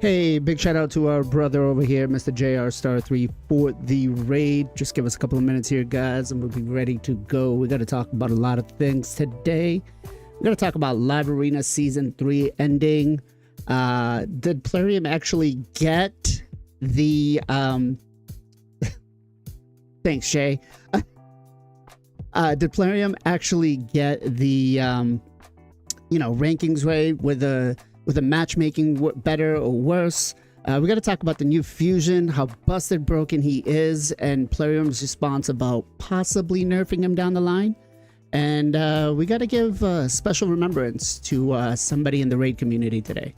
Hey, big shout out to our brother over here, Mr. JR Star 3 for the raid. Just give us a couple of minutes here, guys, and we'll be ready to go. We got to talk about a lot of things today. We're going to talk about Live Arena Season 3 ending. Did Plarium actually get the... Thanks, Shay. Did Plarium actually get the, rankings right with the matchmaking better or worse? We got to talk about the new fusion, how busted broken he is, and Plarium's response about possibly nerfing him down the line. And we got to give special remembrance to somebody in the raid community today.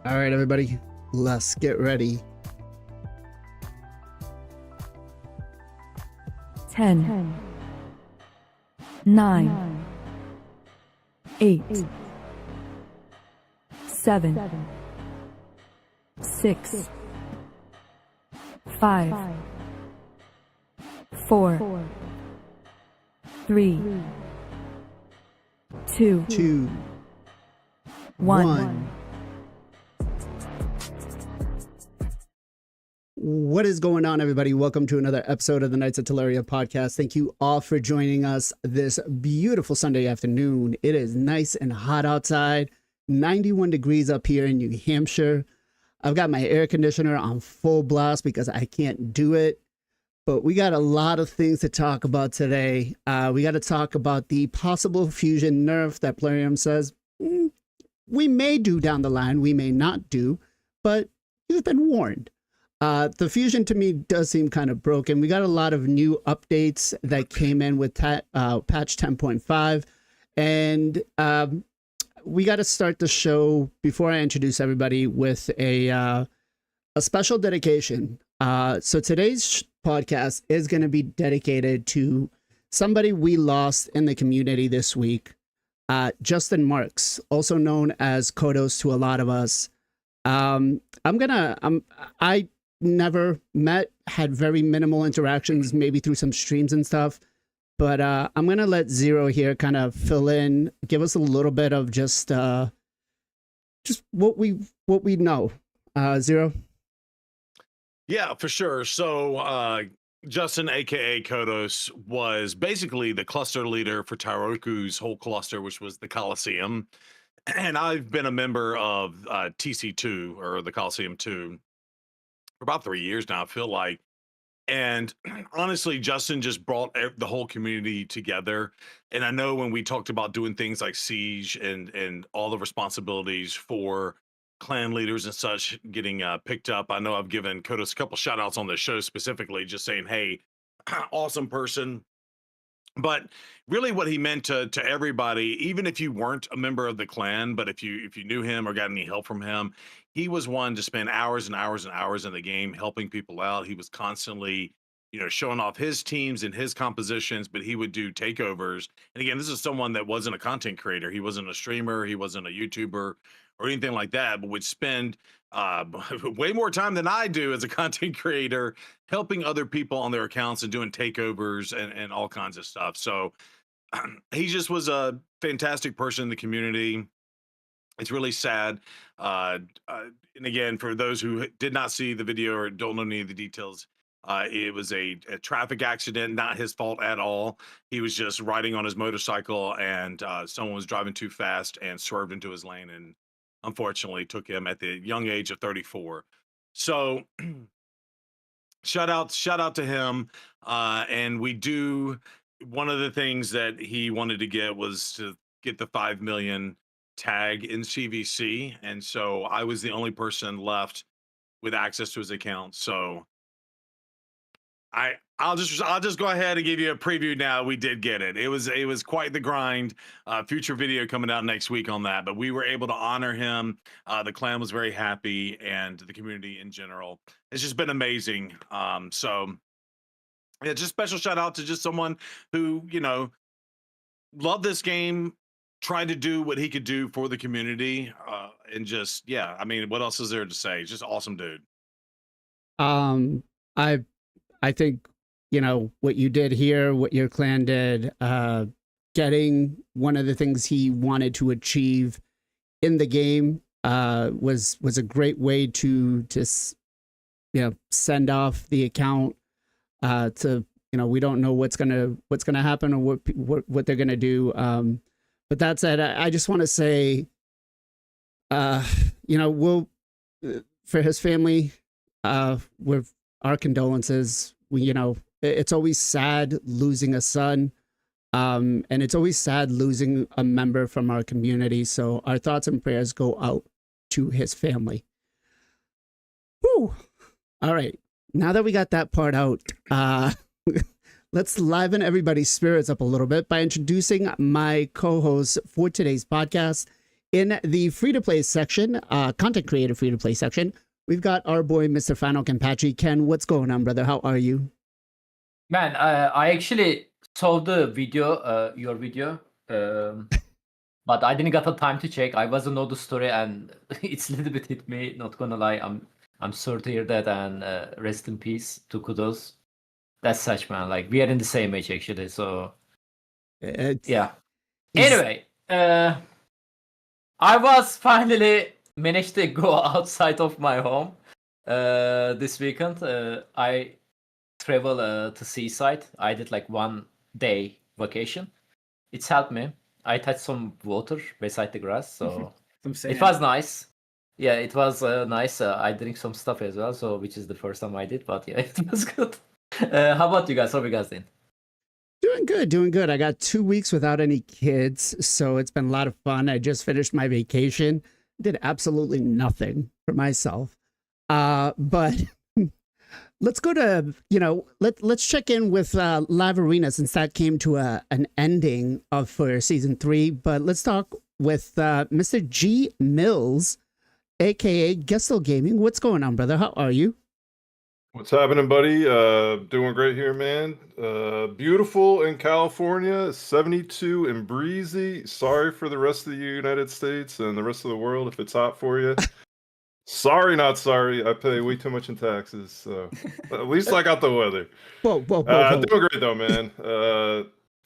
All right, everybody, let's get ready. 10, 9, 8, 7, 6, 5, 4, 3, 2, 1. What is going on, everybody? Welcome to another episode of the Knights of Teleria podcast. Thank you all for joining us this beautiful Sunday afternoon. It is nice and hot outside, 91 degrees up here in New Hampshire. I've got my air conditioner on full blast because I can't do it. But we got a lot of things to talk about today. We got to talk about the possible fusion nerf that Plarium says we may do down the line, we may not do, but you've been warned. The fusion to me does seem kind of broken. We got a lot of new updates that came in with patch 10.5, and we got to start the show before I introduce everybody with a special dedication. So today's podcast is going to be dedicated to somebody we lost in the community this week, Justin Marks, also known as Kudos to a lot of us. I never met, had very minimal interactions, maybe through some streams and stuff. But I'm going to let Zero here kind of fill in, give us a little bit of just what we know. Zero? Yeah, for sure. So Justin, aka Kudos, was basically the cluster leader for Tairoku's whole cluster, which was the Coliseum. And I've been a member of TC2, or the Coliseum 2, for about 3 years now, I feel like. And honestly, Justin just brought the whole community together. And I know when we talked about doing things like Siege and all the responsibilities for clan leaders and such getting picked up, I know I've given Kudos a couple shout outs on the show specifically, just saying, hey, awesome person. But really what he meant to everybody, even if you weren't a member of the clan, but if you knew him or got any help from him, he was one to spend hours and hours and hours in the game helping people out. He was constantly, showing off his teams and his compositions, but he would do takeovers. And again, this is someone that wasn't a content creator. He wasn't a streamer. He wasn't a YouTuber or anything like that, but would spend way more time than I do as a content creator helping other people on their accounts and doing takeovers and all kinds of stuff. So he just was a fantastic person in the community. It's really sad. And again, for those who did not see the video or don't know any of the details, it was a traffic accident, not his fault at all. He was just riding on his motorcycle and someone was driving too fast and swerved into his lane and unfortunately took him at the young age of 34. So shout out to him. And we do, one of the things that he wanted to get was to get the 5 million tag in CVC. And so I was the only person left with access to his account. So I'll just go ahead and give you a preview now. We did get it. It was quite the grind. Future video coming out next week on that, but we were able to honor him. The clan was very happy, and the community in general. It's just been amazing. So yeah, just special shout out to just someone who, loved this game, tried to do what he could do for the community, and just, yeah, I mean, what else is there to say? Just awesome dude. I think, what you did here, what your clan did, getting one of the things he wanted to achieve in the game was a great way to send off the account to, we don't know what's gonna happen or what they're gonna do. But that said, I just want to say, we'll, for his family, with our condolences. It's always sad losing a son, and it's always sad losing a member from our community. So our thoughts and prayers go out to his family. Whew. All right. Now that we got that part out, let's liven everybody's spirits up a little bit by introducing my co-host for today's podcast. In the free-to-play section, content creator free-to-play section, we've got our boy, Mr. Final Campachi. Ken, what's going on, brother? How are you? Man, I actually saw the video, your video, but I didn't got the time to check. I wasn't know the story, and it's a little bit hit me. Not gonna lie, I'm sorry to hear that, and rest in peace to kudos. That's such, man. Like we are in the same age actually, so yeah. Anyway, I was finally managed to go outside of my home this weekend. I travel to seaside. I did like 1 day vacation. It's helped me. I touched some water beside the grass, so it was nice. Yeah, it was nice. I drink some stuff as well, so which is the first time I did, but yeah, it was good. How about you guys? How have you guys doing? Doing good. I got 2 weeks without any kids, so it's been a lot of fun. I just finished my vacation, did absolutely nothing for myself. But let's go to, let's check in with Live Arena since that came to an ending for season 3. But let's talk with Mr. G Mills, aka Gestel Gaming. What's going on, brother? How are you? What's happening, buddy? Doing great here, man. Beautiful in California, 72 and breezy. Sorry for the rest of the United States and the rest of the world if it's hot for you. Sorry, not sorry. I pay way too much in taxes, so at least I got the weather. Whoa. Doing great though, man.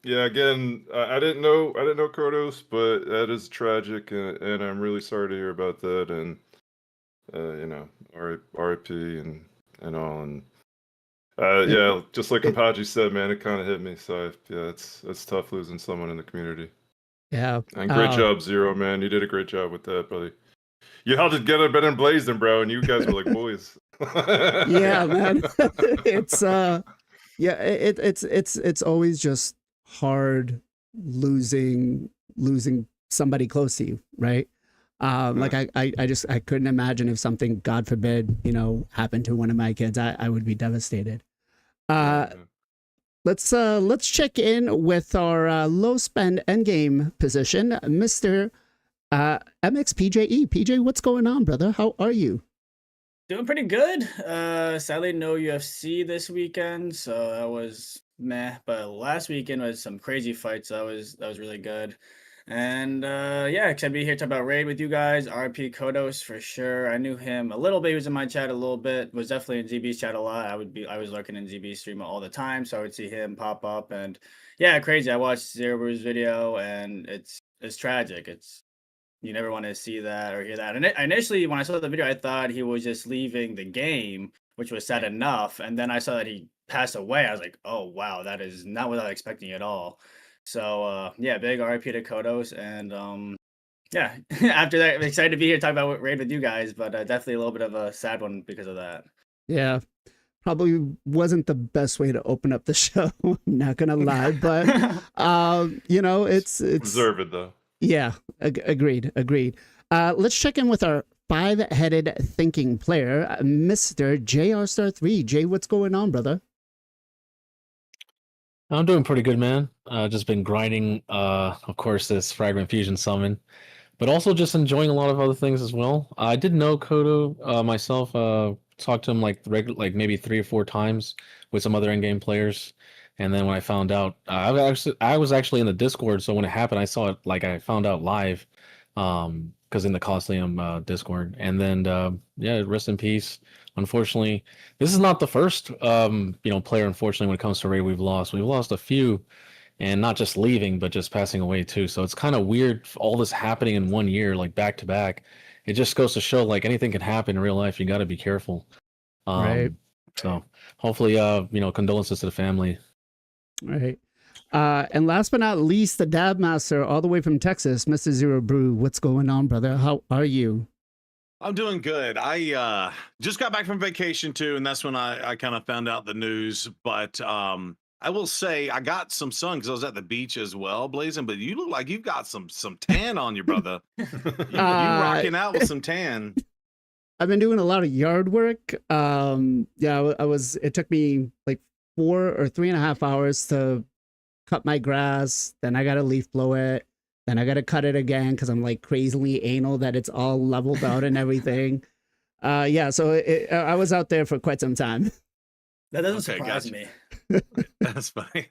Yeah, again, I didn't know Kodos, but that is tragic, and I'm really sorry to hear about that. And RIP and all, and yeah, just like Kampaji said, man, it kind of hit me. So yeah, it's tough losing someone in the community. Yeah, and great job, Zero, man. You did a great job with that, buddy. You held it together better than Blazing, bro, and you guys were like boys. Yeah, man. It's always just hard losing somebody close to you, right? Like I couldn't imagine if something, God forbid, happened to one of my kids. I would be devastated. Let's check in with our low spend endgame position, Mr. MXPJE. PJ, what's going on, brother? How are you? Doing pretty good. Sadly, no UFC this weekend, so that was meh. But last weekend was some crazy fights. That was really good. And yeah, excited to be here to talk about Raid with you guys. RP Kodos for sure. I knew him a little bit. He was in my chat a little bit. Was definitely in ZB's chat a lot. I was lurking in ZB's stream all the time, so I would see him pop up. And yeah, crazy. I watched Zero Brew's video, and it's tragic. You never want to see that or hear that. And initially, when I saw the video, I thought he was just leaving the game, which was sad enough. And then I saw that he passed away. I was like, oh, wow, that is not what I was expecting at all. So, yeah, big RIP to Kodos. And yeah, after that, I'm excited to be here talking about Raid with you guys, but definitely a little bit of a sad one because of that. Yeah, probably wasn't the best way to open up the show. I'm not going to lie, but, it's deserved though. Yeah, agreed. Let's check in with our 5-headed thinking player, Mr. JR Star 3. Jay, what's going on, brother? I'm doing pretty good, man. Just been grinding, of course, this Fragment Fusion summon, but also just enjoying a lot of other things as well. I did know Kodo myself. Talked to him like maybe 3 or 4 times with some other in-game players. And then when I found out, I was actually in the Discord. So when it happened, I saw it I found out live, because in the Coliseum Discord. And then yeah, rest in peace. Unfortunately, this is not the first player. Unfortunately, when it comes to Raid, we've lost a few, and not just leaving, but just passing away too. So it's kind of weird, all this happening in 1 year, like back to back. It just goes to show, like, anything can happen in real life. You got to be careful. Right. So hopefully, condolences to the family. Right. And last but not least, the Dab Master, all the way from Texas, Mr. Zero Brew. What's going on, brother? How are you? I'm doing good. I just got back from vacation too, and that's when I kind of found out the news. But I will say I got some sun because I was at the beach as well, Blazing. But you look like you've got some tan on you, brother. you rocking out with some tan. I've been doing a lot of yard work. Yeah, it took me like 4 or 3.5 hours to cut my grass. Then I got to leaf blow it. Then I got to cut it again because I'm like crazily anal that it's all leveled out and everything. Yeah, so I was out there for quite some time. That doesn't Okay, surprise gotcha. me. That's funny.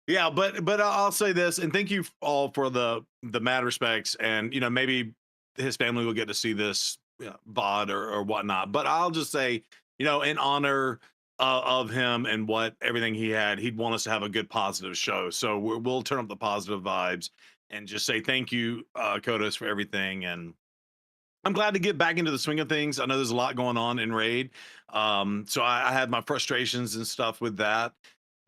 Yeah, but I'll say this, and thank you all for the mad respects, and maybe his family will get to see this VOD or whatnot. But I'll just say, in honor of him and what everything he had, he'd want us to have a good positive show. So we'll turn up the positive vibes and just say thank you, Kodos, for everything. And I'm glad to get back into the swing of things. I know there's a lot going on in Raid, so I had my frustrations and stuff with that,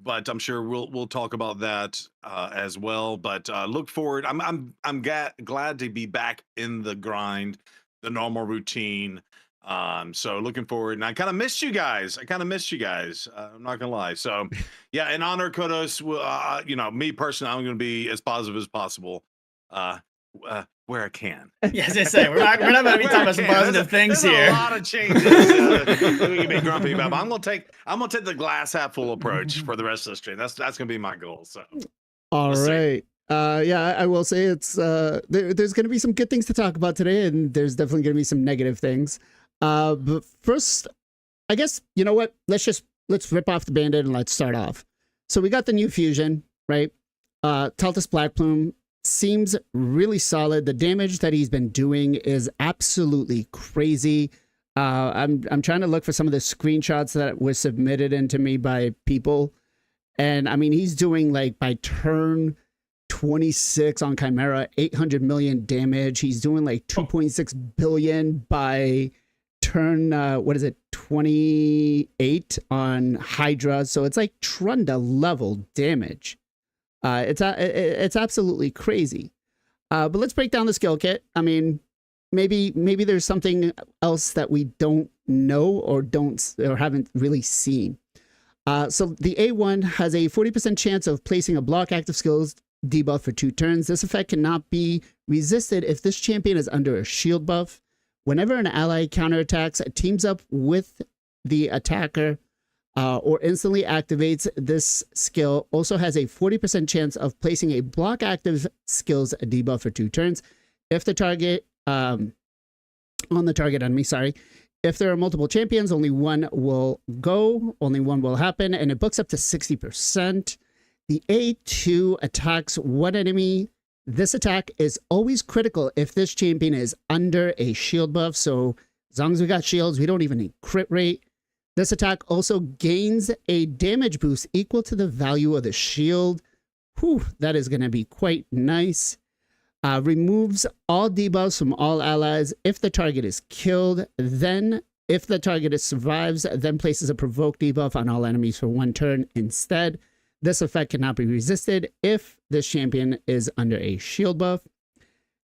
but I'm sure we'll talk about that as well. But look forward. I'm glad to be back in the grind, the normal routine. So looking forward, and I kind of missed you guys. I'm not gonna lie. So yeah, in honor, Kodos. Me personally, I'm gonna be as positive as possible. Where I can. Yes, I say we're not going to be talking about some positive things there's here. a lot of changes that we can be grumpy about. But I'm gonna take the glass half full approach for the rest of the stream. That's gonna be my goal. So All We'll see. right. Yeah, I will say it's there's going to be some good things to talk about today, and there's definitely going to be some negative things. But first, I guess you know what? Let's rip off the Band-Aid and let's start off. So we got the new fusion, right? Teltis Blackplume seems really solid. The damage that he's been doing is absolutely crazy. I'm trying to look for some of the screenshots that were submitted into me by people, and I mean he's doing like by turn 26 on Chimera 800 million damage. He's doing like 2.6 billion by turn 28 on Hydra. So it's like Trunda level damage. It's absolutely crazy. But let's break down the skill kit. I mean, maybe there's something else that we don't know or haven't really seen. So the A1 has a 40% chance of placing a block active skills debuff for 2 turns. This effect cannot be resisted if this champion is under a shield buff. Whenever an ally counterattacks, it teams up with the attacker or instantly activates this skill, also has a 40% chance of placing a block active skills debuff for 2 turns. If the target, on the target enemy, sorry. If there are multiple champions, only one will go, only one will happen, and it books up to 60%. The A2 attacks one enemy. This attack is always critical if this champion is under a shield buff. So as long as we got shields, we don't even need crit rate. This attack also gains a damage boost equal to the value of the shield. Whew, that is going to be quite nice. Removes all debuffs from all allies if the target is killed. Then, if the target survives, then places a provoke debuff on all enemies for 1 turn instead. This effect cannot be resisted if this champion is under a shield buff.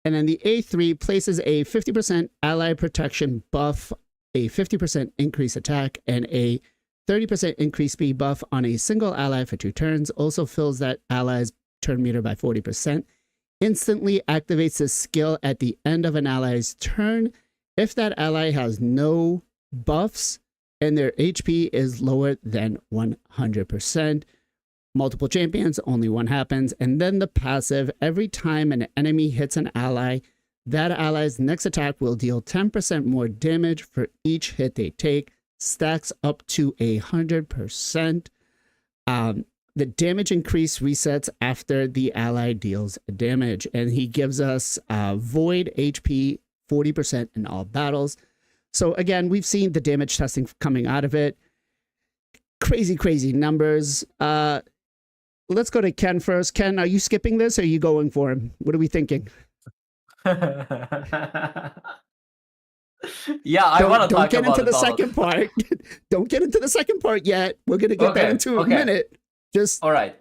And then the A3 places a 50% ally protection buff, a 50% increase attack, and a 30% increase speed buff on a single ally for 2 turns. Also fills that ally's turn meter by 40%. Instantly activates this skill at the end of an ally's turn if that ally has no buffs and their HP is lower than 100%. Multiple champions, only one happens. And then the passive, every time an enemy hits an ally, that ally's next attack will deal 10% more damage for each hit they take, stacks up to 100%. The damage increase resets after the ally deals damage, and he gives us void HP 40% in all battles. So again, we've seen the damage testing coming out of it. Crazy numbers. Let's go to Ken first. Ken, are you skipping this or are you going for him? What are we thinking? Yeah, I want to talk Don't get about into the all of second part. Don't get into the second part yet. We're going to get that into a minute. Just All right.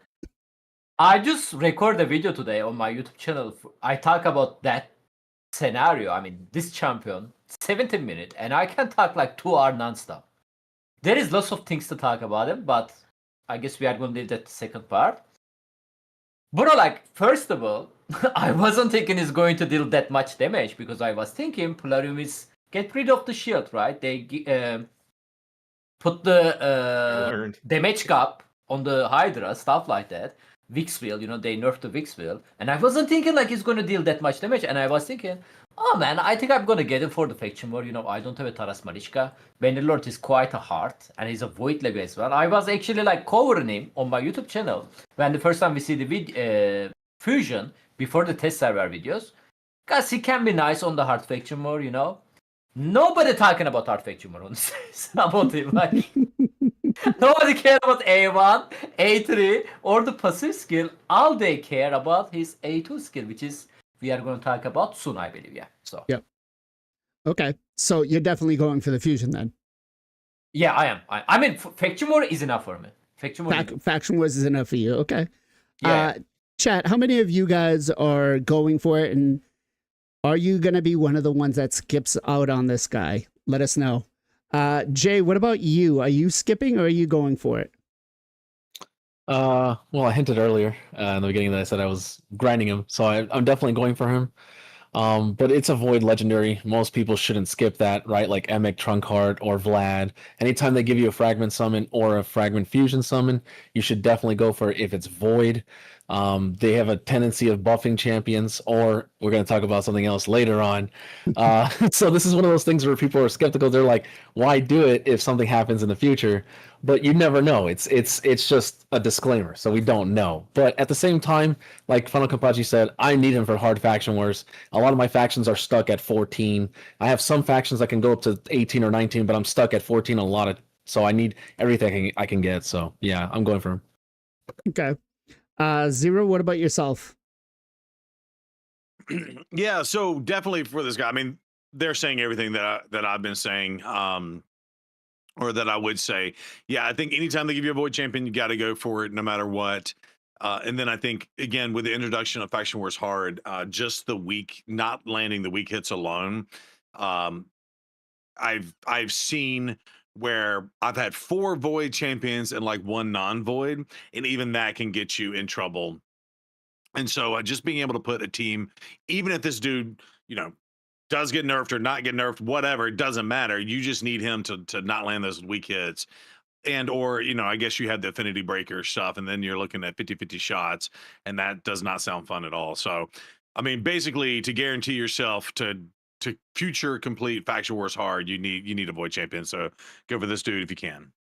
I just record a video today on my YouTube channel. I talk about that scenario. I mean, this champion, 17 minutes, and I can talk like 2 hours nonstop. There is lots of things to talk about him, but I guess we are going to leave that to second part. Bro, like, first of all, I wasn't thinking he's going to deal that much damage because I was thinking Plarium is get rid of the shield, right? They put the damage cap on the Hydra, stuff like that. Wixwheel, they nerfed the Wixwheel, and I wasn't thinking like it's going to deal that much damage, and I was thinking, oh man, I think I'm going to get him for the faction war. I don't have a Taras Marichka. Bannerlord is quite a hard, and he's a Void Lego as well. I was actually like covering him on my YouTube channel when the first time we see the fusion before the test server videos, because he can be nice on the hard faction war, Nobody talking about hard faction war on about him. Like, nobody care about A1, A3, or the passive skill. All they care about his A2 skill, which is we are going to talk about soon, I believe. Yeah. So. Yep. Okay, so you're definitely going for the fusion then. Yeah, I am. I mean, faction war is enough for me. Faction war. Faction wars is enough for you. Okay. Yeah. Chat, how many of you guys are going for it, and are you going to be one of the ones that skips out on this guy? Let us know. Jay, what about you? Are you skipping or are you going for it? Well, I hinted earlier in the beginning that I said I was grinding him, so I'm definitely going for him. But it's a Void Legendary. Most people shouldn't skip that, right? Like Emic, Trunkheart, or Vlad. Anytime they give you a Fragment Summon or a Fragment Fusion Summon, you should definitely go for it if it's Void. They have a tendency of buffing champions, or we're going to talk about something else later on. So this is one of those things where people are skeptical. They're like, why do it if something happens in the future? But you never know. It's just a disclaimer, so we don't know. But at the same time, like Funnel Kampachi said, I need him for hard faction wars. A lot of my factions are stuck at 14. I have some factions that can go up to 18 or 19, but I'm stuck at 14 a lot of. So I need everything I can get. So yeah, I'm going for him. Okay. Zero, what about yourself? Yeah, so definitely for this guy. I mean, they're saying everything that I've been saying, or that I would say. Yeah, I think anytime they give you a Void Champion, you got to go for it, no matter what. And then I think again with the introduction of Faction Wars Hard, just the weak, not landing the weak hits alone. I've seen where I've had 4 Void Champions and like 1 non-Void, and even that can get you in trouble. And so just being able to put a team, even if this dude, does get nerfed or not get nerfed, whatever, it doesn't matter. You just need him to not land those weak hits. And or, I guess you had the affinity breaker stuff, and then you're looking at 50-50 shots, and that does not sound fun at all. So, I mean, basically to guarantee yourself to future complete Faction Wars Hard, you need a Void Champion. So go for this dude if you can.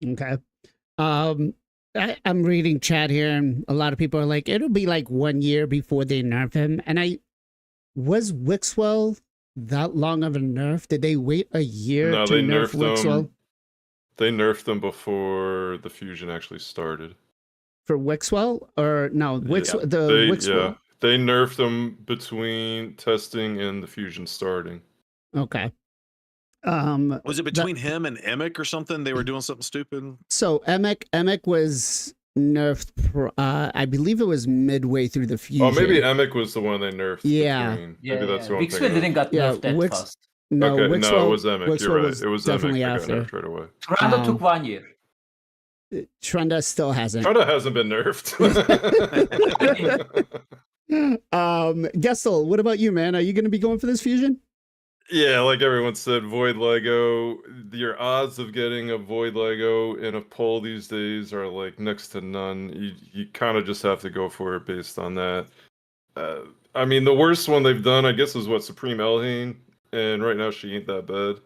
Okay. I'm reading chat here, and a lot of people are like, it'll be like 1 year before they nerf him. And was Wixwell that long of a nerf? Did they wait a year No, to they nerf nerfed Wixwell? them. They nerfed them before the fusion actually started. For Wixwell? Or no, Wixwell, Yeah, they nerfed them between testing and the fusion starting. Okay. Was it between him and Emic or something? They were doing something stupid. So Emic was nerfed. I believe it was midway through the fusion. Oh, maybe Emic was the one they nerfed. Yeah. Between. Maybe that's what I'm Wixwheel thinking didn't got nerfed that fast. No, okay, Wixwell, no, it was Emic. Wixwell You're right. was It was definitely Emic. after. Got nerfed right away. Tranda took 1 year. Trenda still hasn't. Trunda hasn't been nerfed. Gestel, what about you, man? Are you going to be going for this fusion? Yeah, like everyone said, Void Lego. Your odds of getting a Void Lego in a poll these days are like next to none. You kind of just have to go for it based on that. I mean, the worst one they've done, I guess, is what Supreme Elhain, and right now she ain't that bad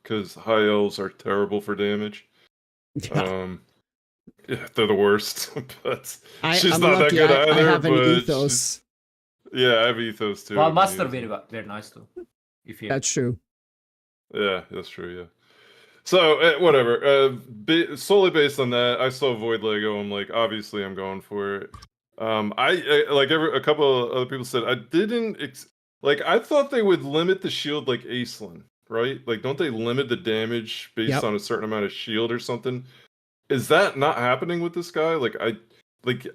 because high elves are terrible for damage. Yeah. Yeah, they're the worst, but she's I'm not lucky. that good either. I have an but ethos. Yeah, I have ethos too. Well, Master very nice too. If you That's true. Yeah, that's true. Yeah. So whatever. Solely based on that, I saw Void Lego. I'm like, obviously, I'm going for it. I like a couple of other people said I didn't I thought they would limit the shield like Acelin, right? Like, don't they limit the damage based on a certain amount of shield or something? Is that not happening with this guy?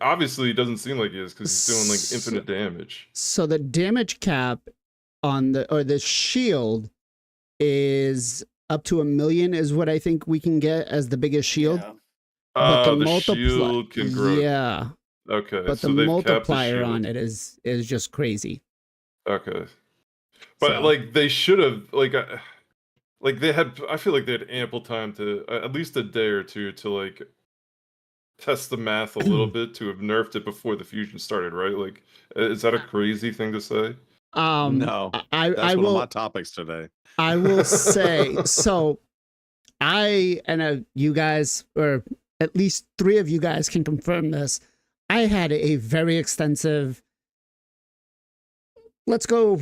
Obviously it doesn't seem like he is because he's doing like infinite damage. So the damage cap on the shield is up to 1 million is what I think we can get as the biggest shield. Yeah. But the shield can grow. Yeah. Okay. But so the multiplier on it is just crazy. Okay. But So. they should have they had. I feel like they had ample time to at least a day or two to test the math a little bit to have nerfed it before the fusion started, right? Like, is that a crazy thing to say? No, that's I one of my will topics today. I will say so. You guys, or at least 3 of you guys, can confirm this. I had a very extensive, let's go,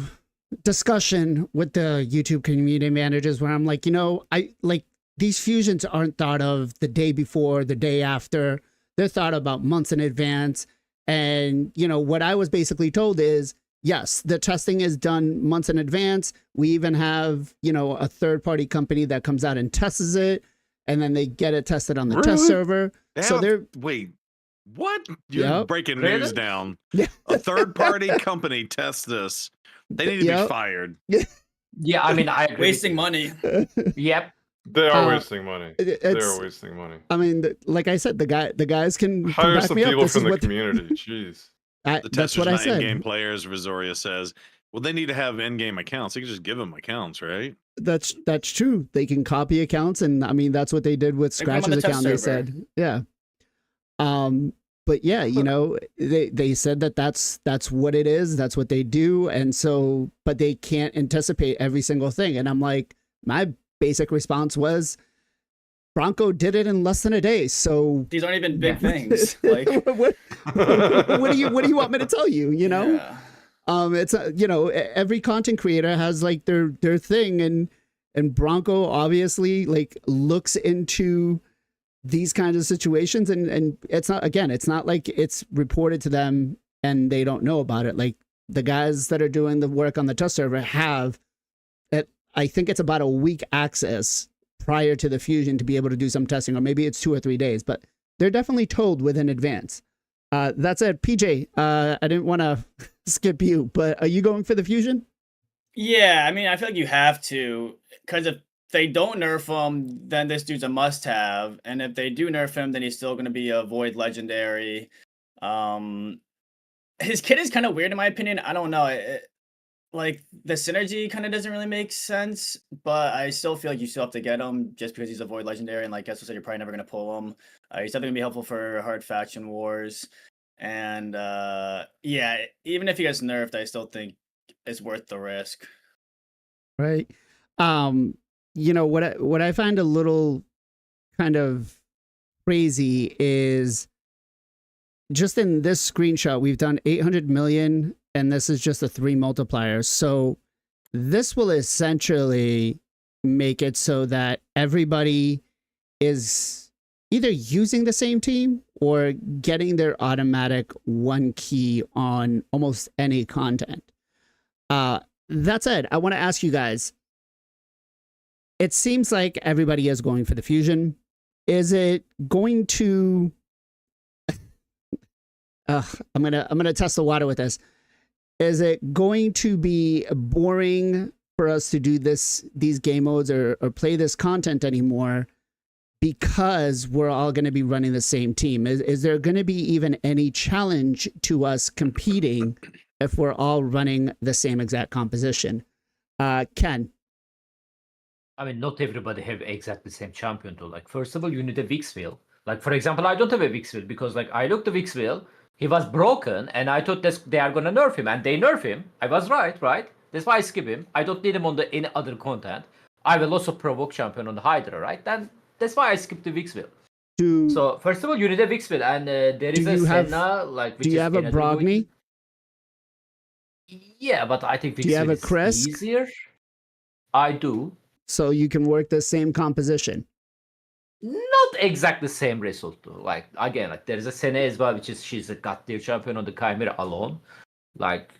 discussion with the YouTube community managers where I'm like, I like these fusions aren't thought of the day before, the day after. They're thought about months in advance. And, what I was basically told is, yes, the testing is done months in advance. We even have, a third-party company that comes out and tests it, and then they get it tested on the test server. Wait, what? You're Yep. breaking Really? news down. Yeah. A third-party company tests this. They need to Yep. be fired. Yeah, I mean, I agree. Wasting money. Yep. They are Uh, wasting money. It's- They are wasting money. I mean, like I said, the guys can Hire back some me up. people This from is the what community. Jeez. The that's testers what I not said. in-game players, Visoria says. Well, they need to have in-game accounts. You can just give them accounts, right? That's true. They can copy accounts, and I mean that's what they did with They put 'em on Scratch's the test account. They server. said, yeah. But yeah, they said that's what it is. That's what they do, and so, but they can't anticipate every single thing. And I'm like, my basic response was, Bronco did it in less than a day. So These aren't even big things. Like, what do you want me to tell you? yeah. It's every content creator has like their thing, and Bronco obviously like looks into these kinds of situations, and it's not like it's reported to them and they don't know about it. Like the guys that are doing the work on the test server have, I think it's about a week access prior to the fusion to be able to do some testing, or maybe it's 2 or 3 days, but they're definitely told within advance. That's it. PJ, I didn't want to skip you, but are you going for the fusion? Yeah, I mean, I feel like you have to, because if they don't nerf him, then this dude's a must-have, and if they do nerf him, then he's still going to be a void legendary. His kit is kind of weird in my opinion. I don't know. Like the synergy kind of doesn't really make sense, but I still feel like you still have to get him just because he's a void legendary, and like Kessel said, you're probably never going to pull him. He's definitely gonna be helpful for hard faction wars, and yeah, even if he gets nerfed, I still think it's worth the risk. Right. What I find a little kind of crazy is just in this screenshot, we've done 800 million, and this is just a 3 multiplier. So this will essentially make it so that everybody is either using the same team or getting their automatic 1 key on almost any content. That said, I want to ask you guys, it seems like everybody is going for the fusion. Is it going to I'm gonna test the water with this. Is it going to be boring for us to do these game modes or play this content anymore because we're all going to be running the same team? Is there going to be even any challenge to us competing if we're all running the same exact composition? Ken? I mean, not everybody have exactly the same champion though. Like, first of all, you need a Vix wheel. Like, for example, I don't have a Vix wheel because, like, I looked at Vix wheel, he was broken, and I thought they are gonna nerf him, and they nerf him. I was right? That's why I skip him. I don't need him on any other content. I will also provoke champion on the Hydra, right? Then that's why I skipped the Vix wheel. So first of all, you need a Vix wheel, and there is a Senna, like, which do you is have a another Brogni? Yeah, but I think Vix Do you have wheel a Kresk? is easier. I do. So you can work the same composition. Not exactly the same result though. Like, again, like there is a Senna as well, which is she's a god tier champion on the Chimera alone. Like,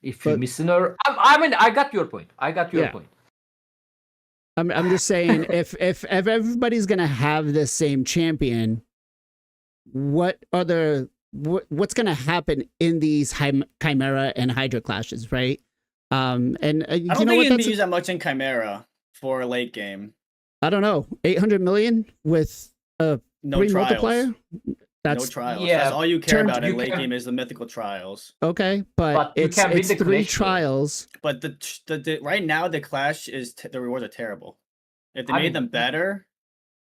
if you're missing her, I mean, I got your point. Point. I'm just saying, if everybody's gonna have the same champion, what's gonna happen in these Chimera and Hydra clashes, right? And I don't think it can be used that much in Chimera for late game. I don't know, 800 million with a No 3 trials. multiplier. No trials. Yeah, That's all you care about in you late can- game is the mythical trials. Okay, but you it's can beat the 3 Clash, though. trials. But the right now the clash is the rewards are terrible. If they I made mean, them better,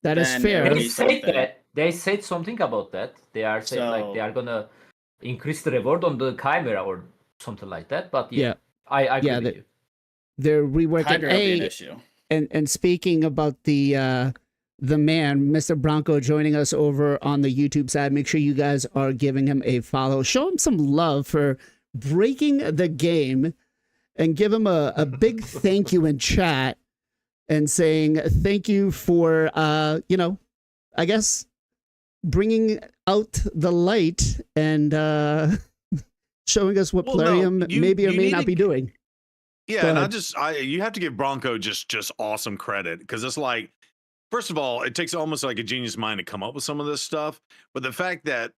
That is then fair. it would They be say something. that, they said something about that. They are saying like they So- are gonna increase the reward on the Chimera or something like that. But yeah, Yeah. I agree Yeah, with you. They're reworking. Hydra will be an Hey, issue. and speaking about the man, Mr. Bronco, joining us over on the YouTube side. Make sure you guys are giving him a follow. Show him some love for breaking the game, and give him a big thank you in chat, and saying thank you for I guess bringing out the light and showing us what Well, no, Plarium you- maybe or you may need not to be doing. Yeah, Go and ahead. you have to give Bronco just awesome credit, because it's like, first of all, it takes almost like a genius mind to come up with some of this stuff, but the fact that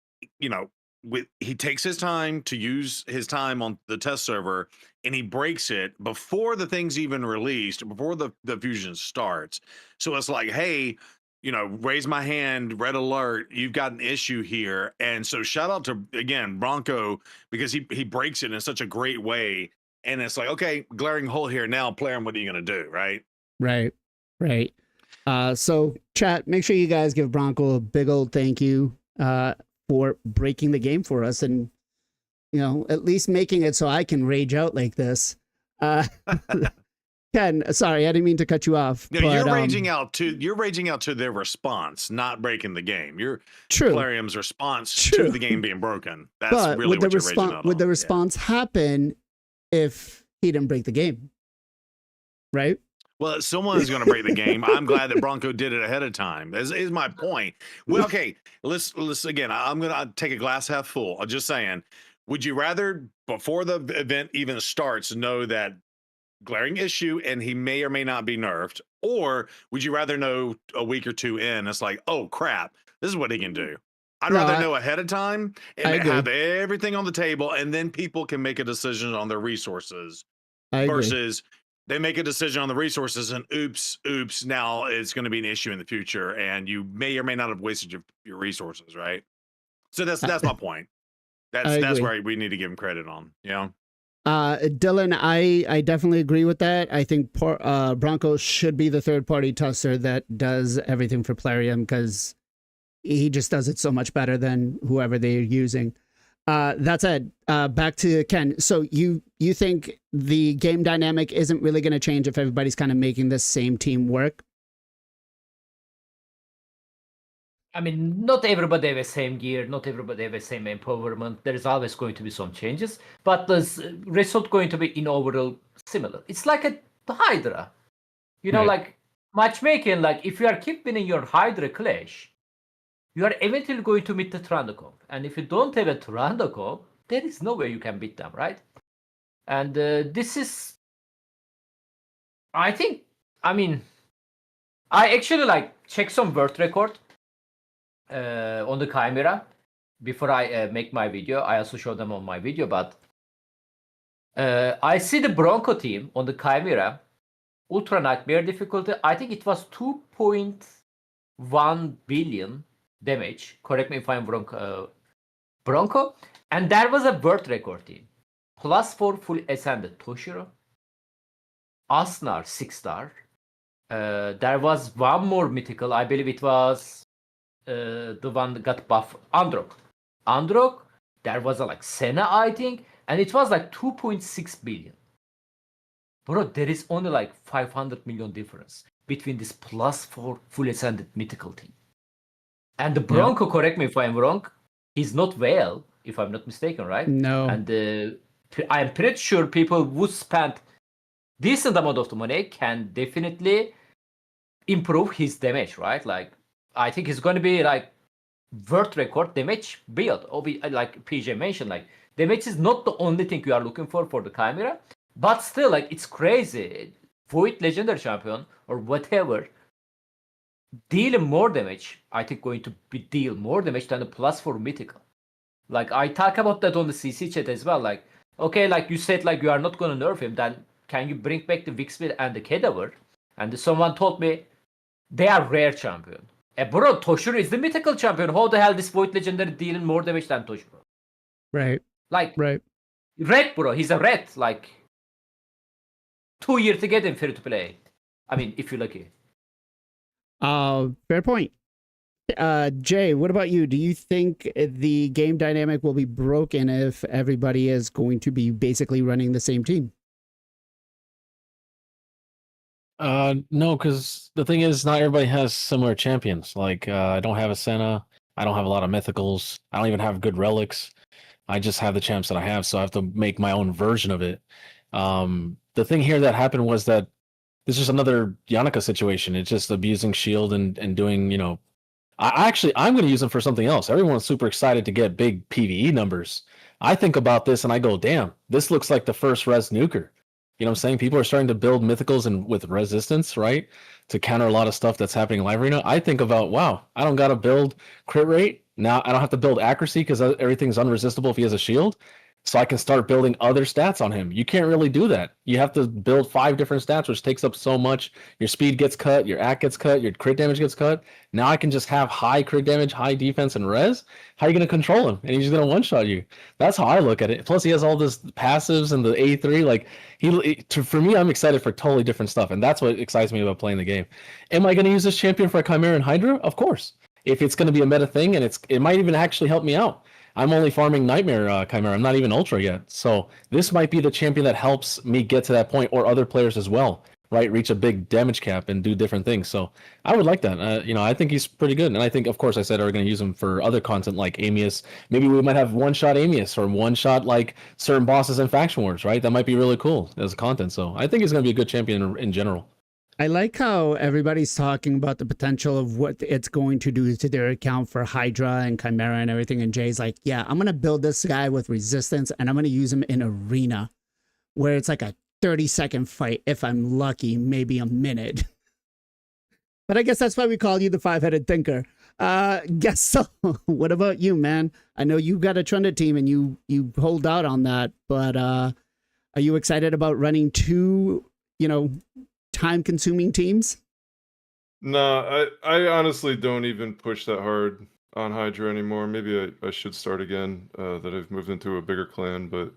he takes his time to use his time on the test server, and he breaks it before the thing's even released, before the fusion starts. So it's like, hey, raise my hand, red alert, you've got an issue here. And so shout out to, again, Bronco, because he breaks it in such a great way. And it's like, okay, glaring hole here now, Plarium, what are you going to do, right? Right. So chat, make sure you guys give Bronco a big old thank you for breaking the game for us, and at least making it so I can rage out like this. Ken, sorry, I didn't mean to cut you off. No, but, you're raging out to their response, not breaking the game. You're true. Plarium's response True. to the game being broken. That's But really what you're raging out would on. the response happen if he didn't break the game? Right? Well, someone is going to break the game. I'm glad that Bronco did it ahead of time. Is my point. Well, okay, let's again. I'm going to take a glass half full. I'm just saying. Would you rather, before the event even starts, know that glaring issue and he may or may not be nerfed, or would you rather know a week or two in? It's like, oh crap, this is what he can do. I'd rather know ahead of time and have everything on the table, and then people can make a decision on their resources. Versus they make a decision on the resources and oops, now it's going to be an issue in the future, and you may or may not have wasted your resources, right? So that's my point. That's where we need to give him credit on. Dylan, I definitely agree with that. I think Bronco should be the third party tester that does everything for Plarium, because he just does it so much better than whoever they're using. That said, back to Ken. So you think the game dynamic isn't really going to change if everybody's kind of making this same team work? I mean, not everybody have the same gear, not everybody have the same empowerment. There is always going to be some changes, but the result going to be in overall similar. It's like a Hydra, Right. like matchmaking. Like if you are keep winning your Hydra clash, you are eventually going to meet the Trandacomp, and if you don't have a Trandacomp, there is no way you can beat them, right? And this is, I actually check some world record on the Chimera before I make my video. I also show them on my video, but I see the Bronco team on the Chimera Ultra Nightmare difficulty. I think it was 2.1 billion damage. Correct me if I'm wrong, Bronco. And there was a world record team. +4 full ascended Toshiro. Asnar 6-star. There was one more mythical. I believe it was the one that got buff. Androk. There was a Senna, I think. And it was 2.6 billion. Bro, there is only 500 million difference between this +4 full ascended mythical team. And the Bronco, correct me if I'm wrong, he's not Whale, if I'm not mistaken, right? No. And I'm pretty sure people who spend decent amount of the money can definitely improve his damage, right? I think it's going to be world record damage build. Or like PJ mentioned, damage is not the only thing you are looking for the Chimera, but still, it's crazy. Void Legendary Champion or whatever deal more damage. I think going to be deal more damage than the +4 mythical. I talk about that on the CC chat as well. Okay, you said you are not gonna nerf him, then can you bring back the Vixbit and the Cadaver? And someone told me they are rare champion. Bro, Toshiro is the mythical champion. How the hell this Void Legendary dealing more damage than Toshiro? Right. Right. Red, bro. He's a red. 2 years to get him free to play. I mean, if you're lucky. Fair point. Jay, what about you? Do you think the game dynamic will be broken if everybody is going to be basically running the same team? No, because the thing is, not everybody has similar champions. Like, I don't have a Senna. I don't have a lot of mythicals. I don't even have good relics. I just have the champs that I have, so I have to make my own version of it. The thing here that happened was that this is another Yannicka situation. It's just abusing shield and doing, I'm going to use them for something else. Everyone's super excited to get big PvE numbers. I think about this and I go, damn, this looks like the first res nuker. You know what I'm saying? People are starting to build mythicals and with resistance, right? To counter a lot of stuff that's happening in live arena. I think about, wow, I don't got to build crit rate. Now I don't have to build accuracy because everything's unresistible if he has a shield. So I can start building other stats on him. You can't really do that. You have to build 5 different stats, which takes up so much. Your speed gets cut, your AC gets cut, your crit damage gets cut. Now I can just have high crit damage, high defense, and res. How are you going to control him? And he's just going to one-shot you. That's how I look at it. Plus, he has all this passives and the A3. Like, for me, I'm excited for totally different stuff, and that's what excites me about playing the game. Am I going to use this champion for a Chimera and Hydra? Of course. If it's going to be a meta thing, and it might even actually help me out. I'm only farming Nightmare Chimera. I'm not even Ultra yet. So this might be the champion that helps me get to that point, or other players as well, right? Reach a big damage cap and do different things. So I would like that. I think he's pretty good. And I think, of course, I said we're going to use him for other content like Amius. Maybe we might have one-shot Amius or one-shot like certain bosses in Faction Wars, right? That might be really cool as content. So I think he's going to be a good champion in general. I like how everybody's talking about the potential of what it's going to do to their account for Hydra and Chimera and everything. And Jay's like, yeah, I'm going to build this guy with resistance and I'm going to use him in arena where it's like a 30-second fight. If I'm lucky, maybe a minute. But I guess that's why we call you the 5-headed thinker. Guess so. What about you, man? I know you've got a Trunda team and you hold out on that, but are you excited about running 2, time-consuming teams? No, I honestly don't even push that hard on Hydra anymore. Maybe I should start again, that I've moved into a bigger clan, but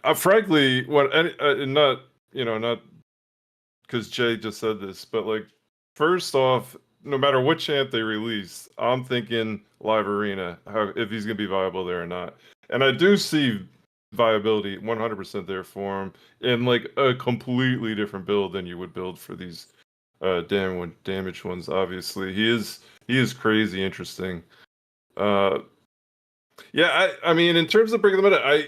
I frankly, not because Jay just said this, but like, first off, no matter what champ they release, I'm thinking live arena, if he's gonna be viable there or not. And I do see viability 100% there for him in like a completely different build than you would build for these damaged ones. Obviously, he is crazy interesting. I mean, in terms of breaking the meta,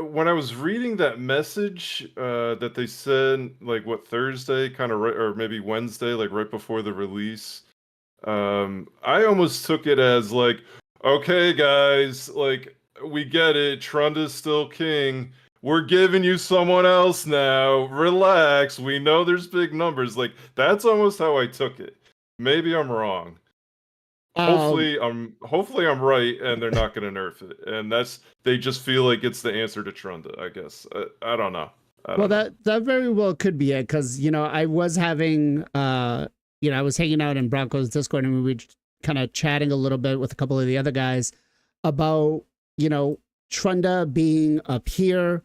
when I was reading that message that they said, like, what, Thursday, kind of right, or maybe Wednesday, like right before the release, I almost took it as like, okay, guys, like, we get it. Trunda's still king. We're giving you someone else now. Relax. We know there's big numbers. Like, that's almost how I took it. Maybe I'm wrong. Hopefully I'm right, and they're not going to nerf it. And they just feel like it's the answer to Trunda, I guess. I don't know. That very well could be it, because I was having I was hanging out in Bronco's Discord and we were kind of chatting a little bit with a couple of the other guys about Trunda being up here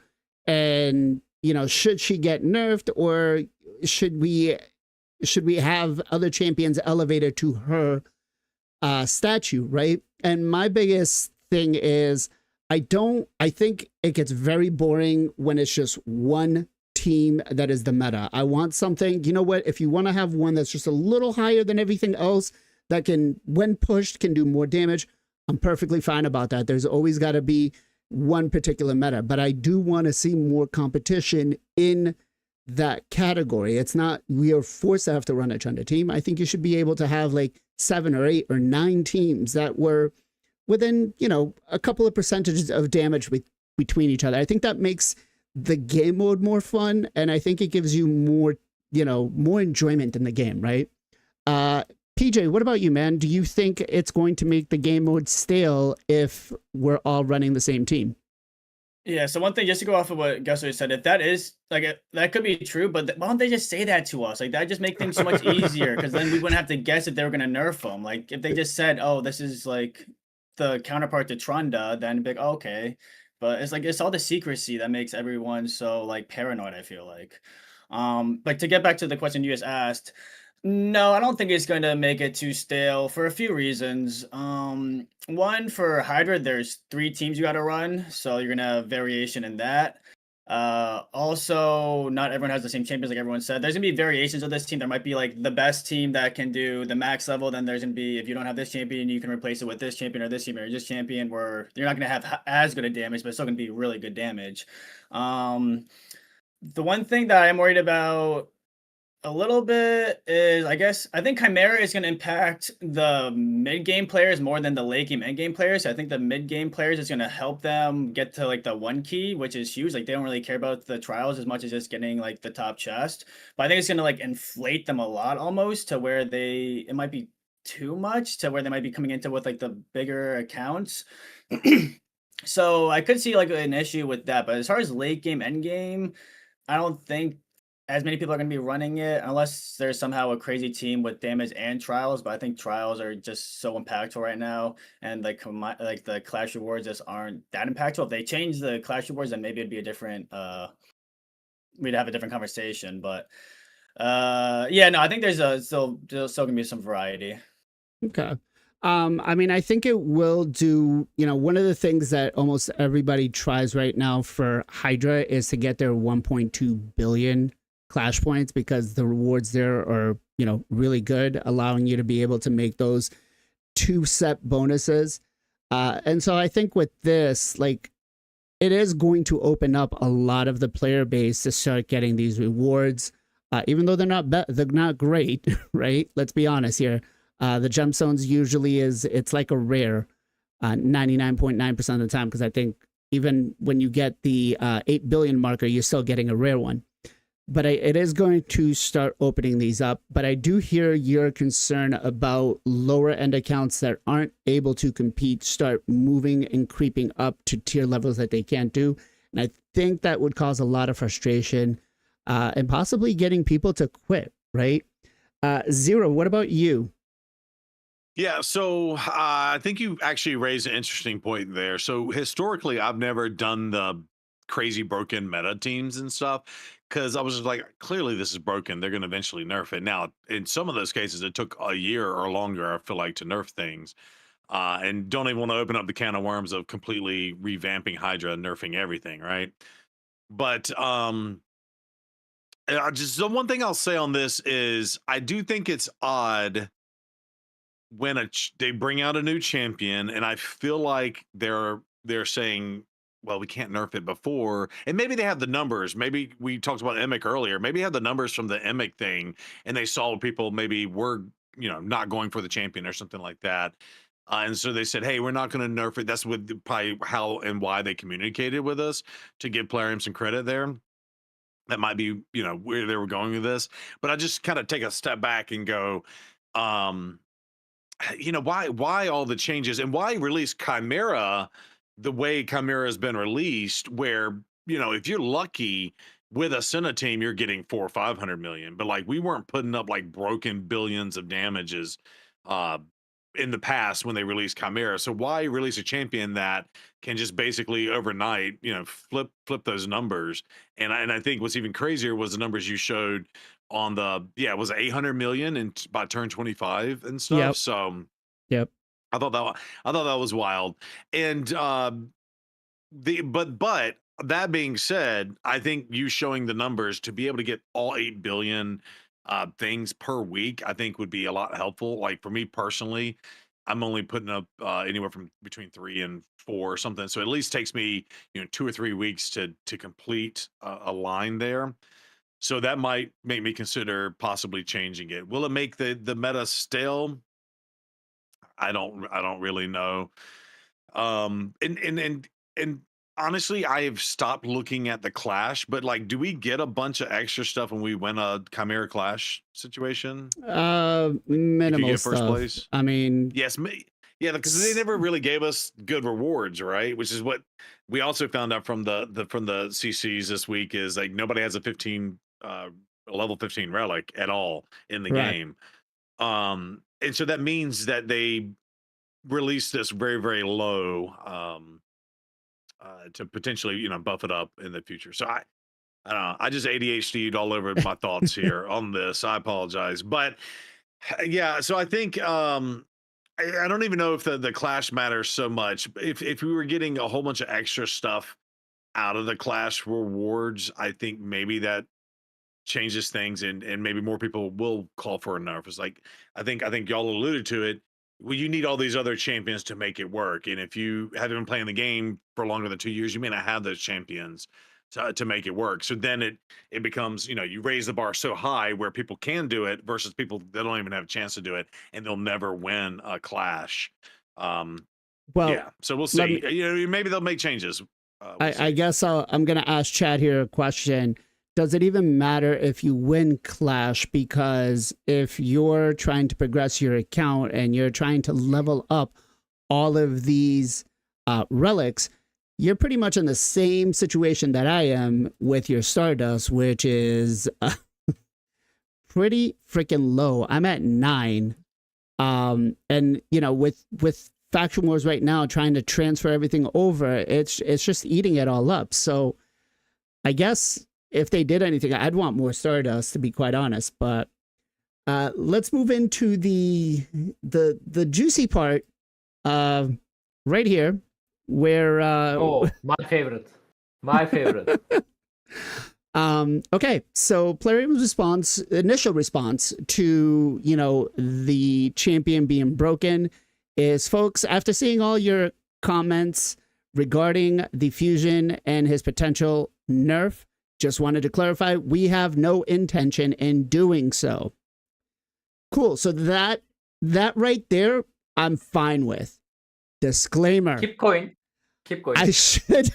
and, should she get nerfed, or should we have other champions elevated to her statue, right? And my biggest thing is I think it gets very boring when it's just one team that is the meta. I want something, if you want to have one that's just a little higher than everything else that can, when pushed, can do more damage, I'm perfectly fine about that. There's always got to be one particular meta, but I do want to see more competition in that category. It's not we are forced to have to run a Trunda team. I think you should be able to have like 7 or 8 or 9 teams that were within, a couple of percentages of damage between each other. I think that makes the game mode more fun, and I think it gives you more, more enjoyment in the game, right? PJ, what about you, man? Do you think it's going to make the game mode stale if we're all running the same team? Yeah, so one thing, just to go off of what Gusto said, if that is, like, that could be true, but why don't they just say that to us? Like, that just make things so much easier, because then we wouldn't have to guess if they were going to nerf them. Like, if they just said, oh, this is, like, the counterpart to Trunda, then it'd be like, oh, okay. But it's, like, it's all the secrecy that makes everyone so, like, paranoid, I feel like. But to get back to the question you just asked, No, I don't think it's going to make it too stale for a few reasons. One, for Hydra, there's 3 teams you got to run, so you're gonna have variation in that. Also, not everyone has the same champions, like everyone said. There's gonna be variations of this team. There might be like the best team that can do the max level. Then there's gonna be, if you don't have this champion, you can replace it with this champion or this champion or this champion, where you're not gonna have as good a damage, but it's still gonna be really good damage. The one thing that I'm worried about a little bit is, I think Chimera is going to impact the mid game players more than the late game end game players. I think the mid game players is going to help them get to like the 1 key, which is huge. Like they don't really care about the trials as much as just getting like the top chest. But I think it's going to like inflate them a lot almost to where it might be too much to where they might be coming into with like the bigger accounts. So I could see like an issue with that. But as far as late game end game, I don't think as many people are going to be running it unless there's somehow a crazy team with damage and trials. But I think trials are just so impactful right now, and like the clash rewards just aren't that impactful. If they change the clash rewards, then maybe it'd be a different we'd have a different conversation. But yeah, no, I think there's still gonna be some variety. Okay. I mean, I think it will do, one of the things that almost everybody tries right now for Hydra is to get their 1.2 billion Clash points, because the rewards there are, really good, allowing you to be able to make those 2 set bonuses. And so I think with this, like, it is going to open up a lot of the player base to start getting these rewards, even though they're not great, right? Let's be honest here. The gemstones usually it's like a rare 99.9% of the time, because I think even when you get the 8 billion marker, you're still getting a rare one. But it is going to start opening these up. But I do hear your concern about lower end accounts that aren't able to compete start moving and creeping up to tier levels that they can't do. And I think that would cause a lot of frustration and possibly getting people to quit, right? Zero, what about you? Yeah, so I think you actually raised an interesting point there. So historically, I've never done the crazy broken meta teams and stuff, because I was just like, clearly this is broken. They're going to eventually nerf it. Now, in some of those cases, it took a year or longer, I feel like, to nerf things. And don't even want to open up the can of worms of completely revamping Hydra and nerfing everything, right? But just the one thing I'll say on this is I do think it's odd when they bring out a new champion, and I feel like they're saying, well, we can't nerf it before, and maybe they have the numbers. Maybe we talked about Emic earlier. Maybe they have the numbers from the Emic thing, and they saw people maybe were not going for the champion or something like that. And so they said, hey, we're not going to nerf it. That's with probably how and why they communicated with us, to give Plarium some credit there. That might be where they were going with this. But I just kind of take a step back and go, why all the changes, and why release Chimera the way Chimera has been released, where if you're lucky with a Senna team, you're getting 400 or 500 million, but like we weren't putting up like broken billions of damages in the past when they released Chimera. So why release a champion that can just basically overnight flip those numbers? And I think what's even crazier was the numbers you showed on it was 800 million and by turn 25 and stuff. Yep. So Yep. I thought that was wild. And but that being said, I think you showing the numbers to be able to get all 8 billion things per week, I think would be a lot helpful. Like for me personally, I'm only putting up anywhere from between 3 and 4 or something. So it at least takes me 2 or 3 weeks to complete a line there. So that might make me consider possibly changing it. Will it make the meta stale? I don't really know. And honestly, I have stopped looking at the clash, but like, do we get a bunch of extra stuff when we win a Chimera Clash situation? Minimal get first stuff. place? I mean, Yes, yeah, because they never really gave us good rewards, right? Which is what we also found out from the CCs this week, is like nobody has a level 15 relic at all in the Correct. game. And so that means that they released this very, very low to potentially buff it up in the future. So I don't know. I just ADHD'd all over my thoughts here on this. I apologize. But yeah, so I think I don't even know if the clash matters so much. If we were getting a whole bunch of extra stuff out of the clash rewards, I think maybe that changes things and maybe more people will call for a nerf. It's like I think y'all alluded to it. Well, you need all these other champions to make it work. And if you haven't been playing the game for longer than 2 years, you may not have those champions to make it work. So then it becomes, you raise the bar so high where people can do it versus people that don't even have a chance to do it, and they'll never win a clash. Well, yeah. So we'll see. Maybe they'll make changes. I guess I'm going to ask Chad here a question. Does it even matter if you win Clash? Because if you're trying to progress your account and you're trying to level up all of these relics, you're pretty much in the same situation that I am with your Stardust, which is pretty freaking low. I'm at 9. And, with Faction Wars right now, trying to transfer everything over, it's just eating it all up. So I guess if they did anything, I'd want more Stardust, to be quite honest. But let's move into the juicy part right here, where my favorite. Okay, so Plarium's initial response to the champion being broken is, folks, after seeing all your comments regarding the fusion and his potential nerf, just wanted to clarify, we have no intention in doing so. Cool. So that right there, I'm fine with. Disclaimer. Keep going. I should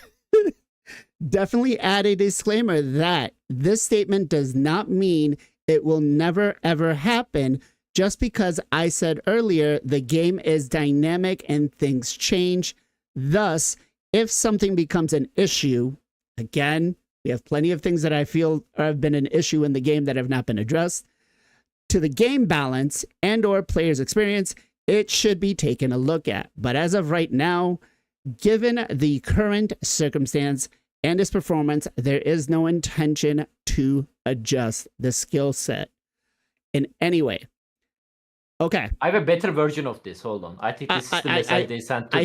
definitely add a disclaimer that this statement does not mean it will never, ever happen. Just because I said earlier, the game is dynamic and things change. Thus, if something becomes an issue, again, we have plenty of things that I feel have been an issue in the game that have not been addressed, to the game balance and or players' experience, it should be taken a look at. But as of right now, given the current circumstance and its performance, there is no intention to adjust the skill set in any way. Okay. I have a better version of this. Hold on. I think this is the message they sent to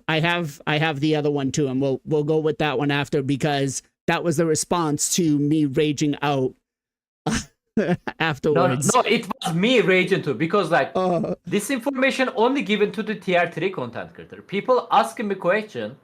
I have the other one too, and we'll go with that one after, because that was the response to me raging out afterwards. No, it was me raging too, because this information only given to the tier 3 content creator. People asking me question,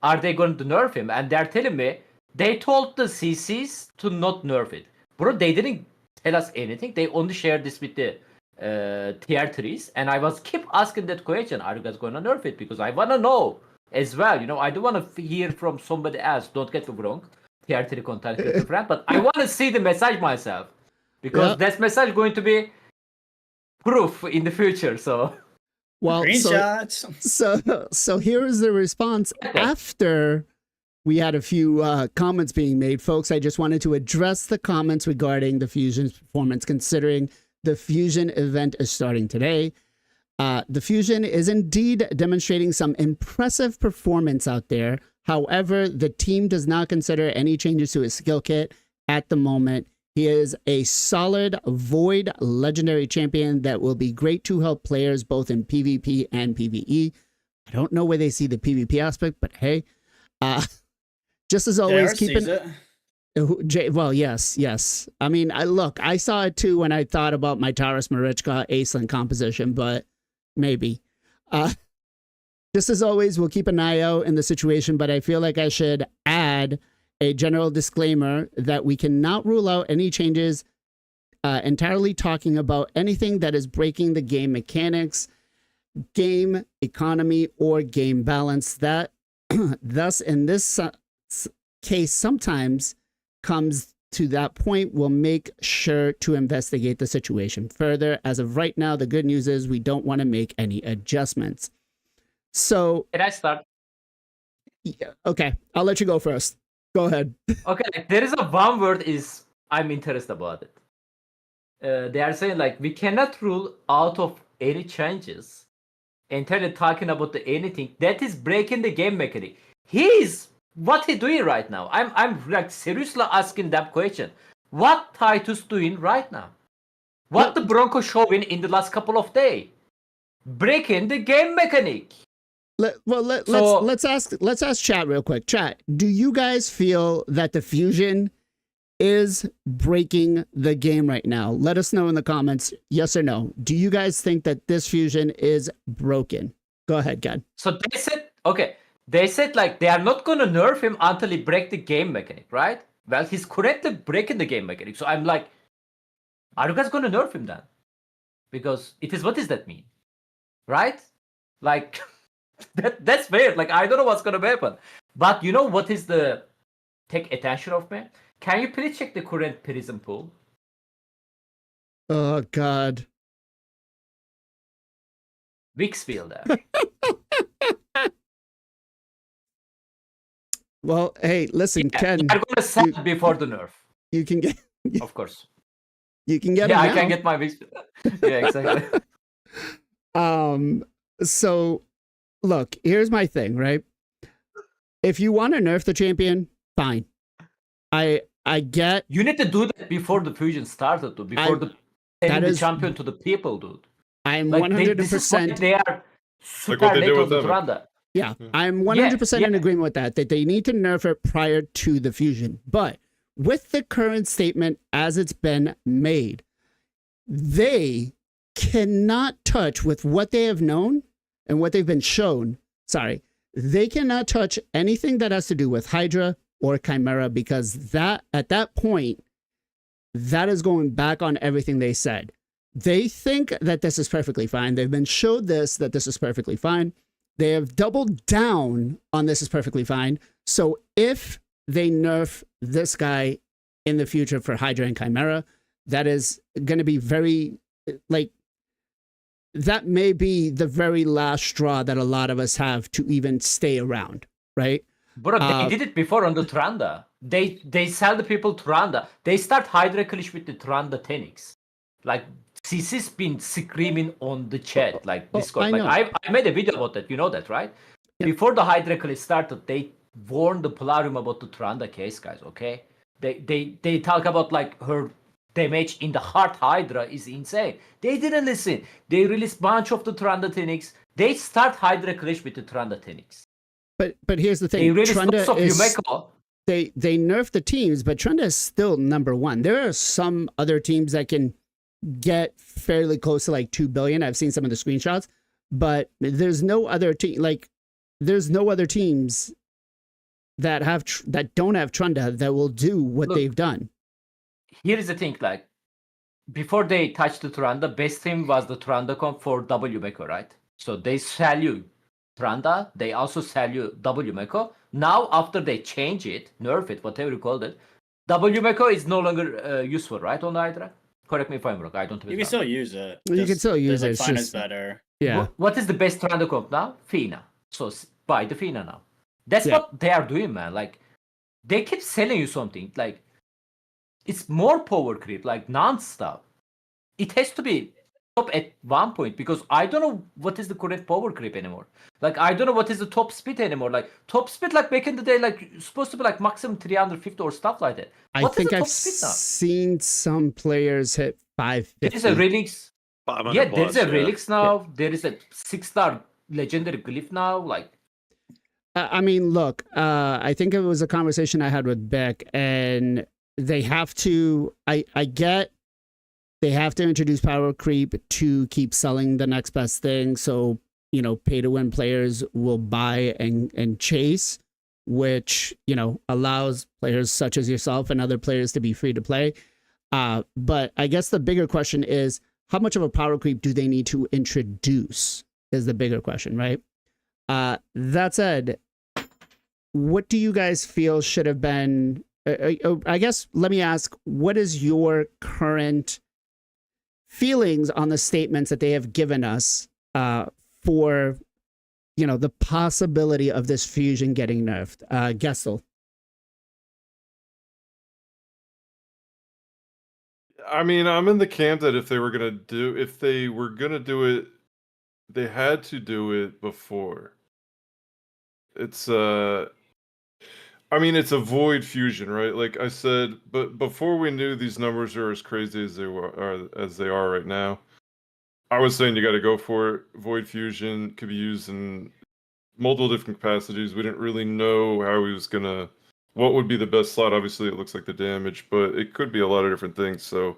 are they going to nerf him? And they're telling me they told the CCs to not nerf it. Bro, they didn't tell us anything. They only shared this with the tier 3s, and I was keep asking that question, are you guys going to nerf it? Because I want to know as well. I don't want to hear from somebody else. Don't get me wrong, tier 3 content creator friend, but I want to see the message myself, because that message going to be proof in the future. So screenshots. So here is the response after we had a few comments being made, folks. I just wanted to address the comments regarding the Fusion's performance, considering the Fusion event is starting today. The Fusion is indeed demonstrating some impressive performance out there. However, the team does not consider any changes to his skill kit at the moment. He is a solid Void legendary champion that will be great to help players both in PvP and PvE. I don't know where they see the PvP aspect, but hey, just as always, keeping it. Well, yes. I mean, I saw it too when I thought about my Taurus Marichka Acelin composition, but maybe. Just as always, we'll keep an eye out in the situation, but I feel like I should add a general disclaimer that we cannot rule out any changes entirely talking about anything that is breaking the game mechanics, game economy, or game balance. That thus, in this case, sometimes comes to that point, we'll make sure to investigate the situation further. As of right now, the good news is we don't want to make any adjustments. So can I start? Yeah, okay, I'll let you go first. Go ahead. Okay, there is a one word is I'm interested about it. They are saying we cannot rule out of any changes entirely talking about anything that is breaking the game mechanic. He is what he doing right now? I'm like seriously asking that question. What Titus doing right now? What the Bronco showing in the last couple of days? Breaking the game mechanic. Let's ask chat real quick. Chat, do you guys feel that the fusion is breaking the game right now? Let us know in the comments, yes or no. Do you guys think that this fusion is broken? Go ahead, Gad. So they said, okay, they said like they are not gonna nerf him until he break the game mechanic, right? Well, he's currently breaking the game mechanic. So I'm like, are you guys gonna nerf him then? Because what does that mean? Right? Like that's weird. Like I don't know what's gonna happen. But you know what is the take attention of me? Can you please check the current prison pool? Oh God. Wicksfield there. Well, hey, listen, Ken. I'm gonna sell it before the nerf. You can get, Of course. you can get. Yeah, it I can now. get my Wicksfield. Yeah, exactly. So look, here's my thing, right? If you want to nerf the champion, fine. I get You need to do that before the fusion started, dude. Before selling the champion to the people, dude. I'm Like 100%. they are Like super what they late do on with the them. Tranda. Yeah, I'm 100% in yeah. agreement with that they need to nerf it prior to the fusion. But with the current statement as it's been made, they cannot touch with what they have known and what they've been shown. Sorry, they cannot touch anything that has to do with Hydra or Chimera, because that at that point, that is going back on everything they said. They think that this is perfectly fine. They've been showed that this is perfectly fine. They have doubled down on this is perfectly fine. So if they nerf this guy in the future for Hydra and Chimera, that is going to be very, like, that may be the very last straw that a lot of us have to even stay around, right? Bro, they did it before on the Tranda. They sell the people Tranda. They start Hydra Clash with the Tranda Tenix. Like, CC's been screaming on the chat, like Discord. Like I made a video about that. You know that, right? Yep. Before the Hydra Clash started, they warned the Plarium about the Tranda case, guys. Okay, they talk about like her damage in the heart Hydra is insane. They didn't listen. They released bunch of the Tranda Tenix. They start Hydra Clash with the Tranda Tenix. But here's the thing. They released Trunda lots of is, Yumeko. they nerf the teams, but Trunda is still number one. There are some other teams that can get fairly close to like 2 billion. I've seen some of the screenshots, but there's no other team, like there's no other teams that have that don't have Trunda that will do what they've done. Here is the thing, like before they touched the Tranda, best team was the Tranda comp for W Meko, right? So they sell you Tranda, they also sell you W Meko. Now after they change it, nerf it, whatever you called it, W Meko is no longer useful, right, on the Hydra? Correct me if I'm wrong. I don't. You can still use it. You can still use it. Like, It's fine just is better. yeah. What is the best Tranda comp now? Fina. So buy the Fina now. That's what they are doing, man. Like they keep selling you something. Like it's more power creep, like non-stop. It has to be top at one point because I don't know what is the correct power creep anymore. Like I don't know what is the top speed anymore. Like top speed, like back in the day, like supposed to be like maximum 350 or stuff like that. I think I've seen some players hit 550. There is a relics. 500 Yeah, there is a plus, relics now. There is a 6-star legendary glyph now. Like I mean, look, I think it was a conversation I had with Beck, and they have to. I get they have to introduce power creep to keep selling the next best thing. So you know, pay to win players will buy and chase, which you know allows players such as yourself and other players to be free to play. But I guess the bigger question is how much of a power creep do they need to introduce? Is the bigger question, right? That said, what do you guys feel should have been? I guess let me ask: what is your current feelings on the statements that they have given us for, you know, the possibility of this fusion getting nerfed? Gessel. I mean, I'm in the camp that if they were gonna do it, they had to do it before. It's I mean, it's a void fusion, right? Like I said, but before we knew these numbers are as crazy as they are right now, I was saying you got to go for it. Void fusion could be used in multiple different capacities. We didn't really know how he was gonna, what would be the best slot. Obviously, it looks like the damage, but it could be a lot of different things. So,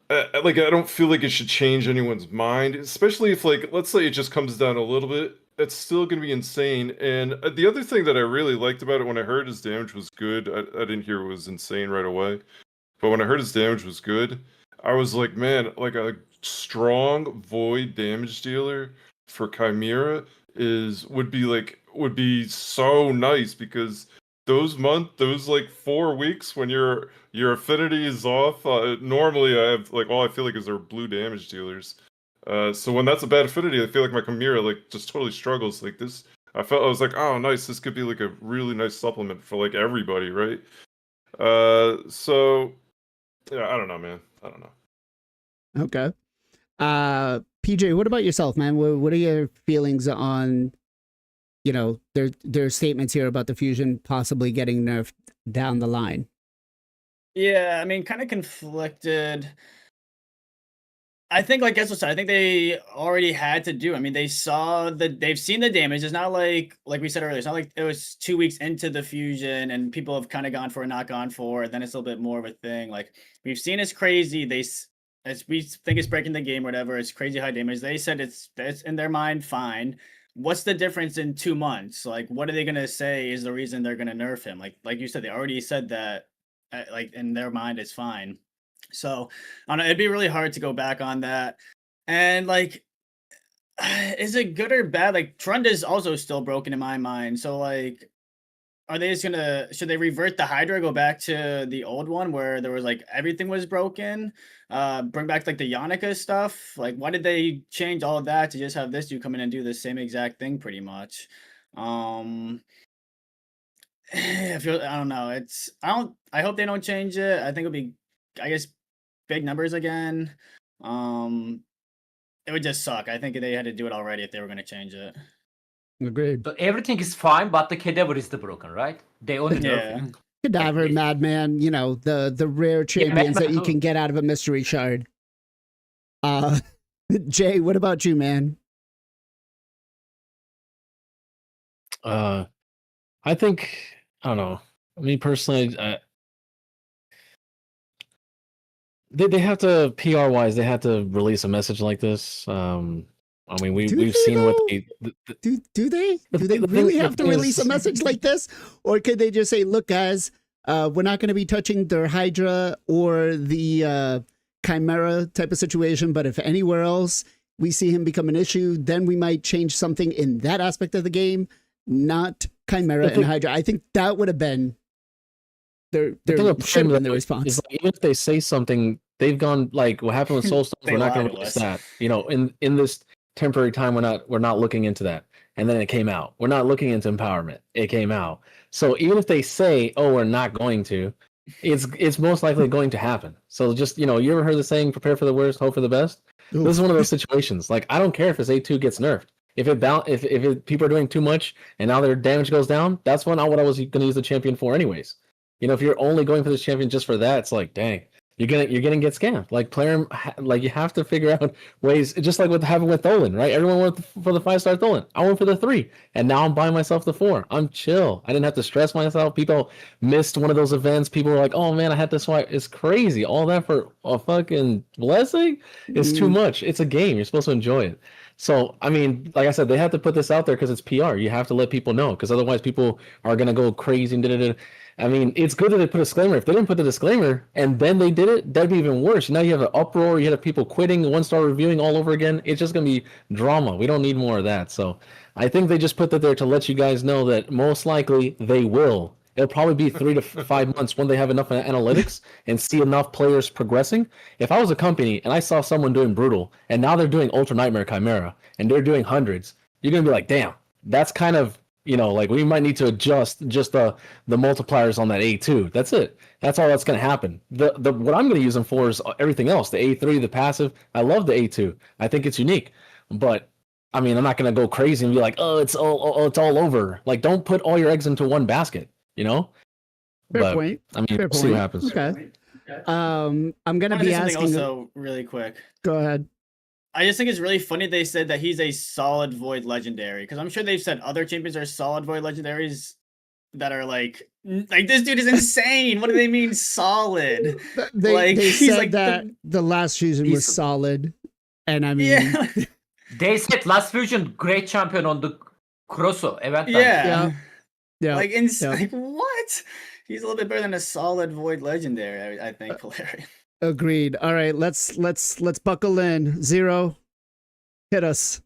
like, I don't feel like it should change anyone's mind, especially if, like, let's say it just comes down a little bit. It's still gonna be insane. And the other thing that I really liked about it when I heard his damage was good, I didn't hear it was insane right away, but when I heard his damage was good, I was like, man, like a strong void damage dealer for Chimera would be so nice, because those like 4 weeks when your affinity is off, normally I have like all I feel like is they're blue damage dealers. So when that's a bad affinity, I feel like my Chimera like just totally struggles. Like this, I was like, oh nice, this could be like a really nice supplement for like everybody, right? So yeah, I don't know, man. I don't know. Okay. PJ, what about yourself, man? What are your feelings on, you know, there's statements here about the fusion possibly getting nerfed down the line? Yeah, I mean, kind of conflicted. I think, like Gessler said, I think they already had to do. I mean, they've seen the damage. It's not like we said earlier. It's not like it was 2 weeks into the fusion and people have kind of gone for it, not gone for it. Then it's a little bit more of a thing. Like we've seen, it's crazy. As we think it's breaking the game, or whatever. It's crazy high damage. They said it's in their mind fine. What's the difference in 2 months? Like, what are they gonna say is the reason they're gonna nerf him? Like you said, they already said that. Like in their mind, it's fine. So, I don't know, it'd be really hard to go back on that. And like, is it good or bad? Like, Trund is also still broken in my mind. So, like, are they just should they revert the Hydra, go back to the old one where there was like everything was broken? Bring back like the Yannicka stuff? Like, why did they change all of that to just have this dude come in and do the same exact thing pretty much? I don't know. I hope they don't change it. I think it'll be, I guess, big numbers again. It would just suck. I think they had to do it already if they were going to change it. Agreed. So everything is fine, but the cadaver is the broken, right? They only nerf it. Cadaver, Like, Madman, you know, the rare champions that you can get out of a mystery shard. Jay, what about you, man? I think, I don't know. Me personally, they have to, PR wise, they have to release a message like this. I mean, we've seen what they do they really have to release a message like this, or could they just say, look guys, we're not going to be touching their Hydra or the Chimera type of situation, but if anywhere else we see him become an issue, then we might change something in that aspect of the game, not Chimera and Hydra. I think that would have been their should have been the response. Like, even if they say something, they've gone like what happened with Soulstones, we're not going to release that. You know, in this temporary time, we're not looking into that. And then it came out. We're not looking into empowerment. It came out. So even if they say, oh, we're not going to, it's most likely going to happen. So just, you know, you ever heard the saying, prepare for the worst, hope for the best? Oof. This is one of those situations. Like, I don't care if his A2 gets nerfed. If people are doing too much and now their damage goes down, that's what I was going to use the champion for anyways. You know, if you're only going for this champion just for that, it's like, dang, you're gonna get scammed. Like Plarium, like you have to figure out ways, just like what happened with Tholen, right? Everyone went for the 5-star Tholen. I went for the 3, and now I'm buying myself the 4. I'm chill. I didn't have to stress myself. People missed one of those events. People were like, oh man, I had to swipe. It's crazy. All that for a fucking blessing? It's too much. It's a game. You're supposed to enjoy it. So, I mean, like I said, they have to put this out there because it's PR. You have to let people know, because otherwise people are going to go crazy and da-da-da. I mean, it's good that they put a disclaimer. If they didn't put the disclaimer and then they did it, that'd be even worse. Now you have an uproar. You have people quitting, 1-star reviewing all over again. It's just going to be drama. We don't need more of that. So I think they just put that there to let you guys know that most likely they will. It'll probably be 3 to 5 months when they have enough analytics and see enough players progressing. If I was a company and I saw someone doing Brutal and now they're doing Ultra Nightmare Chimera and they're doing hundreds, you're going to be like, damn, that's kind of, you know, like we might need to adjust just the multipliers on that A2. That's it. That's all that's going to happen. The what I'm going to use them for is everything else. The A3, the passive. I love the A2. I think it's unique. But I mean, I'm not gonna go crazy and be like, oh, it's all over. Like, don't put all your eggs into one basket, you know? Fair point. I mean, Fair we'll see what point. happens. Okay. I'm gonna I be something asking. also really quick. Go ahead. I just think it's really funny they said that he's a solid void legendary, because I'm sure they've said other champions are solid void legendaries that are like this dude is insane. What do they mean solid? They he's said like that the last fusion was He's- solid, and I mean, yeah, They said last fusion great champion on the Crosso event. yeah, yeah, like yeah. like what? He's a little bit better than a solid void legendary. I think Plarium. Agreed. All right, let's buckle in. Zero, hit us.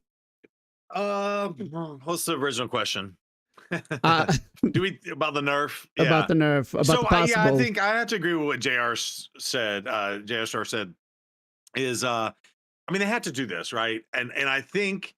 What's the original question? Do we about the nerf? About the nerf, about the possible. I think I have to agree with what JR said. JR Star said is I mean they had to do this, right? And I think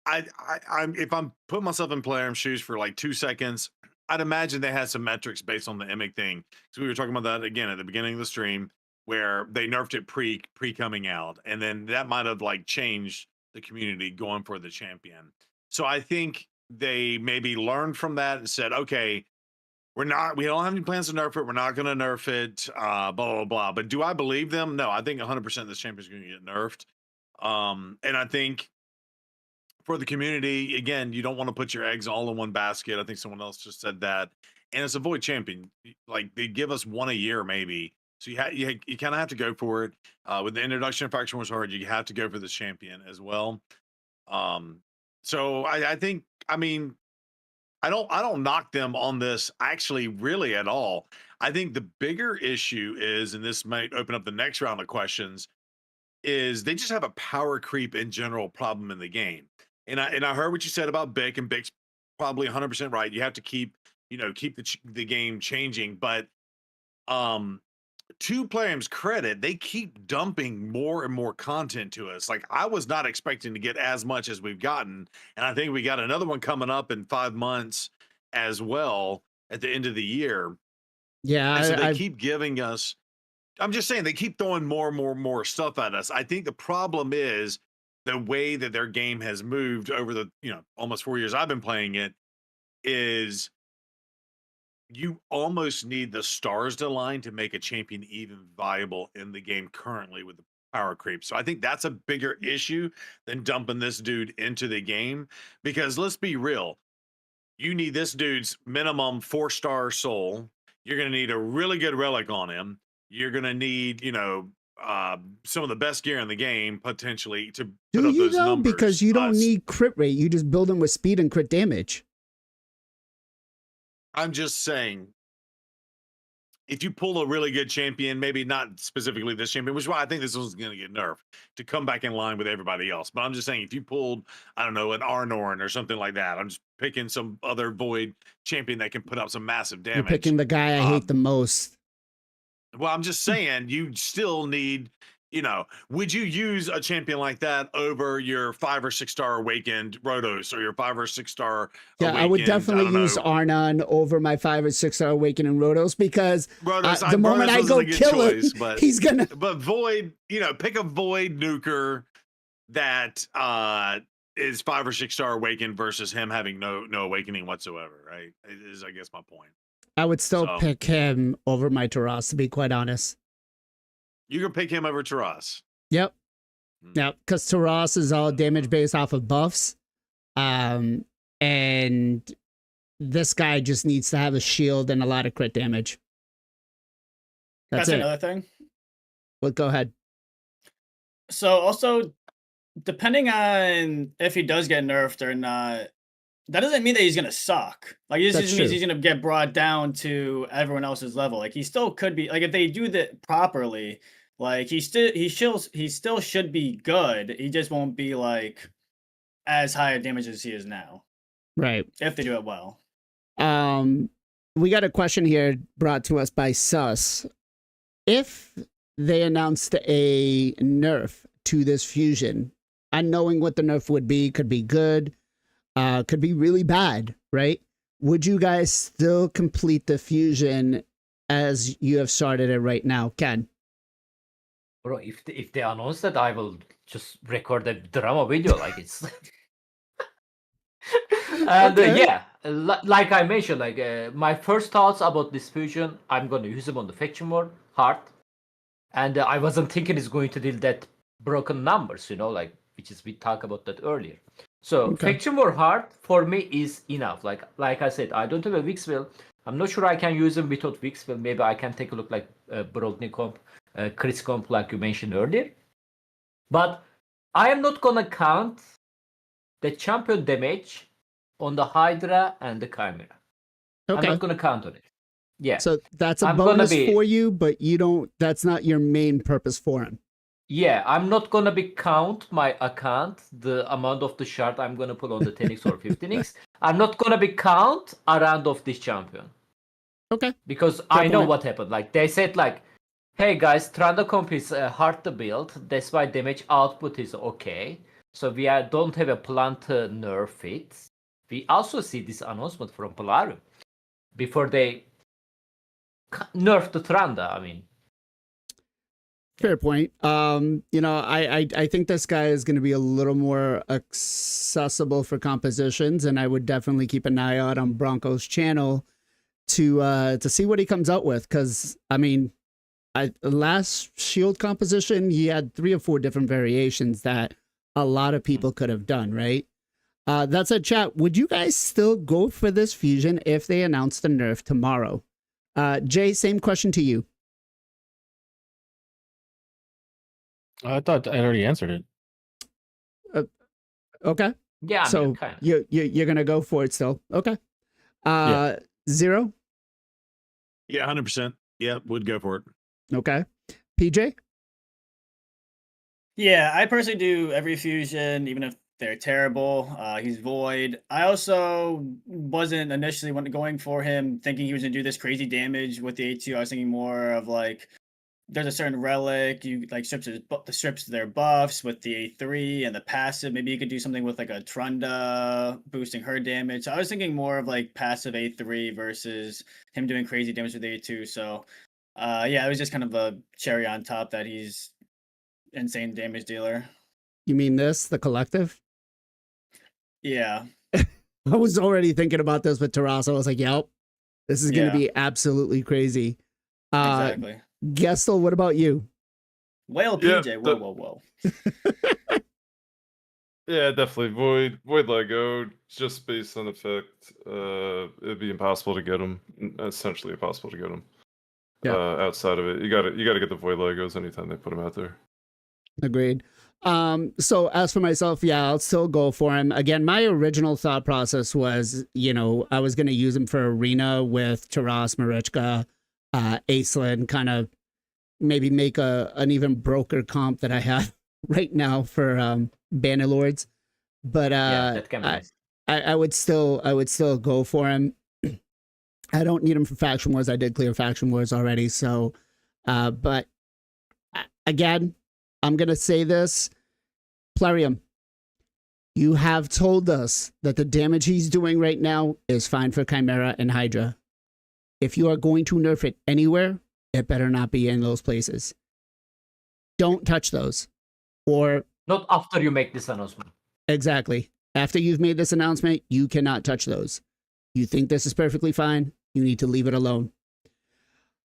I'm if I'm putting myself in Plarium's shoes for like 2 seconds, I'd imagine they had some metrics based on the Emic thing. So we were talking about that again at the beginning of the stream, where they nerfed it pre coming out, and then that might have like changed the community going for the champion. So I think they maybe learned from that and said, okay, we don't have any plans to nerf it. We're not going to nerf it, blah, blah, blah. But do I believe them? No, I think 100% this champion is going to get nerfed. And I think for the community, again, you don't want to put your eggs all in one basket. I think someone else just said that. And it's a void champion. Like they give us one a year, maybe. So you kind of have to go for it. With the introduction of Faction Wars Hard, you have to go for this champion as well. So I think, I mean, I don't knock them on this actually really at all. I think the bigger issue is, and this might open up the next round of questions, is they just have a power creep in general problem in the game. And I heard what you said about Bick, and Bick's probably 100% right. You have to keep the game changing, but to Plarium's credit, they keep dumping more and more content to us. Like I was not expecting to get as much as we've gotten, and I think we got another one coming up in 5 months as well at the end of the year. Yeah, and so they keep giving us. I'm just saying they keep throwing more stuff at us. I think the problem is the way that their game has moved over the almost 4 years I've been playing it is. You almost need the stars to align to make a champion even viable in the game currently with the power creep. So I think that's a bigger issue than dumping this dude into the game, because let's be real. You need this dude's minimum 4-star soul. You're going to need a really good relic on him. You're going to need, some of the best gear in the game potentially to put up those numbers. Because you don't need crit rate. You just build him with speed and crit damage. I'm just saying, if you pull a really good champion, maybe not specifically this champion, which is why I think this one's going to get nerfed to come back in line with everybody else. But I'm just saying, if you pulled, I don't know, an Arnorn or something like that, I'm just picking some other void champion that can put up some massive damage. You're picking the guy I hate the most. Well, I'm just saying, you still need, would you use a champion like that over your 5 or 6 star awakened Rotos or your 5 or 6 star? Yeah, I would definitely use Arnon over my 5 or 6 star awakening Rotos, because Rotos, the moment I go kill him, he's gonna. But void, pick a void nuker that is 5 or 6 star awakened versus him having no awakening whatsoever. Right? Is I guess my point. I would still pick him over my Taras, to be quite honest. You can pick him over Taras. Yep. Yep. Because Taras is all damage based off of buffs. And this guy just needs to have a shield and a lot of crit damage. That's it. Another thing. Well, go ahead. So also, depending on if he does get nerfed or not, that doesn't mean that he's gonna suck. Like this just means he's gonna get brought down to everyone else's level. Like he still could be, like if they do that properly, like he still should be good. He just won't be like as high a damage as he is now. Right. If they do it well. We got a question here brought to us by Sus. If they announced a nerf to this fusion, unknowing what the nerf would be, could be good, could be really bad, right? Would you guys still complete the fusion as you have started it right now, Ken? Bro, if they announce that, I will just record a drama video like it's And Okay. yeah, like I mentioned, like my first thoughts about this fusion, I'm gonna use him on the faction mode hard, and I wasn't thinking it's going to deal that broken numbers, like which is we talked about that earlier. So Okay. faction mode hard for me is enough. Like I said, I don't have a Wixwell. I'm not sure I can use him without Wixwell. Maybe I can take a look like Brogni comp, Chris comp, like you mentioned earlier. But I am not gonna count the champion damage on the Hydra and the Chimera. I'm Okay. not gonna count on it. Yeah. So that's a I'm gonna bonus be- for you, but you don't. That's not your main purpose for him. Yeah, I'm not gonna be count my account the amount of the shard I'm gonna put on the 10x or 15x. I'm not gonna be count around of this champion Okay. because Fair I know point. what happened. Like they said, like, hey guys, Tranda comp is hard to build. That's why damage output is okay. So we don't have a plan to nerf it. We also see this announcement from Plarium before they nerf the Tranda. I mean, Fair point. I think this guy is going to be a little more accessible for compositions, and I would definitely keep an eye out on Bronco's channel to see what he comes out with. Because I mean, last Shield composition, he had 3 or 4 different variations that a lot of people could have done. Right. That said, chat, would you guys still go for this fusion if they announce the nerf tomorrow? Jay, same question to you. I thought I already answered it. Okay. yeah, I mean, So kind of. you're gonna go for it still. Okay. Yeah. Zero. Yeah, 100%. Yeah, would go for it. Okay. PJ. Yeah, I personally do every fusion, even if they're terrible. He's void. I also wasn't initially going for him, thinking he was gonna do this crazy damage with the A2. I was thinking more of like there's a certain relic you like strips their buffs with the A3 and the passive. Maybe you could do something with like a Trunda boosting her damage. So I was thinking more of like passive A3 versus him doing crazy damage with A2. So yeah, it was just kind of a cherry on top that he's insane damage dealer. You mean this, the collective? Yeah. I was already thinking about this with Tarasa. I was like, yep, this is going to Yeah. be absolutely crazy. Exactly. Gestel, what about you? Whale Yeah, PJ. Whoa. Yeah, definitely. Void Lego, just based on effect. It'd be impossible to get them. Essentially impossible to get them. Yeah. Outside of it, you gotta get the Void Legos anytime they put them out there. Agreed. So as for myself, yeah, I'll still go for him. Again, my original thought process was, I was going to use him for Arena with Taras, Marichka, Aislinn, kind of maybe make an even broker comp that I have right now for Bannerlords. But Yeah, that can be nice. I would still go for him. I don't need him for Faction Wars. I did clear Faction Wars already. So, but again, I'm going to say this. Plarium, you have told us that the damage he's doing right now is fine for Chimera and Hydra. If you are going to nerf it anywhere, it better not be in those places. Don't touch those. Or Not after you make this announcement. exactly. After you've made this announcement, you cannot touch those. You think this is perfectly fine, you need to leave it alone.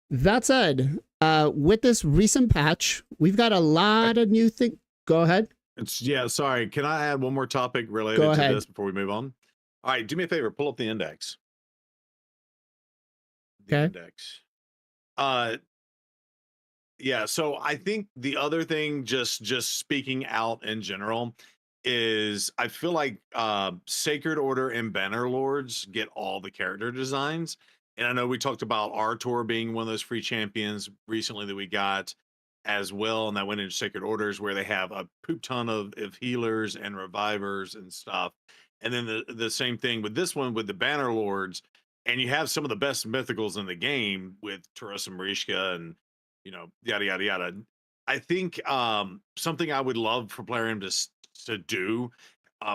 That said, with this recent patch, we've got a lot of new things. Go ahead. Sorry. Can I add one more topic related Go to ahead. this before we move on? All right, do me a favor, pull up the index. Okay. Index. Yeah, so I think the other thing, just speaking out in general, is I feel like Sacred Order and Bannerlords get all the character designs. And I know we talked about Artor being one of those free champions recently that we got as well, and that went into Sacred Orders where they have a poop ton of healers and revivers and stuff. And then the same thing with this one with the Bannerlords, and you have some of the best mythicals in the game with Taras and Marishka and yada yada yada. I think something I would love for Plarium to do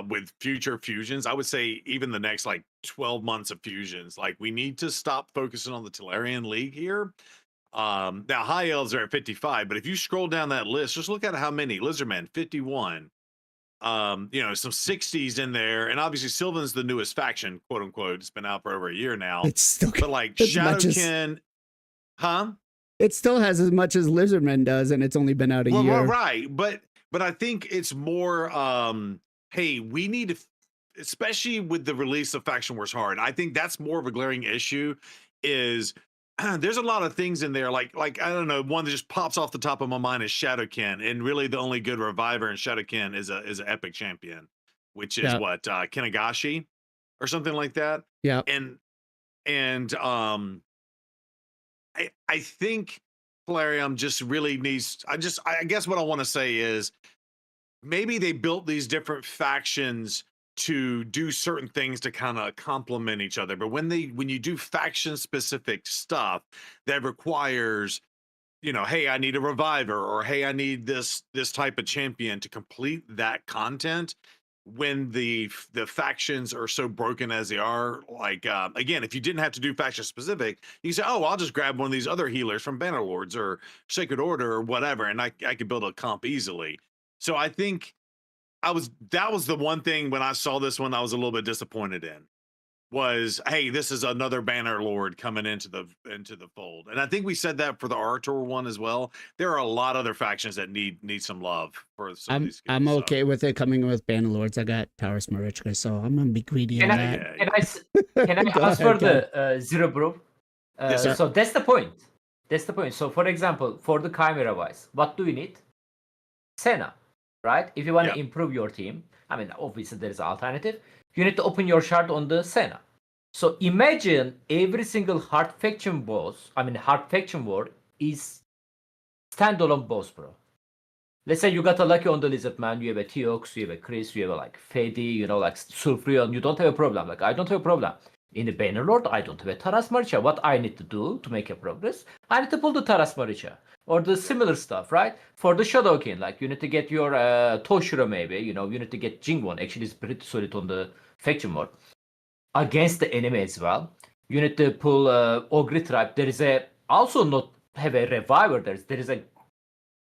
with future fusions, I would say even the next like 12 months of fusions, like we need to stop focusing on the Telerian League here. Now high elves are at 55, but if you scroll down that list, just look at how many Lizardmen 51, some 60s in there, and obviously Sylvan's the newest faction, quote unquote. It's been out for over a year now. It's still But like as much as- Shadowkin, huh? it still has as much as Lizardman does, and it's only been out a year. Right, but I think it's more hey, we need to, especially with the release of Faction Wars Hard, I think that's more of a glaring issue. Is there's a lot of things in there, like I don't know, one that just pops off the top of my mind is Shadowkin, and really the only good reviver in Shadowkin is an epic champion, which is what Kinagashi or something like that. Yeah, and I think Plarium just really needs. I guess what I want to say is maybe they built these different factions to do certain things to kind of complement each other, but when you do faction specific stuff that requires, hey, I need a reviver, or hey, I need this type of champion to complete that content, when the factions are so broken as they are, like again, if you didn't have to do faction specific, you can say, oh, I'll just grab one of these other healers from Bannerlords or Sacred Order or whatever, and I could build a comp easily. So I think that was the one thing when I saw this one I was a little bit disappointed in, was, hey, this is another Bannerlord coming into the fold. And I think we said that for the Artur one as well. There are a lot of other factions that need some love for some of these skills, I'm okay with it coming with Bannerlords. I got Taurus Marichka, so I'm gonna be greedy on that. Can I Go ask ahead, for the Zero Brew? Yes, sir. So that's the point. That's the point. So for example, for the Chimera wise, what do you need? Senna, right? If you want to improve your team, I mean, obviously there is an alternative. You need to open your shard on the Senna. So imagine every single hard faction war is standalone boss, bro. Let's say you got a lucky on the Lizardman, you have a Teox, you have a Chris, you have a like Fedi, like Sulfurion, you don't have a problem. Like, I don't have a problem. In the Bannerlord, I don't have a Taras Maricha. What I need to do to make a progress, I need to pull the Taras Maricha. Or the similar stuff, right? For the Shadowkin, like you need to get your Toshiro maybe, you need to get Jingwon. Actually, it's pretty solid on the faction mode. Against the enemy as well. You need to pull Ogre Tribe. There is also not have a reviver. There is a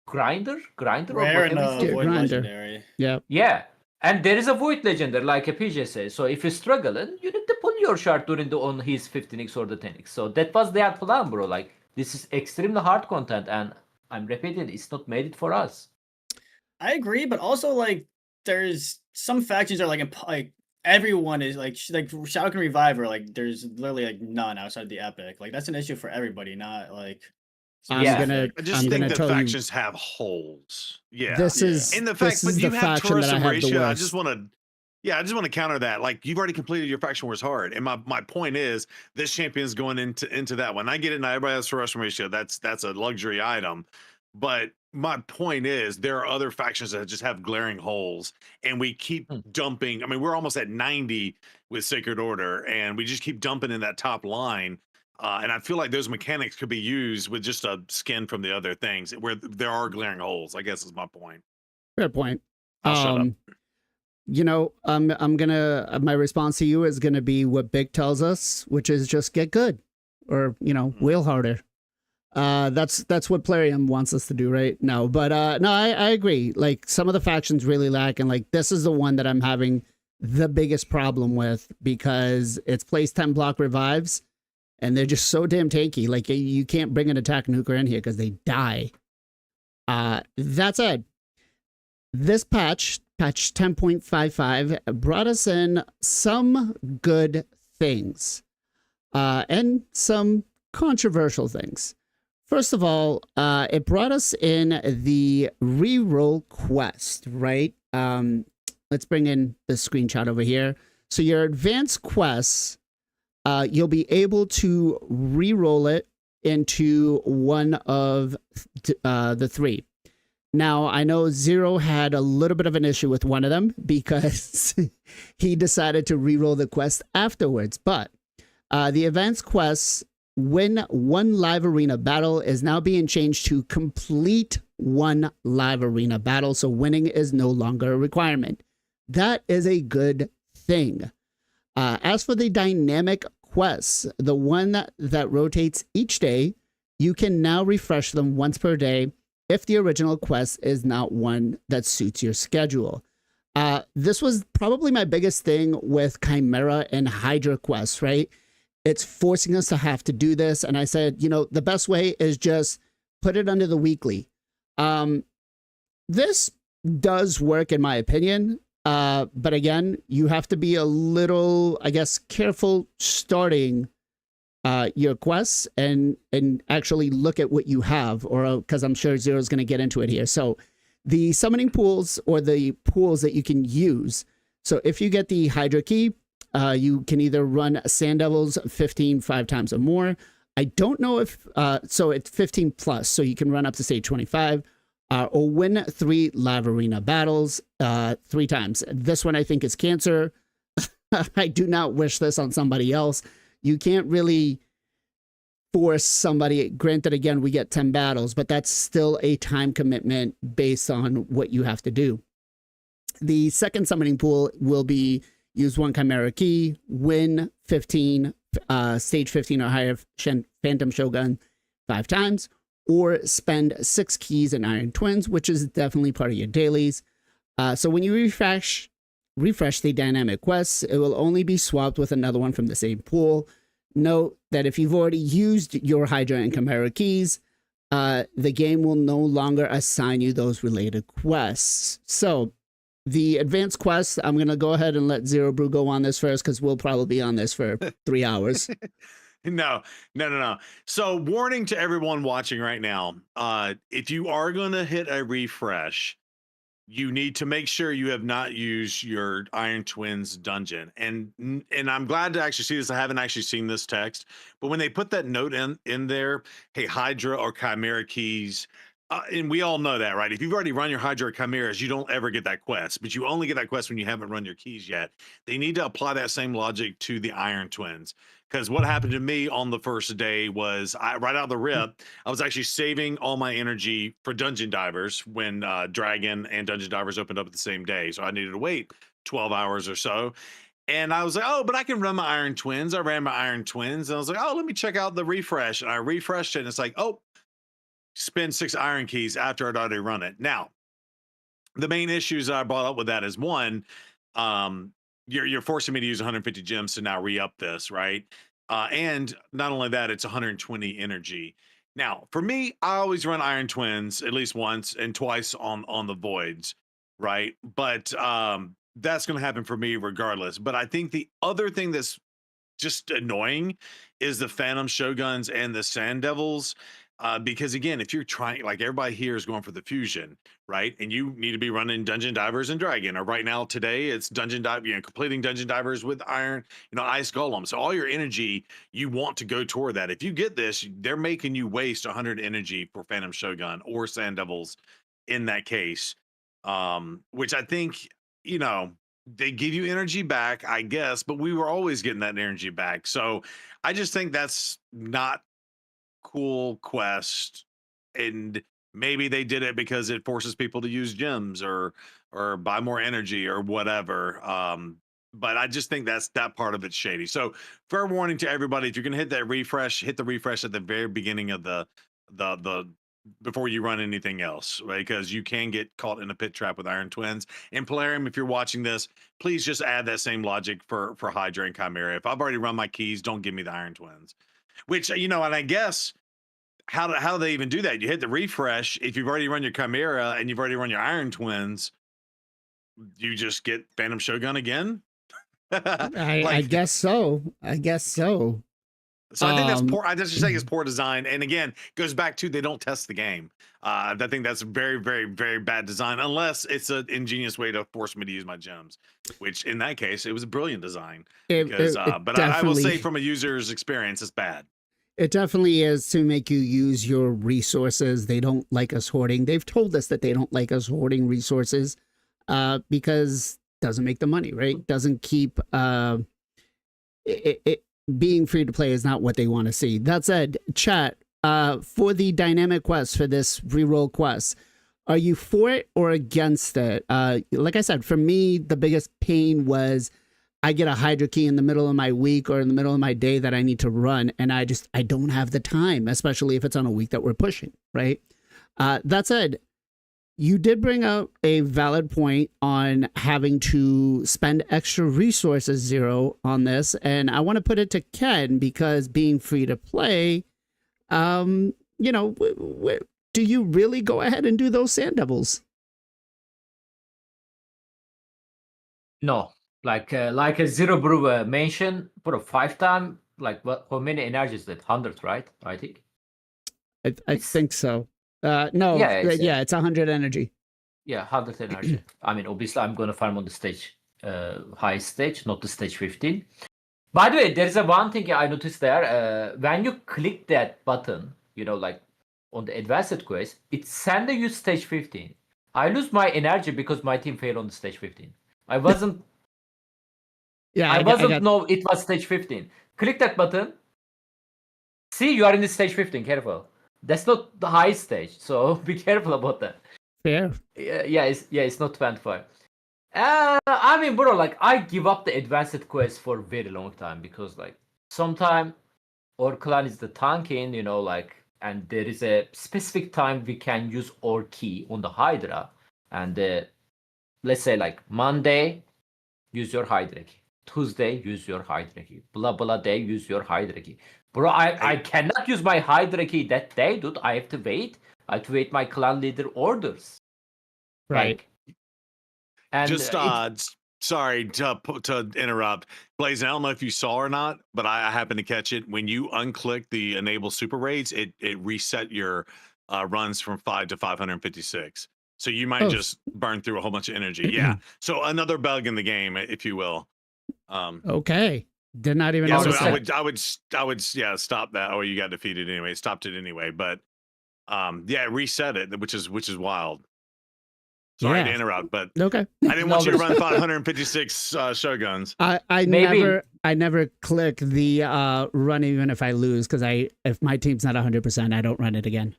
grinder Rare or and whatever. Void Grinder. Legendary. Yeah. And there is a Void Legendary, like a PJ says. So if you're struggling, you need to pull your shard on his 15x or the 10x. So that was their plan, bro. Like, this is extremely hard content, and I'm repeating, it's not made it for us. I agree, but also like there's some factions are like everyone is like Shadowkin Reviver, like there's literally like none outside the Epic. Like that's an issue for everybody, not like. I'm Yeah. gonna I just I'm think gonna that tell you, factions have holes. Yeah. this is In the fact, this but is you the have faction Taurus that I and have the Mauritia. I worst. just want to counter that. Like, you've already completed your Faction Wars Hard, and my point is this champion's going into that one. I get it. Now everybody has Taurus and Mauritia. That's a luxury item, but my point is there are other factions that just have glaring holes, and we keep dumping. I mean, we're almost at 90 with Sacred Order, and we just keep dumping in that top line. And I feel like those mechanics could be used with just a skin from the other things where there are glaring holes, I guess is my point. Fair point. I'll shut up. I'm gonna my response to you is gonna be what Big tells us, which is just get good, or wheel harder. That's what Plarium wants us to do right now. But no, I agree. Like, some of the factions really lack, and like this is the one that I'm having the biggest problem with, because it's place 10 block revives, and they're just so damn tanky. Like, you can't bring an attack nuker in here because they die. That said, this patch 10.55 brought us in some good things, and some controversial things. First of all, it brought us in the reroll quest, right? Let's bring in the screenshot over here. So your advanced quests, you'll be able to reroll it into one of the three. Now, I know Zero had a little bit of an issue with one of them because he decided to reroll the quest afterwards. But the advanced quests, win one live arena battle, is now being changed to complete one live arena battle. So winning is no longer a requirement. That is a good thing. As for the dynamic quests, the one that rotates each day, you can now refresh them once per day if the original quest is not one that suits your schedule. This was probably my biggest thing with Chimera and Hydra Quest, right? It's forcing us to have to do this. And I said, you know, the best way is just put it under the weekly. This does work in my opinion. But again, you have to be a little, I guess, careful starting your quests and actually look at what you have, or because I'm sure Zero's going to get into it here. So the summoning pools, or the pools that you can use. So if you get the Hydra key, you can either run Sand Devils 15 5 times or more. I don't know if, so it's 15 plus, so you can run up to stage 25, or win 3 Lava Arena battles 3 times. This one I think is cancer. I do not wish this on somebody else. You can't really force somebody. Granted, again, we get 10 battles, but that's still a time commitment based on what you have to do. The second summoning pool will be use 1 Chimera key, win 15, stage 15 or higher Phantom Shogun 5 times, or spend 6 keys in Iron Twins, which is definitely part of your dailies. So when you refresh the dynamic quests, it will only be swapped with another one from the same pool. Note that if you've already used your Hydra and Chimera keys, the game will no longer assign you those related quests. So the advanced quests, I'm going to go ahead and let Zero Brew go on this first, because we'll probably be on this for 3 hours. No. So warning to everyone watching right now, if you are going to hit a refresh, you need to make sure you have not used your Iron Twins dungeon. And I'm glad to actually see this. I haven't actually seen this text, but when they put that note in there, hey, Hydra or Chimera keys, and we all know that, right? If you've already run your Hydra or Chimeras, you don't ever get that quest, but you only get that quest when you haven't run your keys yet. They need to apply that same logic to the Iron Twins. Because what happened to me on the first day was, right out of the rip, I was actually saving all my energy for Dungeon Divers when Dragon and Dungeon Divers opened up at the same day. So I needed to wait 12 hours or so. And I was like, oh, but I can run my Iron Twins. I ran my Iron Twins. And I was like, oh, let me check out the refresh. And I refreshed it. And it's like, oh, spend 6 Iron keys after I'd already run it. Now, the main issues I brought up with that is, one, you're forcing me to use 150 gems to now re-up this, right? And not only that, it's 120 energy. Now, for me, I always run Iron Twins at least once and twice on the voids, right? But that's going to happen for me regardless. But I think the other thing that's just annoying is the Phantom Shoguns and the Sand Devils. Because again, if you're trying, like everybody here is going for the fusion, right? And you need to be running Dungeon Divers and Dragon, or right now today it's completing Dungeon Divers with Iron, Ice Golem. So all your energy, you want to go toward that. If you get this, they're making you waste 100 energy for Phantom Shogun or Sand Devils in that case. Which I think, they give you energy back, I guess, but we were always getting that energy back. So I just think that's not cool quest, and maybe they did it because it forces people to use gems or buy more energy or whatever. But I just think that part of it's shady. So fair warning to everybody, if you're gonna hit the refresh at the very beginning of the before you run anything else, right? Because you can get caught in a pit trap with Iron Twins. And Plarium, if you're watching this, please just add that same logic for Hydra and Chimera. If I've already run my keys, don't give me the Iron Twins. Which, and I guess, how do they even do that? You hit the refresh. If you've already run your Chimera and you've already run your Iron Twins, you just get Phantom Shogun again? I guess so. So I think that's poor. I just think it's poor design. And again, goes back to, they don't test the game. I think that's very, very, very bad design, unless it's an ingenious way to force me to use my gems, which in that case, it was a brilliant design. But I will say, from a user's experience, it's bad. It definitely is to make you use your resources. They don't like us hoarding. They've told us that they don't like us hoarding resources because it doesn't make the money, right? Doesn't keep being free to play is not what they want to see. That said, chat, for the dynamic quest, for this reroll quest, are you for it or against it? Like I said, for me, the biggest pain was I get a Hydra key in the middle of my week or in the middle of my day that I need to run, and I don't have the time, especially if it's on a week that we're pushing, right? That said, You did bring up a valid point on having to spend extra resources, Zero, on this, and I want to put it to Ken because being free to play, you know, do you really go ahead and do those sand devils? No, like a Zero Brew mentioned, put a 5 time. Like what? How many energies that? 100, right? I think. I think so. No, Yeah, it's 100 energy. Yeah, 100 energy. I mean, obviously, I'm going to farm on the stage, highest stage, not the stage 15. By the way, there's a one thing I noticed there. When you click that button, you know, like on the advanced quest, it sends you stage 15. I lose my energy because my team failed on the stage 15. I wasn't. Yeah, I wasn't know it was stage 15. Click that button. See, you are in the stage 15. Careful. That's not the highest stage, so be careful about that. Fair. It's not 25. I mean, bro, like I give up the advanced quest for a very long time because, like, sometime our clan is the tanking, you know, like, and there is a specific time we can use our key on the Hydra, and let's say like Monday, use your Hydra key. Tuesday, use your Hydra key. Blah blah day, use your Hydra key. Bro, I cannot use my Hydra key that day, dude. I have to wait. I have to wait my clan leader orders. Right. Like, and Just sorry to interrupt, Blaze. I don't know if you saw or not, but I happened to catch it. When you unclick the enable super raids, it reset your runs from 5 to 556. So you might just burn through a whole bunch of energy. Yeah. So another bug in the game, if you will. Okay. Did not even Yeah, notice so that. I would stop that. Oh, you got defeated anyway. Stopped it anyway. But yeah, reset it, which is wild. Sorry to interrupt, but okay. I didn't want you to run 556 shoguns. I never click the run even if I lose because if my team's not 100%, I don't run it again.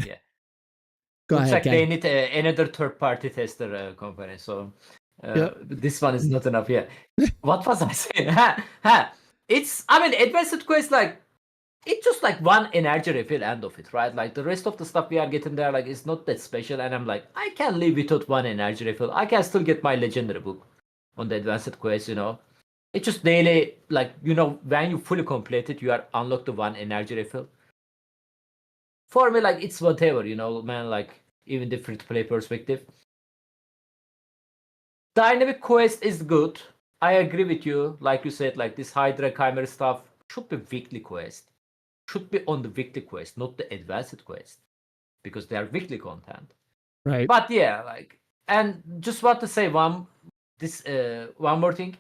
Yeah. Go Looks ahead. like they need another third-party tester company. So this one is not enough. Yeah. What was I saying? It's, I mean, advanced quest, like, it's just like one energy refill end of it, right? Like the rest of the stuff we are getting there, like, it's not that special. And I'm like, I can live without one energy refill. I can still get my legendary book on the advanced quest, you know. It's just daily, like, you know, when you fully complete it, you are unlocked the one energy refill. For me, like, it's whatever, you know, man, like, even the free-to-play perspective. Dynamic quest is good. I agree with you. Like you said, like, this Hydra Chimera stuff should be weekly quest. Should be on the weekly quest, not the advanced quest, because they are weekly content. Right. But yeah, like, and just want to say one more thing.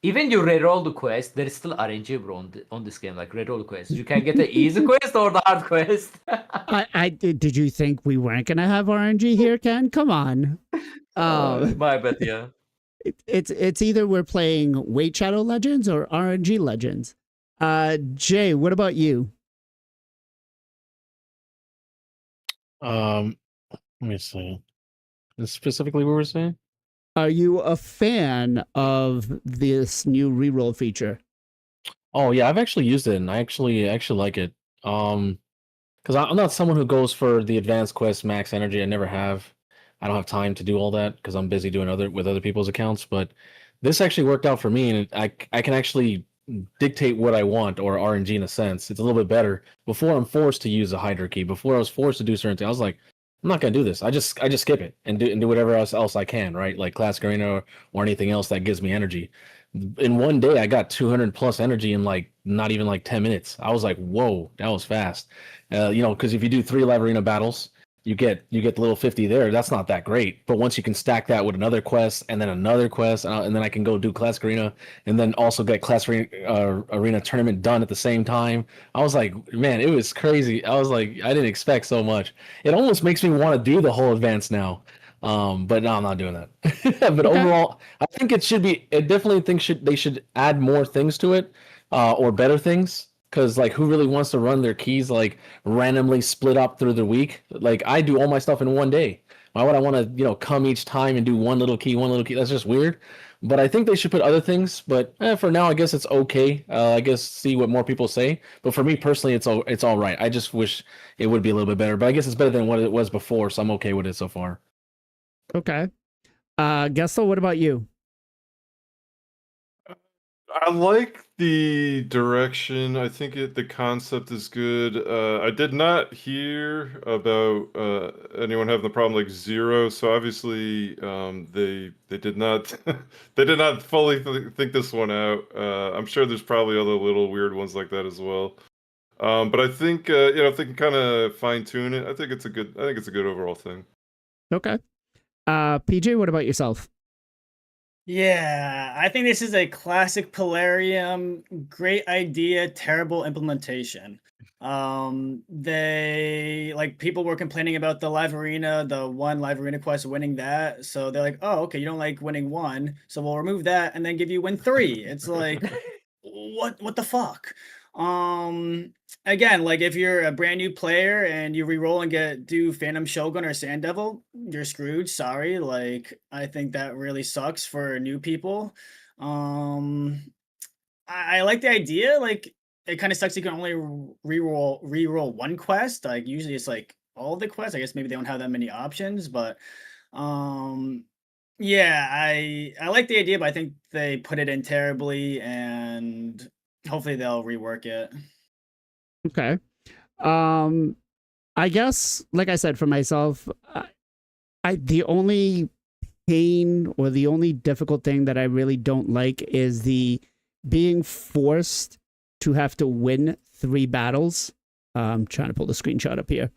Even you reroll the quest, there is still RNG, bro, on this game. Like, reroll the quest, you can get the easy quest or the hard quest. Did you think we weren't gonna have RNG here, Ken? Come on. My bad, yeah. It's either we're playing Weight Shadow Legends or RNG Legends. Jay, what about you? Let me see. Specifically, what we're saying? Are you a fan of this new reroll feature? Oh yeah, I've actually used it, and I actually like it. Because I'm not someone who goes for the advanced quest max energy. I never have. I don't have time to do all that because I'm busy doing with other people's accounts. But this actually worked out for me, and I can actually dictate what I want, or RNG in a sense. It's a little bit better. Before I'm forced to use a Hydra key. Before I was forced to do certain things. I was like, I'm not gonna do this. I just skip it and do whatever else I can, right? Like Classic Arena or anything else that gives me energy. In one day, I got 200 plus energy in like not even like 10 minutes. I was like, whoa, that was fast. You know, because if you do 3 live arena battles, you get the little 50 there. That's not that great. But once you can stack that with another quest and then another quest, and then I can go do Classic Arena and then also get Classic Arena tournament done at the same time. I was like, man, it was crazy. I was like, I didn't expect so much. It almost makes me want to do the whole advance now. But no, I'm not doing that. But overall, I think it should be. I definitely think they should add more things to it, or better things. Because like, who really wants to run their keys like randomly split up through the week? Like, I do all my stuff in one day. Why would I want to, come each time and do one little key, one little key? That's just weird. But I think they should put other things. But for now, I guess it's okay. I guess see what more people say. But for me personally, it's all right. I just wish it would be a little bit better. But I guess it's better than what it was before, so I'm okay with it so far. Okay. Gessel, what about you? I like the direction. I think the concept is good. I did not hear about anyone having the problem like Zero. So obviously, they did not they did not fully think this one out. I'm sure there's probably other little weird ones like that as well. But I think if they can kind of fine tune it, I think it's a good overall thing. Okay. PJ, what about yourself? Yeah, I think this is a classic Plarium. Great idea, terrible implementation. They like people were complaining about the live arena, the one live arena quest winning that. So they're like, oh, okay, you don't like winning one, so we'll remove that and then give you win 3. It's like, what the fuck? Again, like if you're a brand new player and you reroll and do Phantom Shogun or Sand Devil, you're screwed. Sorry. Like I think that really sucks for new people. I like the idea. Like it kind of sucks you can only reroll one quest. Like usually it's like all the quests. I guess maybe they don't have that many options, but yeah, I like the idea, but I think they put it in terribly and hopefully they'll rework it. Okay. I guess, like I said, for myself, the only pain or the only difficult thing that I really don't like is the being forced to have to win 3 battles. I'm trying to pull the screenshot up here.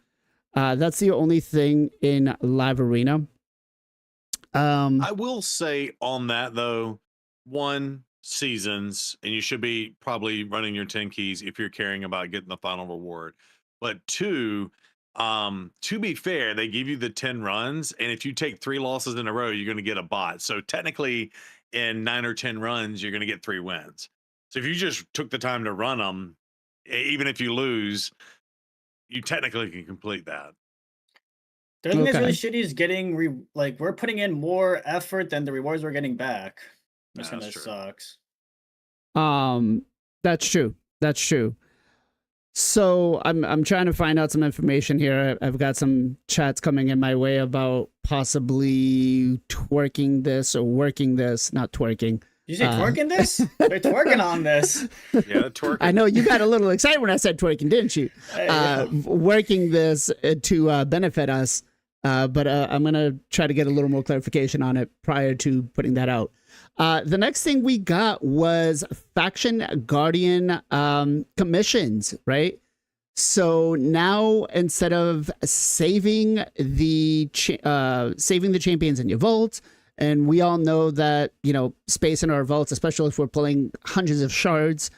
That's the only thing in Live Arena. I will say on that though, 1, seasons, and you should be probably running your 10 keys if you're caring about getting the final reward. But 2, to be fair, they give you the 10 runs, and if you take 3 losses in a row, you're going to get a bot. So technically, in 9 or 10 runs, you're going to get 3 wins. So if you just took the time to run them, even if you lose, you technically can complete that. The thing that's really shitty is getting we're putting in more effort than the rewards we're getting back. Which kind of sucks. That's true. That's true. So I'm trying to find out some information here. I've got some chats coming in my way about possibly twerking this or working this. Not twerking. You say twerking this? They're twerking on this. Yeah, twerking. I know you got a little excited when I said twerking, didn't you? Working this to benefit us. But I'm going to try to get a little more clarification on it prior to putting that out. The next thing we got was Faction Guardian commissions, right? So now instead of saving the champions in your vault, and we all know that, space in our vaults, especially if we're pulling hundreds of shards,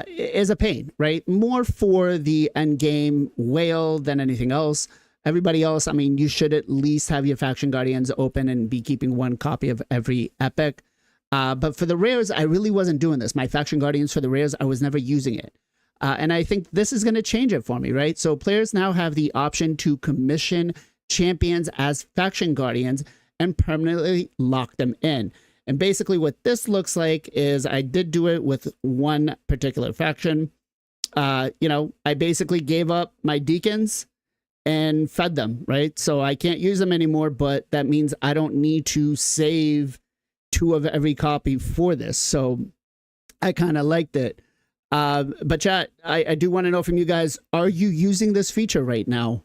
is a pain, right? More for the end game whale than anything else. Everybody else, I mean, you should at least have your Faction Guardians open and be keeping 1 copy of every epic. But for the rares, I really wasn't doing this. My Faction Guardians for the rares, I was never using it. And I think this is going to change it for me, right? So players now have the option to commission champions as Faction Guardians and permanently lock them in. And basically what this looks like is I did do it with one particular faction. I basically gave up my deacons and fed them, right? So I can't use them anymore, but that means I don't need to save 2 of every copy for this. So I kind of liked it. But chat, I do want to know from you guys, are you using this feature right now?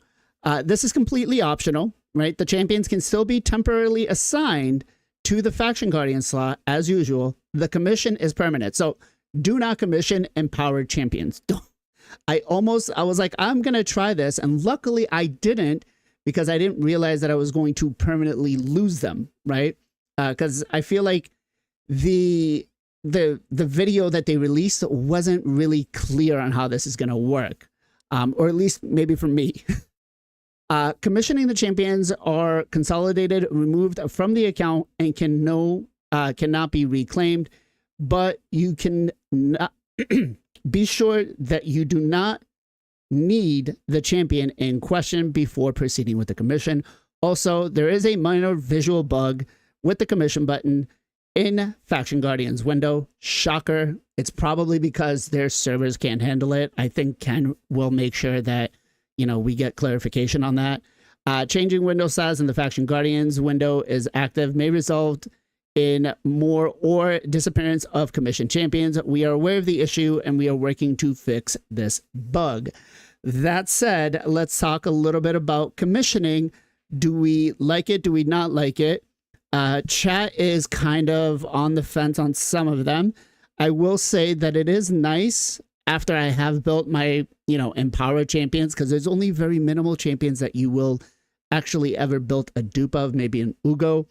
This is completely optional, right? The champions can still be temporarily assigned to the Faction Guardian slot as usual. The commission is permanent. So do not commission empowered champions. I was like, I'm going to try this. And luckily I didn't, because I didn't realize that I was going to permanently lose them, right? Because I feel like the video that they released wasn't really clear on how this is going to work. Or at least maybe for me. Commissioning the champions are consolidated, removed from the account, and cannot be reclaimed. But you can not be sure that you do not need the champion in question before proceeding with the commission. Also, there is a minor visual bug with the commission button in Faction Guardians window. Shocker. It's probably because their servers can't handle it. I think Ken will make sure that, we get clarification on that. Changing window size in the Faction Guardians window is active, may result in more or disappearance of commission champions. We are aware of the issue and we are working to fix this bug. That said, let's talk a little bit about commissioning. Do we like it? Do we not like it? Chat is kind of on the fence on some of them. I will say that it is nice after I have built my, empower champions, because there's only very minimal champions that you will actually ever build a dupe of, maybe an Ugo.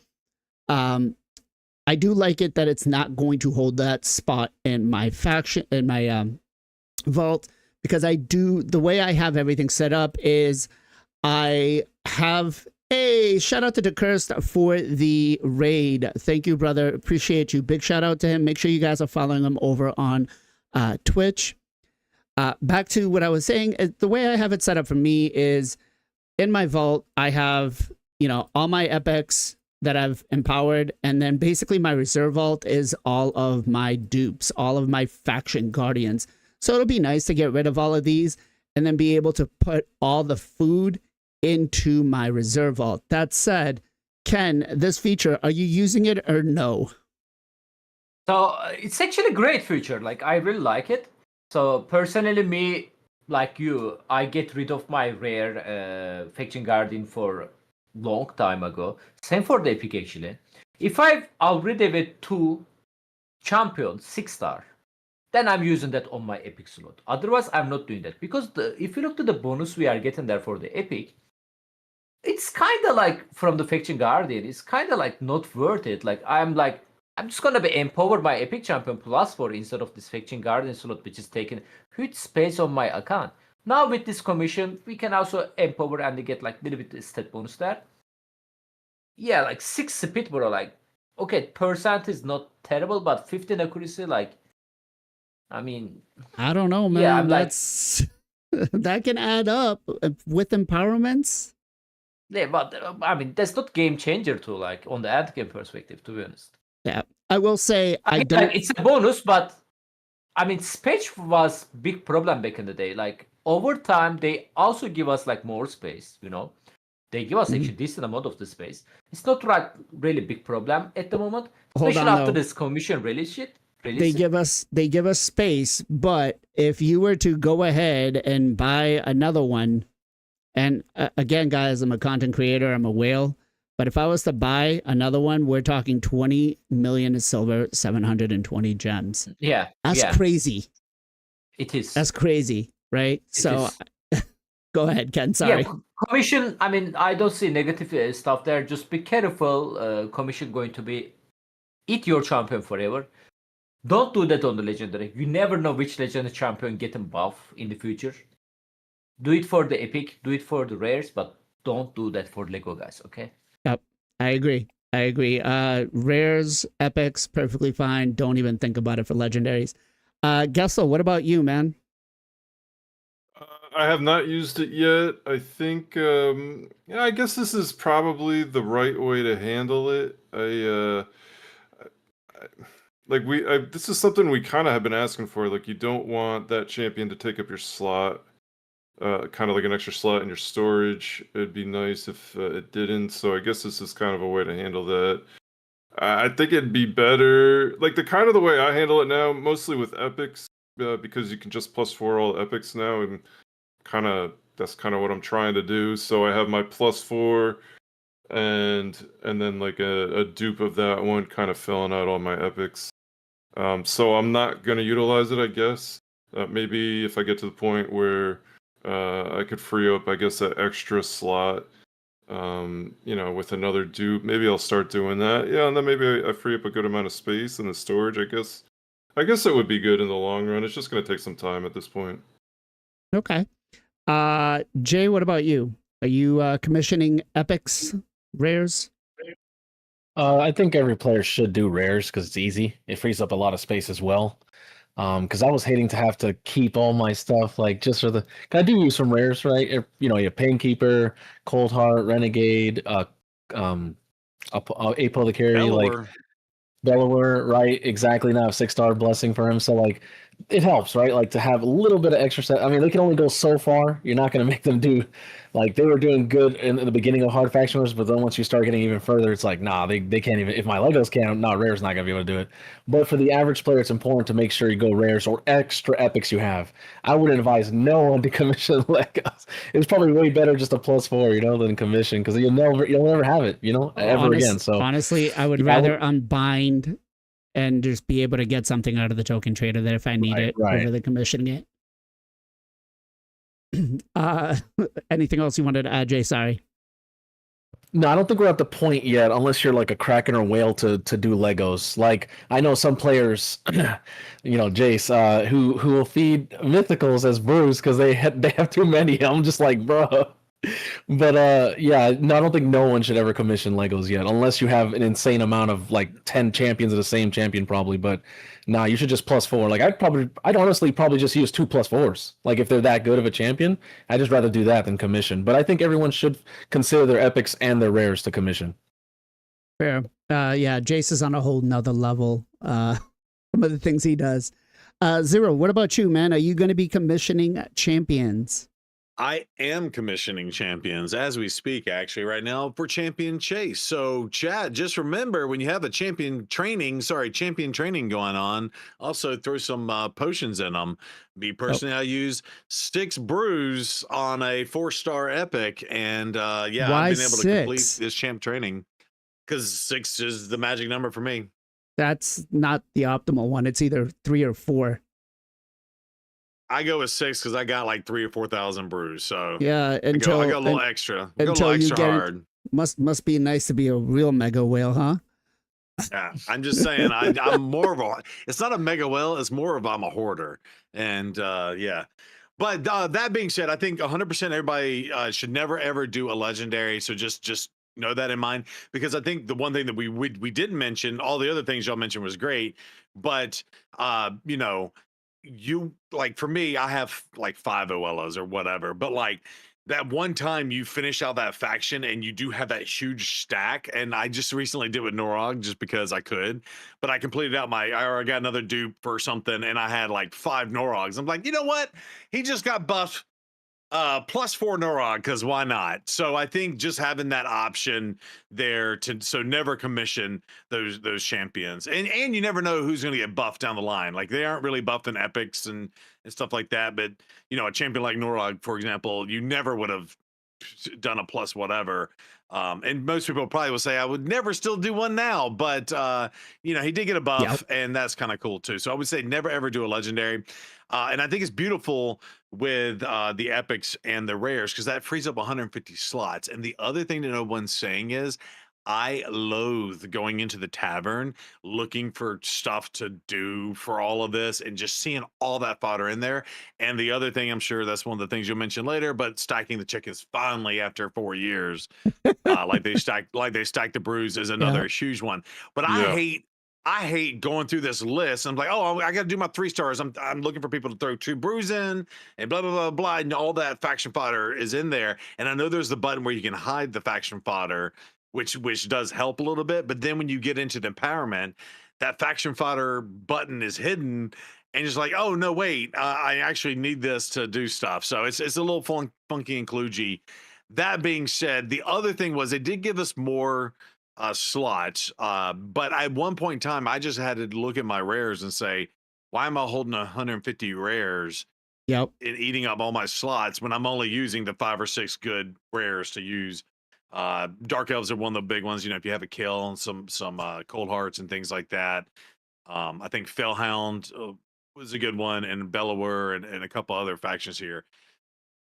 I do like it that it's not going to hold that spot in my faction, in my vault, because the way I have everything set up is I have shout out to DeCurst for the raid. Thank you, brother. Appreciate you. Big shout out to him. Make sure you guys are following him over on Twitch. Back to what I was saying, the way I have it set up for me is in my vault, I have, all my epics that I've empowered. And then basically my reserve vault is all of my dupes, all of my faction guardians. So it'll be nice to get rid of all of these and then be able to put all the food into my reserve vault. That said, Ken, this feature, are you using it or no? So it's actually a great feature. Like, I really like it. So personally, me, like you, I get rid of my rare faction guardian for long time ago. Same for the epic actually. If I've already with 2 champions 6-star, then I'm using that on my epic slot. Otherwise, I'm not doing that, because if you look to the bonus we are getting there for the epic, it's kind of like from the faction guardian, it's kind of like not worth it. Like I'm just gonna be empowered by epic champion +4 instead of this faction guardian slot, which is taking huge space on my account. Now with this commission, we can also empower and get like a little bit stat bonus there. Yeah, like 6 speed, bro. Like, okay, percent is not terrible, but 15 accuracy, like, I mean, I don't know, man. Yeah, I'm that's that can add up with empowerments. Yeah, but I mean, that's not game changer too, like on the ad game perspective, to be honest. Yeah, I will say I mean, don't. Like, it's a bonus, but I mean, space was big problem back in the day. Like over time, they also give us like more space. They give us actually decent amount of the space. It's not like really big problem at the moment, especially after this commission release shit. They give us space, but if you were to go ahead and buy another one, and again, guys, I'm a content creator, I'm a whale, but if I was to buy another one, we're talking 20 million silver, 720 gems. Yeah, that's crazy. It is. That's crazy, right? So, go ahead, Ken. Sorry. Yeah, commission. I mean, I don't see negative stuff there. Just be careful. Commission going to be eat your champion forever. Don't do that on the legendary. You never know which legendary champion getting buff in the future. Do it for the epic, do it for the rares, but don't do that for Lego, guys, okay? Yep, I agree. Rares, epics, perfectly fine. Don't even think about it for legendaries. Gessel, what about you, man? I have not used it yet. I think, I guess this is probably the right way to handle it. This is something we kind of have been asking for. Like, you don't want that champion to take up your slot, kind of like an extra slot in your storage. It'd be nice if it didn't. So I guess this is kind of a way to handle that. I think it'd be better, like the way I handle it now, mostly with epics, because you can just +4 all epics now, and that's kind of what I'm trying to do. So I have my +4. And then like a dupe of that one, kind of filling out all my epics. So I'm not going to utilize it, I guess. Maybe if I get to the point where I could free up, I guess, that extra slot, with another dupe, maybe I'll start doing that. Yeah, and then maybe I free up a good amount of space in the storage, I guess. I guess it would be good in the long run. It's just going to take some time at this point. Okay. Jay, what about you? Are you commissioning epics, rares? I think every player should do rares because it's easy. It frees up a lot of space as well. Because I was hating to have to keep all my stuff like just for the. 'Cause I do use some rares, right? You know, your Painkeeper, Cold Heart, Renegade, um, Apothecary, like Delaware. Delaware, right? Exactly. Now 6-star blessing for him. So like it helps, right? Like to have a little bit of extra set. I mean, they can only go so far. You're not gonna make them do like they were doing good in the beginning of hard faction wars, but then once you start getting even further, it's like, nah, they can't even if my Legos can't, nah, Rare's not gonna be able to do it. But for the average player, it's important to make sure you go rares or extra epics you have. I would advise no one to commission Legos. It's probably way better just a +4, you know, than commission because you'll never have it, you know, ever again. So honestly, I would yeah, rather unbind and just be able to get something out of the token trader there if I need it over the commissioning it. Anything else you wanted to add, Jay? Sorry. No, I don't think we're at the point yet, unless you're like a Kraken or whale to do Legos. Like I know some players, you know, Jace, who will feed mythicals as brews because they have too many. I'm just like, bro. But yeah, no, I don't think no one should ever commission Legos yet, unless you have an insane amount of like 10 champions of the same champion, probably. But nah, you should just +4. Like I'd honestly probably just use 2 +4s. Like if they're that good of a champion, I'd just rather do that than commission. But I think everyone should consider their epics and their rares to commission. Fair. Yeah, Jace is on a whole nother level. Some of the things he does. Zero, what about you, man? Are you going to be commissioning champions? I am commissioning champions as we speak, actually, right now for Champion Chase. So, chat, just remember when you have a champion training going on, also throw some potions in them. Me personally, I use 6 brews on a 4-star epic, and yeah, Why I've been able to 6? complete this champ training because 6 is the magic number for me. That's not the optimal one. It's either 3 or 4. I go with 6 because I got like 3,000 or 4,000 brews. So yeah, I go a little extra. I go a little extra hard. Must be nice to be a real mega whale, huh? Yeah, I'm just saying. I'm more of a. It's not a mega whale. It's more of I'm a hoarder, and yeah. But that being said, I think 100% everybody should never ever do a legendary. So just know that in mind, because I think the one thing that we didn't mention, all the other things y'all mentioned was great, but you know. You like for me, I have like 5 OLOs or whatever, but like that one time you finish out that faction and you do have that huge stack, and I just recently did with Norog just because I could, but I completed out I got another dupe for something and I had like 5 Norogs. I'm like, you know what? He just got buffed +4 Norog, because why not? So I think just having that option there so never commission those champions, and you never know who's going to get buffed down the line. Like they aren't really buffed in epics and stuff like that, but you know, a champion like Norog, for example, you never would have done a plus whatever. And most people probably will say I would never still do one now, but you know, he did get a buff, and that's kind of cool too. So I would say never ever do a legendary. And I think it's beautiful with the epics and the rares because that frees up 150 slots. And the other thing that no one's saying is I loathe going into the tavern looking for stuff to do for all of this and just seeing all that fodder in there. And the other thing, I'm sure that's one of the things you'll mention later, but stacking the chickens finally after 4 years, like they stack the brews is another huge one. But I hate going through this list. I'm like, oh, I got to do my 3 stars. I'm looking for people to throw 2 brews in and blah, blah, blah, blah. And all that faction fodder is in there. And I know there's the button where you can hide the faction fodder, which does help a little bit. But then when you get into the empowerment, that faction fodder button is hidden. And it's like, oh, no, wait, I actually need this to do stuff. So it's a little funky and kludgy. That being said, the other thing was it did give us more slots, but at one point in time I just had to look at my rares and say, why am I holding 150 rares and eating up all my slots when I'm only using the 5 or 6 good rares to use? Dark elves are one of the big ones, you know, if you have a kill and some cold hearts and things like that. I think Fellhound was a good one, and Bellower and a couple other factions here.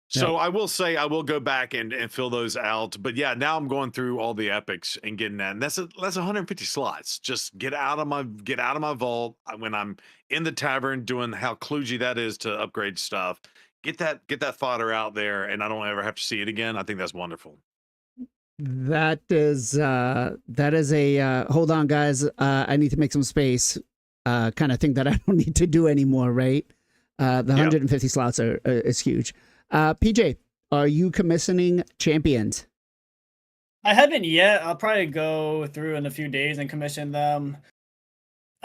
So I will say I will go back and fill those out. But yeah, now I'm going through all the epics and getting that. And that's 150 slots. Just get out of my vault when I'm in the tavern doing how kludgy that is to upgrade stuff. Get that fodder out there, and I don't ever have to see it again. I think that's wonderful. That is a hold on, guys. I need to make some space. kind of thing that I don't need to do anymore, right? The Yep. 150 slots is huge. PJ, are you commissioning champions? I haven't yet. I'll probably go through in a few days and commission them.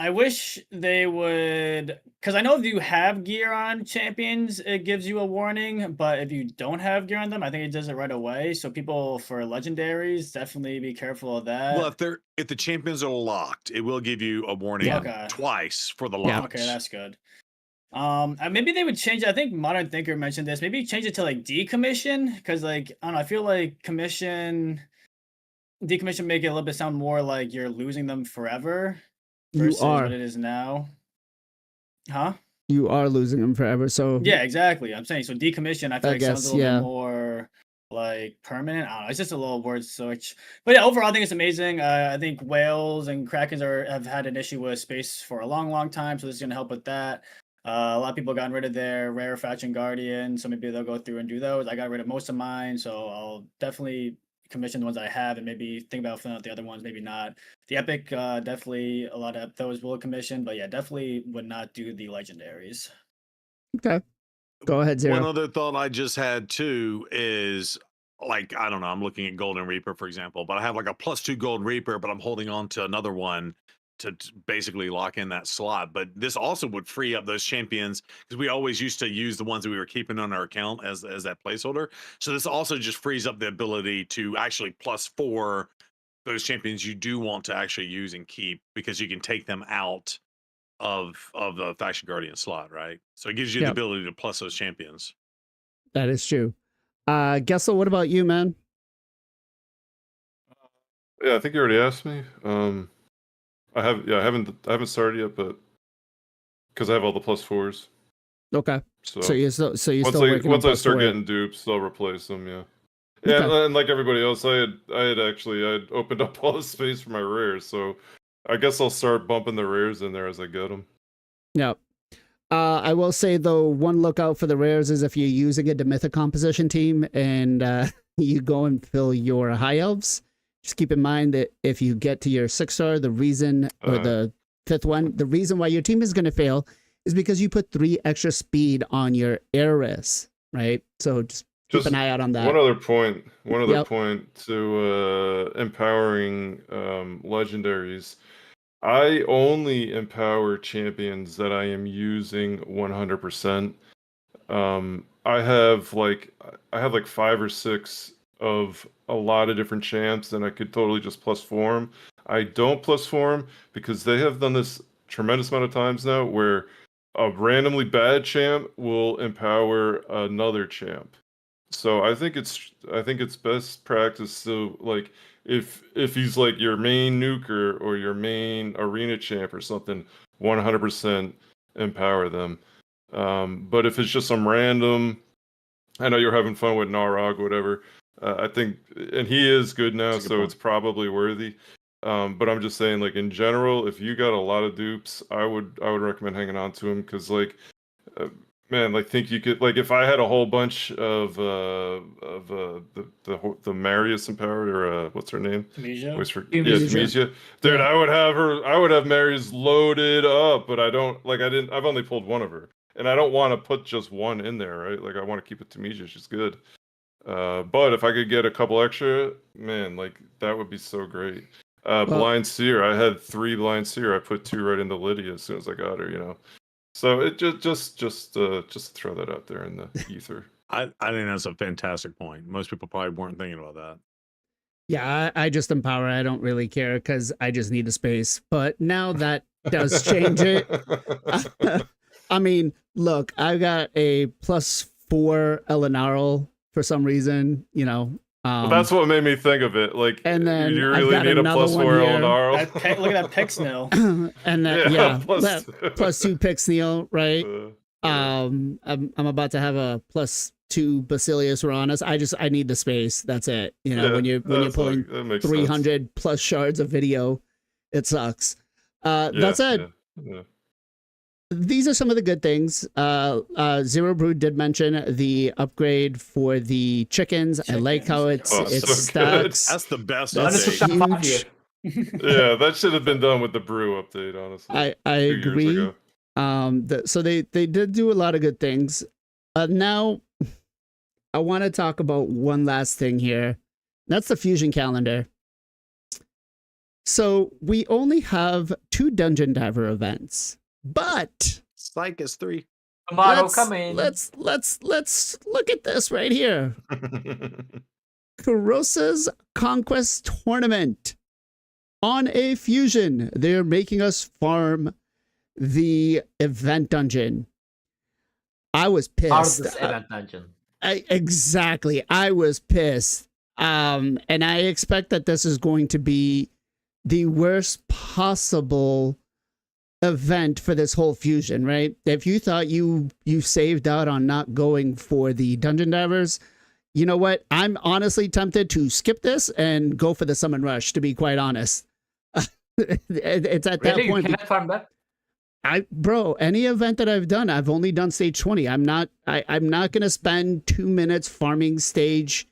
I wish they would, because I know if you have gear on champions, it gives you a warning. But if you don't have gear on them, I think it does it right away. So people for legendaries, definitely be careful of that. Well, if the champions are locked, it will give you a warning Yeah. Okay. twice for the Yeah. locks. Okay, that's good. And maybe they would change. I think Modern Thinker mentioned this. Maybe change it to like decommission, because like I don't know. I feel like decommission make it a little bit sound more like you're losing them forever You versus are. what it is now. Huh? You are losing them forever. So Yeah, exactly. I'm saying so. Decommission, I feel I like sounds guess, a little yeah. bit more like permanent. I don't know. It's just a little word switch. But yeah, overall, I think it's amazing. I think whales and krakens have had an issue with space for a long, long time. So this is gonna help with that. A lot of people gotten rid of their rare faction guardian, so maybe they'll go through and do those. I got rid of most of mine, so I'll definitely commission the ones I have and maybe think about filling out the other ones. Maybe not. The epic, definitely a lot of those will commission, but yeah, definitely would not do the legendaries. okay, go ahead, One Zero. other thought I just had too is like, I don't know, I'm looking at Golden Reaper, for example, but I have like a +2 Golden Reaper, but I'm holding on to another one to basically lock in that slot. But this also would free up those champions, because we always used to use the ones that we were keeping on our account as that placeholder. So this also just frees up the ability to actually +4 those champions you do want to actually use and keep, because you can take them out of the faction guardian slot, right? So it gives you Yep. the ability to plus those champions. That is true. Gessel, what about you, man? Yeah, I think you already asked me. I haven't started yet, but because I have all the +4s. Okay, So, so you're still once working once on I start +4. getting dupes, I'll replace them. Yeah. Yeah, Okay. and like everybody else, I had opened up all the space for my rares, so I guess I'll start bumping the rares in there as I get them. Yeah. I will say though, one lookout for the rares is if you're using a Demythic composition team and you go and fill your high elves. Just keep in mind that if you get to your 6-star, the reason or the 5th one, the reason why your team is going to fail is because you put 3 extra speed on your heiress, right? So just keep an eye out on that. One other point Yep. to empowering legendaries. I only empower champions that I am using 100%. I have like 5 or 6 of a lot of different champs, and I could totally just +4 them. I don't +4 them because they have done this tremendous amount of times now, where a randomly bad champ will empower another champ. So I think it's best practice to, like, if he's like your main nuker or your main arena champ or something, 100% empower them. But if it's just some random, I know you're having fun with Narog, whatever. I think, and he is good now, That's a good so point. it's probably worthy. But I'm just saying, like, in general, if you got a lot of dupes, I would recommend hanging on to him, because like, man, like, think you could, like, if I had a whole bunch of the Marius empowered, or what's her name? Tunisia? Always for, Tunisia. yeah, Tunisia. Dude, Yeah. I would have Marius loaded up, but I've only pulled one of her. And I don't want to put just one in there, right? Like, I want to keep it Tunisia, she's good. But if I could get a couple extra, man, like, that would be so great. Blind Seer, I had 3 Blind Seer. I put 2 right into Lydia as soon as I got her, you know. So it just throw that out there in the ether. I think that's a fantastic point. Most people probably weren't thinking about that. Yeah, I just empower. I don't really care because I just need a space. But now that does change it. I mean, look, I got a +4 Elenarl for some reason, you know. Well, that's what made me think of it. Like, and then you I've really got need a another one +4 here. Elenarl. Look at that Pixnil. And then, Yeah, +2 Pixneo, right? Yeah. I'm about to have a +2 Basilius Uranus. I need the space. That's it. You know, Yeah, when you're that's pulling that makes 300 plus shards of video, it sucks. sense. That said, yeah. these are some of the good things. Zero Brood did mention the upgrade for the chickens. I like how Chickens. it Oh, so good. stacks. That's the best That's update. huge. Yeah, that should have been done with the brew update, honestly. I 2 years agree. ago. So they did do a lot of good things. Now I want to talk about one last thing here. That's the fusion calendar. So we only have 2 dungeon diver events, but Psych is 3. Tomorrow coming. let's look at this right here. Karosa's Conquest Tournament on a fusion. They're making us farm the event dungeon. I was pissed. Hardest event dungeon. Exactly. I was pissed. And I expect that this is going to be the worst possible event for this whole fusion, right? If you thought you saved out on not going for the dungeon divers, you know what? I'm honestly tempted to skip this and go for the summon rush, to be quite honest. It's at Really? that point. You cannot farm that? Bro, any event that I've done, I've only done stage 20. I'm not gonna spend 2 minutes farming stage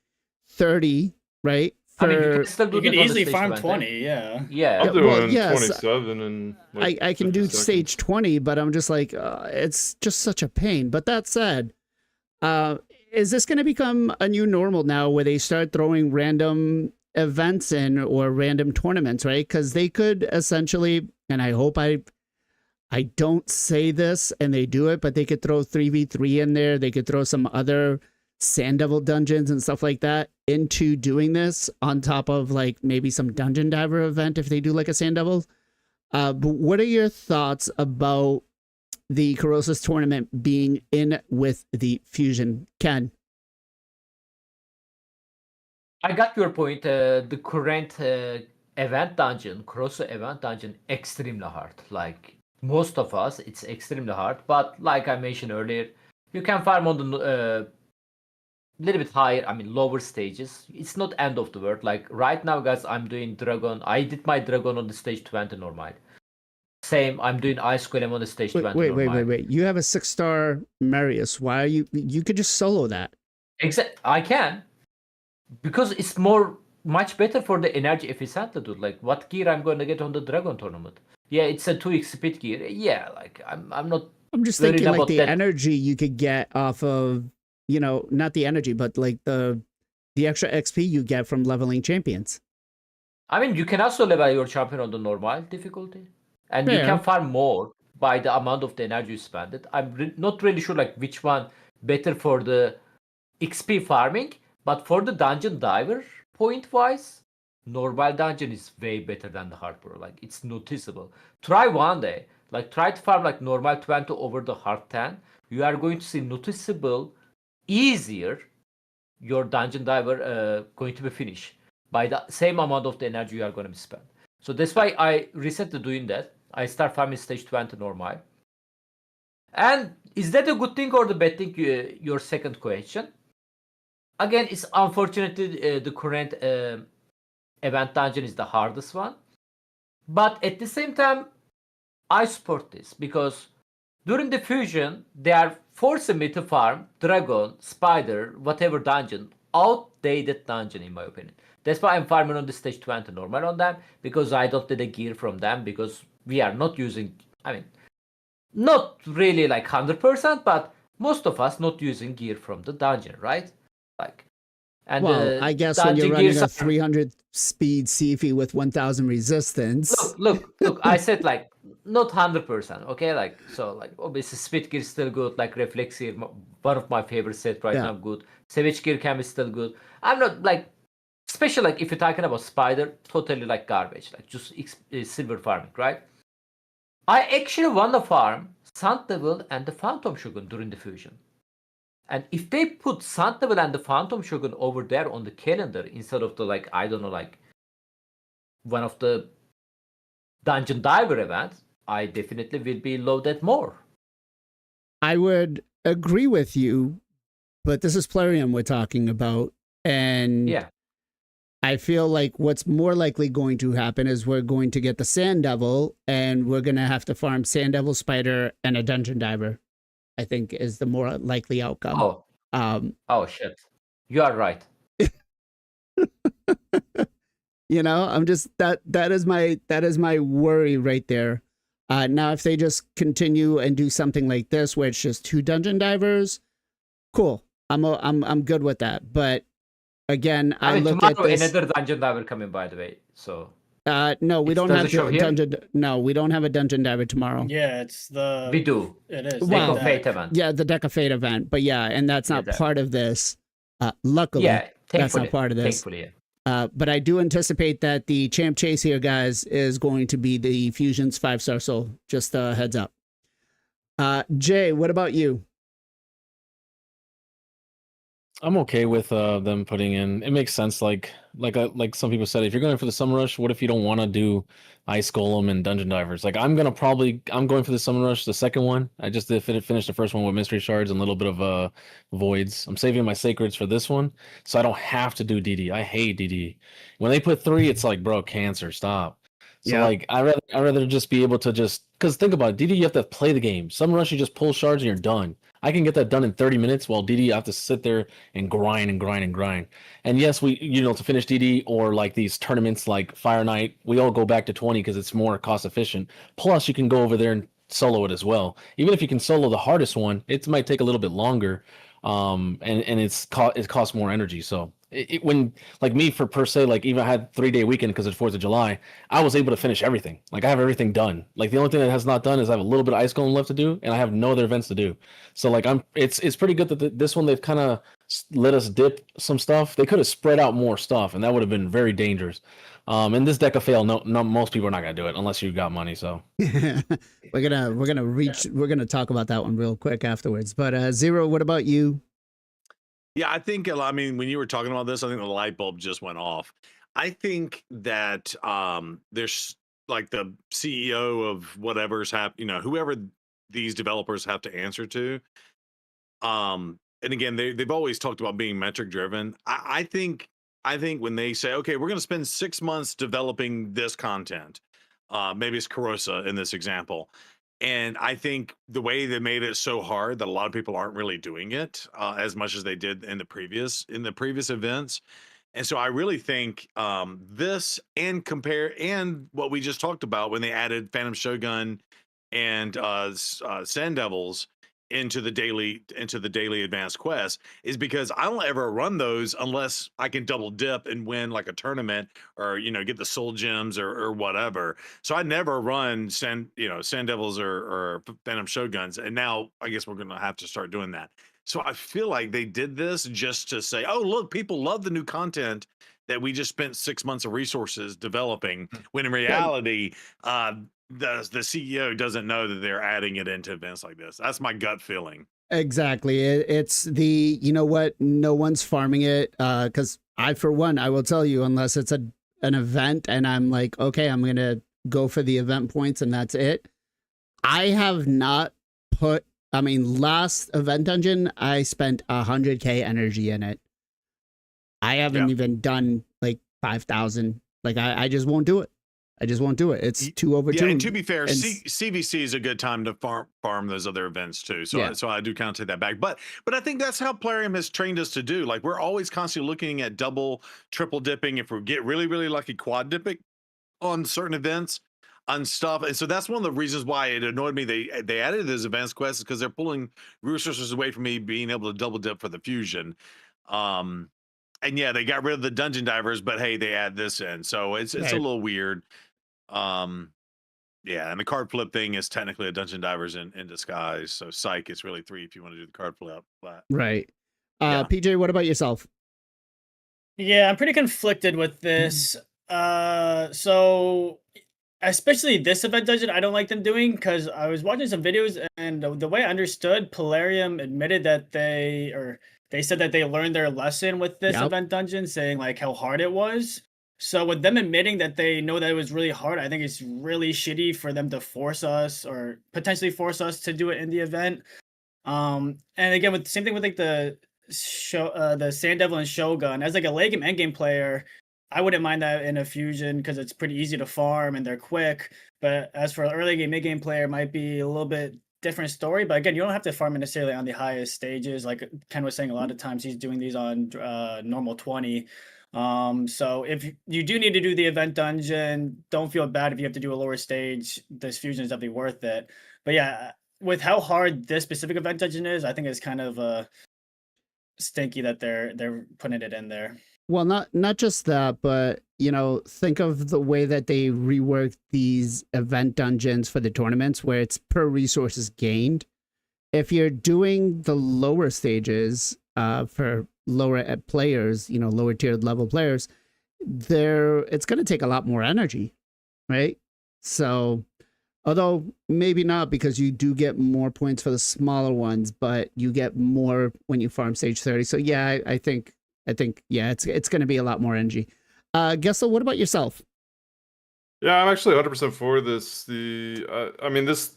30, right? I mean, you can still do You can that on the easily stage farm 20. 20, yeah. Yeah. I'm doing well, yes, 27 and like I can 50 do seconds. stage 20, but I'm just like, it's just such a pain. But that said, is this going to become a new normal now where they start throwing random events in or random tournaments, right? Because they could essentially, and I hope I don't say this and they do it, but they could throw 3v3 in there. They could throw some other Sand Devil dungeons and stuff like that into doing this on top of like maybe some dungeon diver event if they do like a Sand Devil. But what are your thoughts about the Corrosive tournament being in with the fusion? Ken? I got your point. The current event dungeon, Crosso event dungeon, extremely hard. Like most of us, it's extremely hard. But like I mentioned earlier, you can farm on the little bit higher, I mean lower stages. It's not end of the world. Like right now, guys, I'm doing dragon. I did my dragon on the stage 20 normal. Same, I'm doing ice golem on the stage 20 normal. Wait. You have a 6-star Marius. Why are you could just solo that. I can. Because it's much better for the energy efficiently, dude. Like what gear I'm going to get on the dragon tournament? Yeah, it's a 2x speed gear. Yeah, like I'm not. I'm just worried thinking like about the that. energy you could get off of, you know, not the energy, but like the extra XP you get from leveling champions. I mean, you can also level your champion on the normal difficulty, and you Fair. can farm more by the amount of the energy you spend. It. I'm not really sure like which one better for the XP farming, but for the dungeon diver point wise, normal dungeon is way better than the hardcore. Like it's noticeable. Try one day, like try to farm like normal 20 over the hard 10. You are going to see noticeable easier your dungeon diver going to be finished by the same amount of the energy you are going to spend. So that's why I recently doing that. I start farming stage 20 normal. And is that a good thing or the bad thing? Your second question. Again, it's unfortunately the current event dungeon is the hardest one. But at the same time, I support this because during the fusion, they are forcing me to farm dragon, spider, whatever dungeon, outdated dungeon in my opinion. That's why I'm farming on the stage 20 normal on them because I don't need a gear from them because we are not using, I mean, not really like 100%, but most of us not using gear from the dungeon, right? Like, and Well, I guess when you're dungeon running gears a are- 300 speed Sifi with 1000 resistance. Look, I said like not 100%, okay? Like, so like obviously speed gear is still good, like reflex gear, one of my favorite sets right Yeah. now, good. Savage gear can be still good. I'm not like, especially like if you're talking about spider, totally like garbage, like just silver farming, right? I actually want to farm Sun Devil and the Phantom Shogun during the fusion. And if they put Sun Devil and the Phantom Shogun over there on the calendar instead of the like, I don't know, like one of the Dungeon Diver events, I definitely will be loaded more. I would agree with you, but this is Plarium we're talking about. And Yeah. I feel like what's more likely going to happen is we're going to get the Sand Devil and we're going to have to farm Sand Devil, Spider, and a Dungeon Diver, I think is the more likely outcome. Oh shit. You are right. You know, I'm just that is my worry right there. Now, if they just continue and do something like this, where it's just 2 dungeon divers, cool. I'm good with that. But again, I I mean, look at tomorrow this. another dungeon diver coming, by the way. So No, we don't does have it show the here? dungeon. No, we don't have a dungeon diver tomorrow. Yeah, it's the. We do. It is. Wow. Deck of the Fate deck. event. Yeah, the Deck of Fate event. But yeah, and that's Yeah, not that- part of this. Luckily, Yeah, that's thankfully. not part of this. Thankfully, yeah. But I do anticipate that the champ chase here, guys, is going to be the Fusion's 5-star soul. Just heads up. Jay, what about you? I'm okay with them putting in. It makes sense. Like some people said, if you're going for the Summer Rush, what if you don't want to do Ice Golem and Dungeon Divers? Like I'm going for the Summer Rush, the second one. I just did finish the first one with Mystery Shards and a little bit of Voids. I'm saving my Sacreds for this one, so I don't have to do DD. I hate DD. When they put 3, it's like, bro, cancer, stop. So Yeah. like I rather just be able to because think about it, DD you have to play the game. Summer Rush you just pull shards and you're done. I can get that done in 30 minutes, while DD I have to sit there and grind and grind and grind. And yes, we to finish DD or like these tournaments like Fire Night, we all go back to 20 because it's more cost efficient. Plus you can go over there and solo it as well. Even if you can solo the hardest one, it might take a little bit longer. And it costs more energy. So when like me per se, like even I had 3-day weekend because it's 4th of July, I was able to finish everything. Like I have everything done. Like the only thing that has not done is I have a little bit of Ice Golem left to do, and I have no other events to do. So like it's pretty good that this one they've kind of let us dip some stuff. They could have spread out more stuff, and that would have been very dangerous. In this deck of fail, no, most people are not gonna do it unless you've got money. So we're gonna talk about that one real quick afterwards. But Zero, what about you? Yeah, I think, I mean, when you were talking about this, I think the light bulb just went off. I think that there's like the CEO of whatever's whoever these developers have to answer to. And again, they've always talked about being metric driven. I think when they say, okay, we're going to spend 6 months developing this content, maybe it's Carosa in this example. And I think the way they made it so hard that a lot of people aren't really doing it as much as they did in the previous events. And so I really think this and what we just talked about when they added Phantom Shogun and Sand Devils into the daily advanced quest is because I don't ever run those unless I can double dip and win like a tournament or get the soul gems or whatever. So I never run Sand Devils or Phantom Shoguns, and now I guess we're gonna have to start doing that. So I feel like they did this just to say, oh look, people love the new content that we just spent 6 months of resources developing, when in reality the CEO doesn't know that they're adding it into events like this. That's my gut feeling. Exactly. It's the, you know what, no one's farming it. Because I, for one, I will tell you, unless it's an event and I'm like, okay, I'm going to go for the event points and that's it. I have not last event dungeon, I spent 100K energy in it. I haven't even done like 5,000. Like I just won't do it. It's too overtuned. Yeah, and to be fair, CVC is a good time to farm those other events too. So so I do kind of take that back. But I think that's how Plarium has trained us to do. Like we're always constantly looking at double, triple dipping. If we get really, really lucky, quad dipping on certain events and stuff. And so that's one of the reasons why it annoyed me. They added those events quests because they're pulling resources away from me being able to double dip for the fusion. And yeah, they got rid of the dungeon divers, but hey, they add this in. So it's a little weird. Yeah, and the card flip thing is technically a dungeon divers in disguise. So psych, it's really 3 if you want to do the card flip. But right. PJ, what about yourself? Yeah, I'm pretty conflicted with this. So especially this event dungeon, I don't like them doing, because I was watching some videos and the way I understood, Plarium admitted that they said that they learned their lesson with this event dungeon, saying like how hard it was. So with them admitting that they know that it was really hard, I think it's really shitty for them to force us or potentially force us to do it in the event. And again, with the same thing with like the Sand Devil and Shogun, as like a late game endgame player, I wouldn't mind that in a fusion because it's pretty easy to farm and they're quick. But as for an early game, mid game player, it might be a little bit different story. But again, you don't have to farm it necessarily on the highest stages. Like Ken was saying, a lot of times he's doing these on normal 20. So if you do need to do the event dungeon, don't feel bad if you have to do a lower stage. This fusion is definitely worth it. But yeah, with how hard this specific event dungeon is, I think it's kind of stinky that they're putting it in there. Well, not just that, but think of the way that they rework these event dungeons for the tournaments, where it's per resources gained. If you're doing the lower stages for lower players, lower tiered level players, it's going to take a lot more energy, right? So, although maybe not, because you do get more points for the smaller ones, but you get more when you farm stage 30. So yeah, I think yeah, it's going to be a lot more energy. Gessel, what about yourself? Yeah, I'm actually 100% for this. I mean, this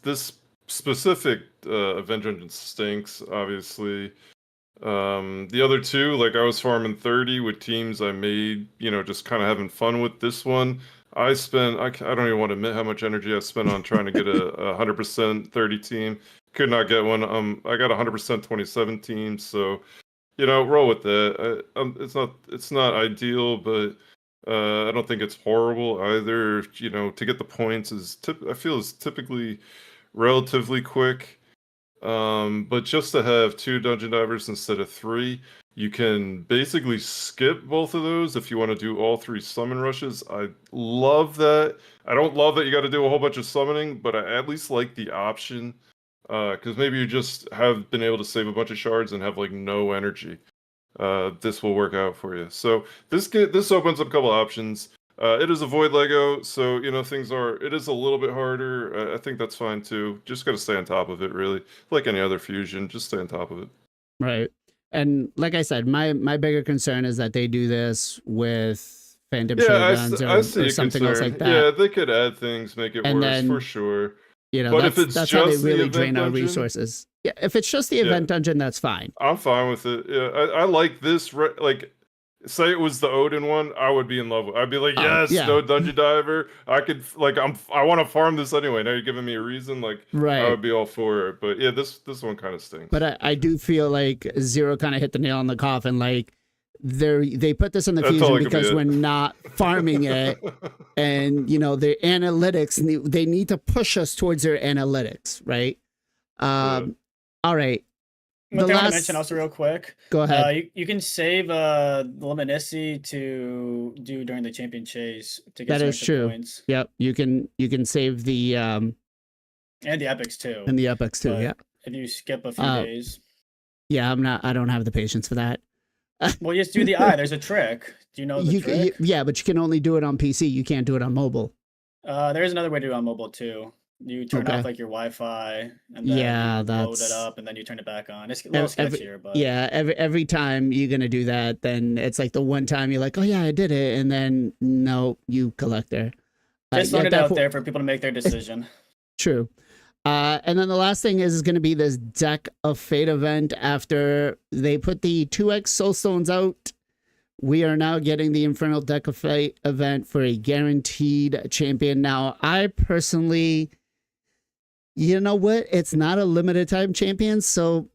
specific event dungeon stinks, obviously. The other two, like I was farming 30 with teams I made, just kind of having fun with. This one, I don't even want to admit how much energy I spent on trying to get a 100% 30 team. Could not get one. I got 100% 27 teams, so roll with that. It's not ideal, but I don't think it's horrible either. To get the points I feel is typically relatively quick. But just to have 2 dungeon divers instead of 3, you can basically skip both of those if you want to do all 3 summon rushes. I love that. I don't love that you got to do a whole bunch of summoning, but I at least like the option. Because maybe you just have been able to save a bunch of shards and have like no energy. This will work out for you. So this opens up a couple options. It is a void Lego, so it is a little bit harder. I think that's fine too. Just got to stay on top of it, really. Like any other fusion, just stay on top of it. Right. And like I said, my bigger concern is that they do this with Phantom Shoguns or something else like that. Yeah, they could add things, make it worse for sure. But if it's that's just how they really drain our resources. Yeah, if it's just the event dungeon, that's fine. I'm fine with it. Yeah, I like this. Like, say it was the Odin one, I would be in love with. I'd be like, yes, no dungeon diver. I could I want to farm this anyway. Now you're giving me a reason. Like, right. I would be all for it. But yeah, this one kind of stinks. But I do feel like Zero kind of hit the nail on the coffin. Like, they put this in the fusion because we're not farming it, and their analytics, they need to push us towards their analytics, right? All right. One thing I want to mention also real quick. Go ahead. You can save Luminicity to do during the champion chase to get some extra points. Yep, you can save the and the epics too. And the epics too. Yeah. If you skip a few days. Yeah, I don't have the patience for that. Well, just do the eye. There's a trick. Do you know the trick? Yeah, but you can only do it on PC. You can't do it on mobile. There is another way to do it on mobile too. You turn off like your Wi-Fi, and then load it up, and then you turn it back on. It's a little sketchier, but every time you're gonna do that, then it's like the one time you're like, oh yeah, I did it, and then no, you collect there. Just throwing it out there for people to make their decision. True. And then the last thing is going to be this Deck of Fate event. After they put the 2x Soulstones out, we are now getting the Infernal Deck of Fate event for a guaranteed champion. Now, I personally, you know what? It's not a limited time champion, so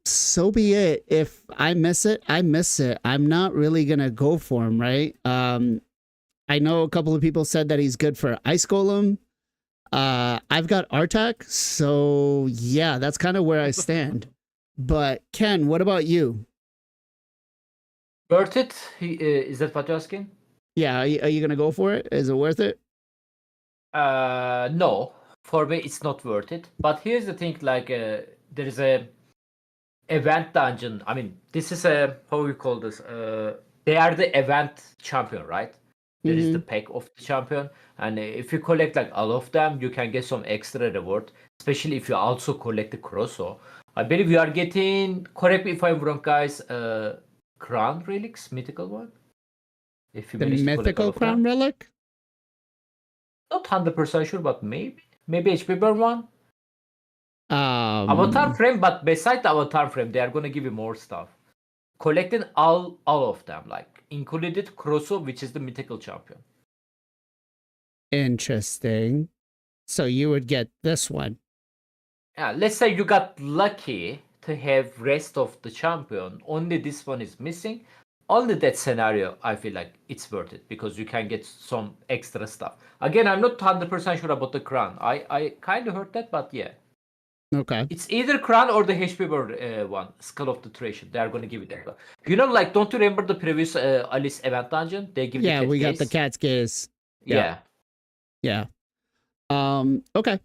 be it. If I miss it, I miss it. I'm not really going to go for him, right? I know a couple of people said that he's good for Ice Golem. I've got Artak, so yeah, that's kind of where I stand. But Ken, what about you? Worth it? Is that what you're asking? Yeah, are you gonna go for it? Is it worth it? No, for me it's not worth it. But here's the thing: like, there is a event dungeon. I mean, this is how we call this. They are the event champion, right? There is the pack of the champion, and if you collect like all of them, you can get some extra reward. Especially if you also collect the Crosso. I believe you are getting. Correct me if I'm wrong, guys. Crown relics, mythical one. If you the mythical crown relic. Not 100% sure, but maybe HP burn one. Avatar frame, but beside the avatar frame, they are gonna give you more stuff. Collecting all of them, like included Crosso, which is the mythical champion. Interesting. So you would get this one. Yeah, let's say you got lucky to have rest of the champion. Only this one is missing. Only that scenario, I feel like it's worth it because you can get some extra stuff. Again, I'm not 100% sure about the crown. I kind of heard that, but yeah. Okay. It's either crown or the HP bird one, Skull of the Treasure. They are going to give it that. You know, like, don't you remember the previous Alice event dungeon? They give Yeah, the cat we got case. the cat's case. Yeah. Yeah. Okay.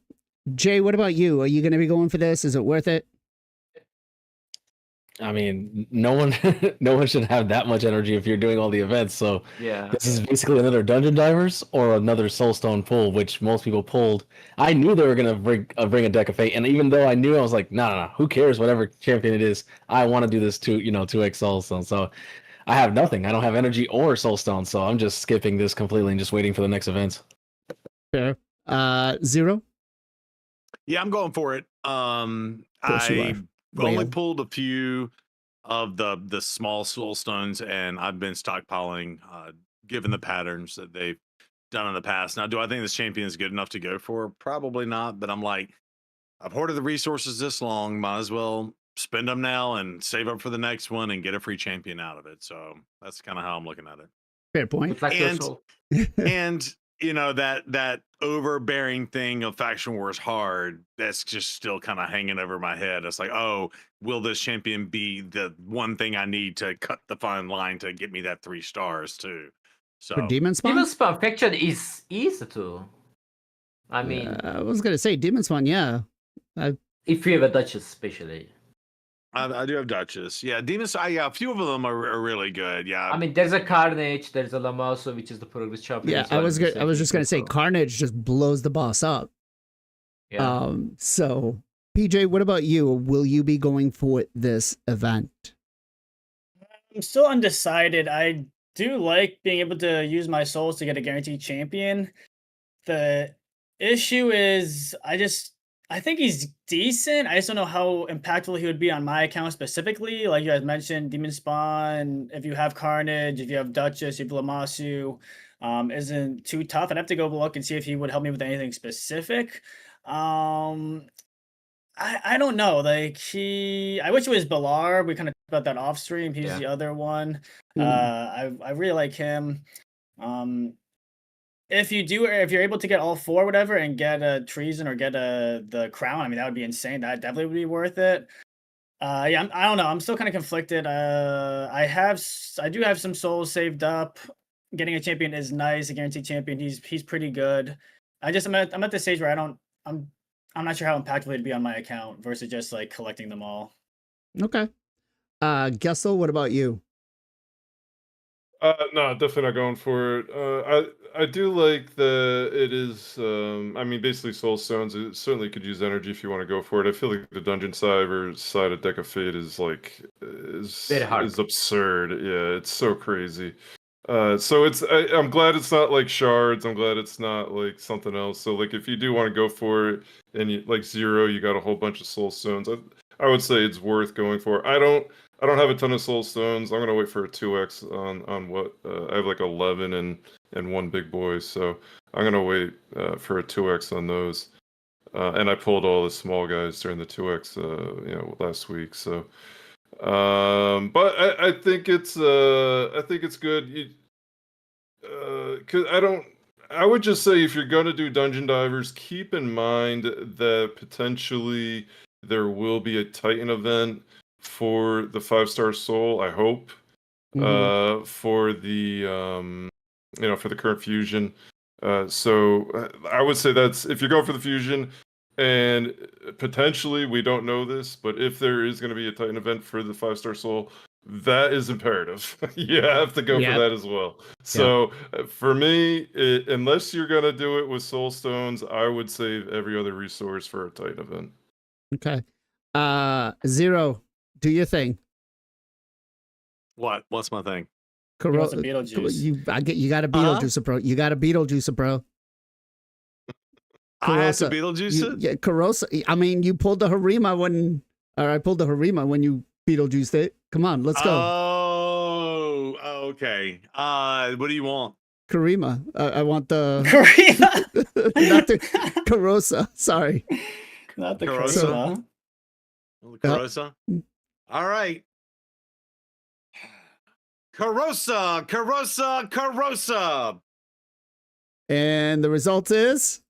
Jay, what about you? Are you going to be going for this? Is it worth it? I mean, no one, no one should have that much energy if you're doing all the events. So Yeah. this is basically another Dungeon Divers or another Soulstone pull, which most people pulled. I knew they were gonna bring a deck of Fate, and even though I knew, I was like, no, who cares? Whatever champion it is, I want to do this 2x Soulstone. So I have nothing. I don't have energy or Soulstone, so I'm just skipping this completely and just waiting for the next events. Fair. Zero. Yeah, I'm going for it. course you I are. only Whale. pulled a few of the small soul stones, and I've been stockpiling, given the patterns that they've done in the past. Now, do I think this champion is good enough to go for? Probably not, but I'm like, I've hoarded the resources this long, might as well spend them now and save up for the next one and get a free champion out of it. So that's kind of how I'm looking at it. Fair point. It's like your And soul. and you know, that overbearing thing of faction wars hard, that's just still kind of hanging over my head. It's like, oh, will this champion be the one thing I need to cut the fine line to get me that 3 stars too? For So Demon Spawn? Demon Spawn faction is easy to. I mean, I was going to say Demon Spawn, yeah. if you have a Duchess, especially. I do have Duchess. Yeah, Demons. Yeah, a few of them are really good. Yeah, I mean, there's a Carnage, there's a Lamaso, which is the Progress champion. Yeah, as well I was in the just going to say so- Carnage just blows the boss up. Yeah. So PJ, what about you? Will you be going for this event? I'm still undecided. I do like being able to use my souls to get a guaranteed champion. The issue is I think he's decent. I just don't know how impactful he would be on my account specifically. Like you guys mentioned, Demon Spawn, if you have Carnage, if you have Duchess, if you have Lamasu, isn't too tough. I'd have to go look and see if he would help me with anything specific. I don't know. Like I wish it was Balar. We kind of talked about that off stream. He's Yeah. the other one. Mm. I really like him. If you're able to get all 4, whatever, and get a treason or get the crown, I mean that would be insane. That definitely would be worth it. Yeah, I don't know. I'm still kind of conflicted. I do have some souls saved up. Getting a champion is nice. A guaranteed champion. He's pretty good. I'm at the stage where I'm not sure how impactful it'd be on my account versus just like collecting them all. Okay. Gessel, what about you? No, definitely not going for it. I do like that it is. I mean, basically soul stones. It certainly could use energy if you want to go for it. I feel like the dungeon side of Deck of Fate is Very hard. is absurd. Yeah, it's so crazy. So I'm glad it's not like shards. I'm glad it's not like something else. So like if you do want to go for it and you like Zero, you got a whole bunch of soul stones. I would say it's worth going for. I don't have a ton of soul stones. I'm gonna wait for a 2x on what I have like 11 and 1 big boy. So I'm gonna wait for a 2x on those. And I pulled all the small guys during the 2x last week. So but I think it's good. Cause I would just say if you're gonna do Dungeon Divers, keep in mind that potentially there will be a Titan event for the 5-star soul, I hope. For the for the current fusion. So I would say that's if you're going for the fusion, and potentially we don't know this, but if there is going to be a Titan event for the 5-star soul, that is imperative. You have to go for that as well. So for me, unless you're going to do it with soul stones, I would save every other resource for a Titan event. Okay. Zero, do your thing. what's my thing? He wants a Beetlejuice. You got a Beetlejuice, bro. You got a Beetlejuice, bro. I have to Beetlejuice it? Yeah, Carosa. I mean, you pulled the Harima I pulled the Harima when you Beetlejuiced it. Come on, let's go. Oh, okay. What do you want? Karima. I want the Karima. not the Carosa. Sorry. Not the Carosa. Carosa. Carosa. All right. Carosa. And the result is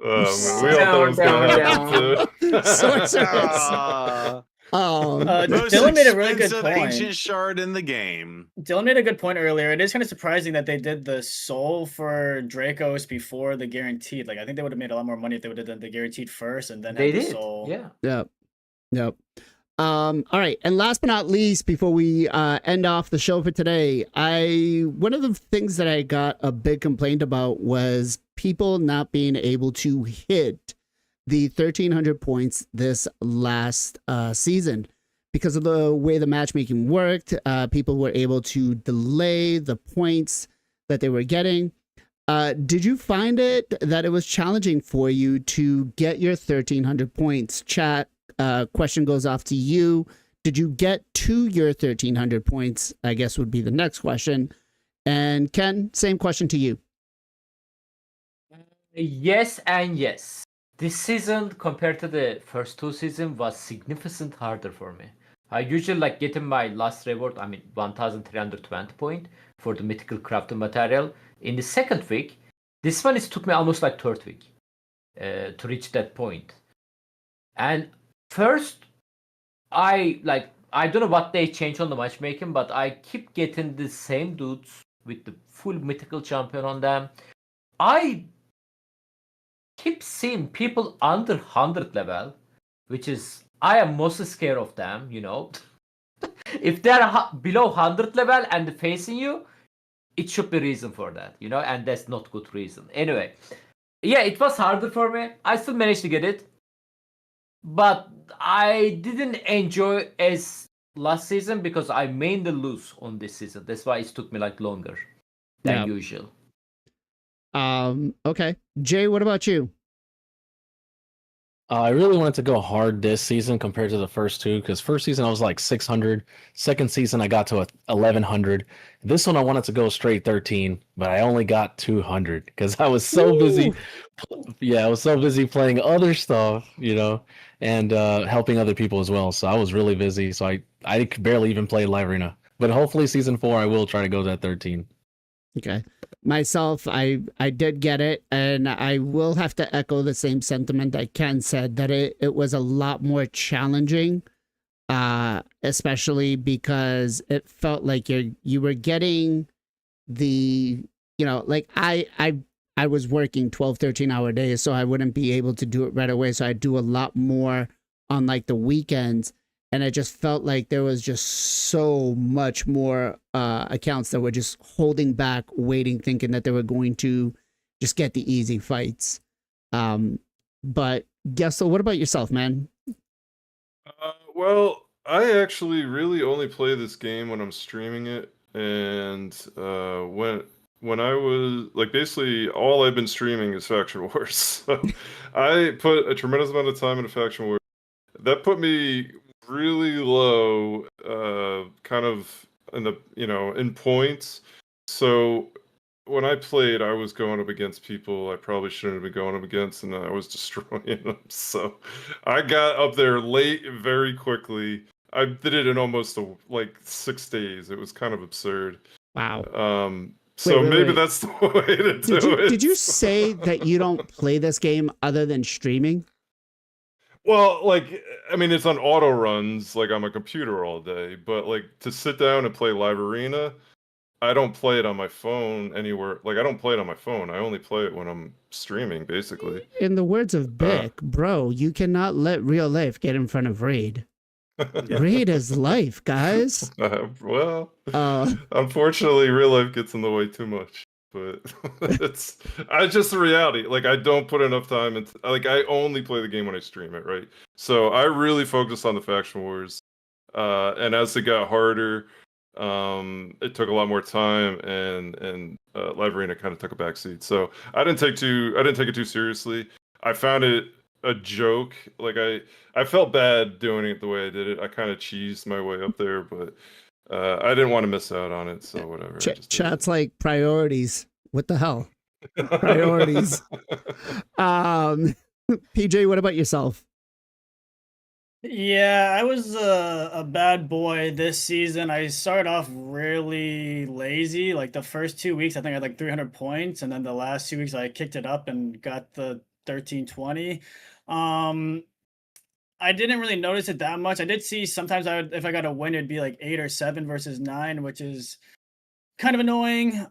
We all thought it was going to happen too. Sorceress. Most Dylan made a really good expensive point. ancient shard in the game. Dylan made a good point earlier. It is kind of surprising that they did the soul for Dracos before the guaranteed. Like, I think they would have made a lot more money if they would have done the guaranteed first and then They had the did. soul. Yeah. Yep. All right, and last but not least, before we end off the show for today, one of the things that I got a big complaint about was people not being able to hit the 1,300 points this last season. Because of the way the matchmaking worked, people were able to delay the points that they were getting. Did you find it that it was challenging for you to get your 1,300 points? Chat, question goes off to you. Did you get to your 1,300 points? I guess would be the next question. And Ken, same question to you. Yes and yes. This season compared to the first two seasons was significantly harder for me. I usually like getting my last reward, 1,320 point for the mythical crafting material in the second week. This one it took me almost like third week to reach that point. And first, I don't know what they changed on the matchmaking, but I keep getting the same dudes with the full mythical champion on them. I keep seeing people under 100 level, which is I am mostly scared of them, you know. If they're below 100 level and facing you, it should be reason for that, you know, and that's not good reason. Anyway, yeah, it was harder for me. I still managed to get it, but I didn't enjoy as last season because I mainly lose on this season. That's why it took me like longer than usual. Okay. Jay, what about you? I really wanted to go hard this season compared to the first two, because first season I was like 600. Second season I got to 1,100. This one I wanted to go straight 13, but I only got 200 because I was so busy. Yeah, I was so busy playing other stuff, you know, and helping other people as well. So I was really busy. So I could barely even play Live Arena. But hopefully season 4 I will try to go to that 13. Okay. Myself, I did get it, and I will have to echo the same sentiment that Ken said, that it was a lot more challenging, especially because it felt like you were getting the, you know, like I was working 12, 13-hour days, so I wouldn't be able to do it right away. So I do a lot more on like the weekends. And it just felt like there was just so much more accounts that were just holding back, waiting, thinking that they were going to just get the easy fights. But so what about yourself, man? Well, I actually really only play this game when I'm streaming it, and when I was like, basically all I've been streaming is Faction Wars. So I put a tremendous amount of time into Faction Wars. That put me really low, kind of in the, you know, in points. So when I played, I was going up against people I probably shouldn't have been going up against, and I was destroying them. So I got up there late very quickly. I did it in almost like 6 days. It was kind of absurd. Wow. So wait, maybe wait. that's the way to do it. Did you say that you don't play this game other than streaming? Well, like, I mean, it's on auto runs, like on my computer all day, but like to sit down and play Live Arena, I don't play it on my phone anywhere. Like, I don't play it on my phone. I only play it when I'm streaming, basically. In the words of Bick, bro, you cannot let real life get in front of Raid. Raid is life, guys. Well, unfortunately, real life gets in the way too much. But it's just the reality. Like, I don't put enough time into, like, I only play the game when I stream it, right? So I really focused on the Faction Wars. And as it got harder, it took a lot more time, and Live Arena kind of took a backseat. So I didn't take it too seriously. I found it a joke. Like, I felt bad doing it the way I did it. I kind of cheesed my way up there, but I didn't want to miss out on it, so whatever. Chat's like priorities. What the hell? Priorities. PJ, what about yourself? Yeah, I was a bad boy this season. I started off really lazy. Like the first 2 weeks, I think I had like 300 points, and then the last 2 weeks I kicked it up and got the 1320. Um, I didn't really notice it that much. I did see sometimes if I got a win, it'd be like 8 or 7 versus 9, which is kind of annoying.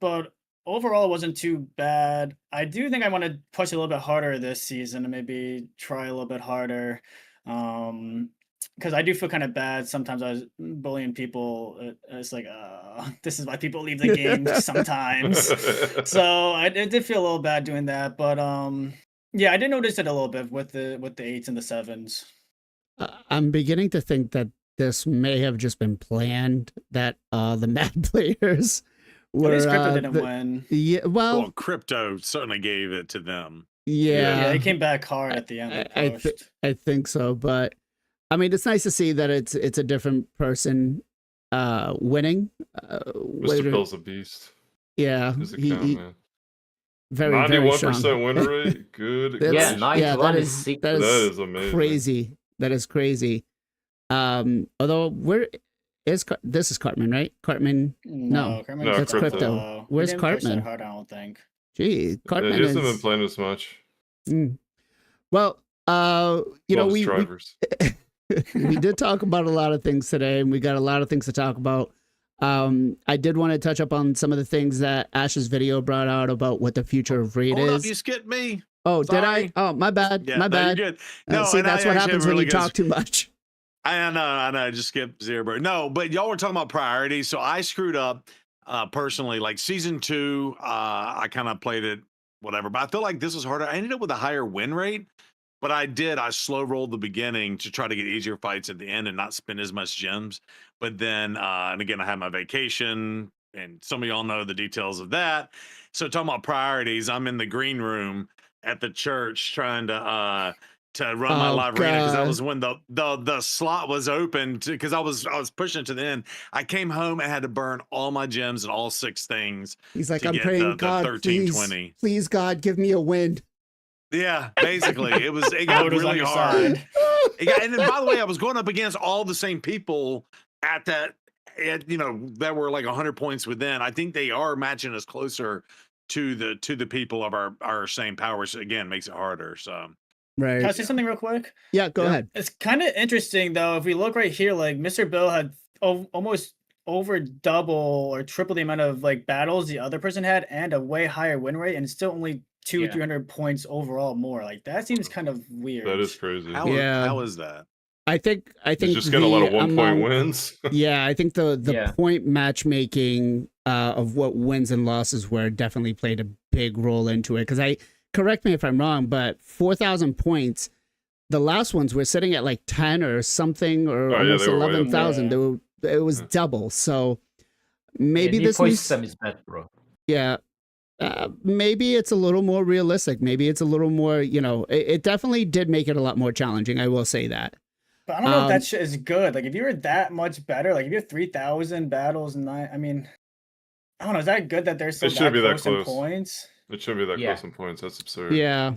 But overall, it wasn't too bad. I do think I want to push a little bit harder this season and maybe try a little bit harder. Because I do feel kind of bad sometimes. I was bullying people. It's like, this is why people leave the game sometimes. So I did feel a little bad doing that, but yeah, I did notice it a little bit with the 8s and the 7s. I'm beginning to think that this may have just been planned, that the Mad players At were least Crypto didn't win. yeah, Well, well, Crypto certainly gave it to them. yeah, Yeah, they came back hard at the end. I think so, but I mean, it's nice to see that it's a different person winning. Mr. Bill's a beast. Yeah, His account, man. very 91% win rate. Good. Yeah, gracious. 91 that is is sick. that That is is amazing. crazy. That is crazy. Although this is Cartman, right? Cartman. No, Cartman No, is that's Crypto. Crypto. Where's He didn't push that Cartman? hard, I don't think. Gee, Yeah, Cartman he hasn't been is. playing as much. Well, you know, Loves we drivers. we did talk about a lot of things today, and we got a lot of things to talk about. I did want to touch up on some of the things that Ash's video brought out about what the future of Raid Hold up, is. you skipped me. Oh, did I? Sorry. Oh, my bad. Yeah, my no, bad. you're good. No, See, and that's I what actually happens have when really you good- talk too much. I know, I just skipped Zero Bird. No, but y'all were talking about priorities. So I screwed up personally. Like season 2, I kind of played it, whatever. But I feel like this was harder. I ended up with a higher win rate, but I slow rolled the beginning to try to get easier fights at the end and not spend as much gems. But then, and again, I had my vacation, and some of y'all know the details of that. So talking about priorities, I'm in the green room at the church trying to run my Oh, live arena because that God. was when the slot was open because I was pushing to the end. I came home and had to burn all my gems and all 6 things. He's like, to I'm get praying, the God, please, 1320. please, God, give me a win. Yeah, basically, it got Vote was on really your hard. side. And then, by the way, I was going up against all the same people at that, that were like 100 points within. I think they are matching us closer to the people of our same powers. Again, makes it harder. So Right. Can I say something real quick? Yeah, go ahead. It's kind of interesting though. If we look right here, like Mr. Bill had almost over double or triple the amount of like battles the other person had, and a way higher win rate, and still only 300 points overall more. Like that seems kind of weird. That is crazy. how is that? I think He's just getting a lot of the 1 point amount- wins. Yeah, I think the point matchmaking of what wins and losses were definitely played a big role into it. Because correct me if I'm wrong, but 4,000 points, the last ones were sitting at like 10 or something, or almost they were way up 11,000. there. It was double. So maybe the this point needs, system is bad, bro. yeah. Maybe it's a little more realistic. Maybe it's a little more, it definitely did make it a lot more challenging. I will say that. But I don't know if that shit is good. Like if you were that much better, like if you have 3,000 battles and I mean, I don't know, is that good that there's still It shouldn't be that close in close. points? It shouldn't be that Yeah. close in points. That's absurd. Yeah.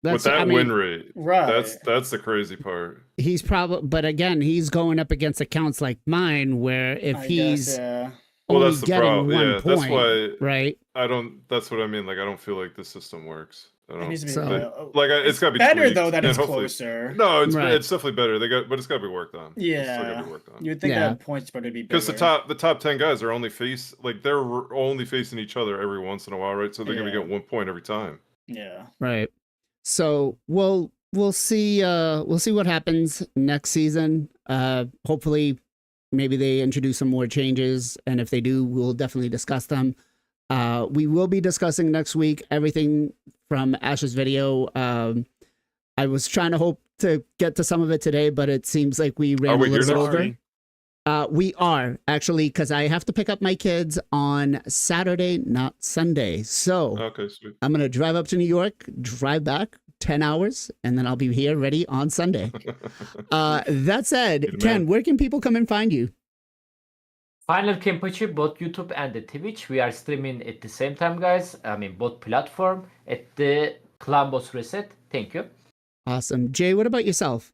With that win rate, Right. that's the crazy part. He's probably, but again, he's going up against accounts like mine, where if I he's guess, yeah. Well, only that's the getting problem. 1 Yeah, point, that's why right? that's what I mean. Like, I don't feel like the system works. I It don't. needs to be So- Like, it's got to be better tweaked, though that and it's hopefully- closer. No, it's Right. it's definitely better. But it's got to be worked on. It's still Yeah. got to be worked on. You'd think Yeah. that points better to be Because bigger. the top 10 guys are only they're only facing each other every once in a while, right? So they're gonna Yeah. get 1 point every time. Yeah. Right. So we'll see what happens next season. Hopefully maybe they introduce some more changes, and if they do, we'll definitely discuss them. We will be discussing next week everything from Ash's video. I was trying to hope to get to some of it today, but it seems like we ran Are we a little here bit next over. week? We are actually, because I have to pick up my kids on Saturday, not Sunday. So Okay, sweet. I'm going to drive up to New York, drive back 10 hours, and then I'll be here ready on Sunday. That said, Good Ken, man. where can people come and find you? Final Kenpachi, both YouTube and the Twitch. We are streaming at the same time, guys. I mean, both platform. At the Clubhouse reset. Thank you. Awesome. Jay, what about yourself?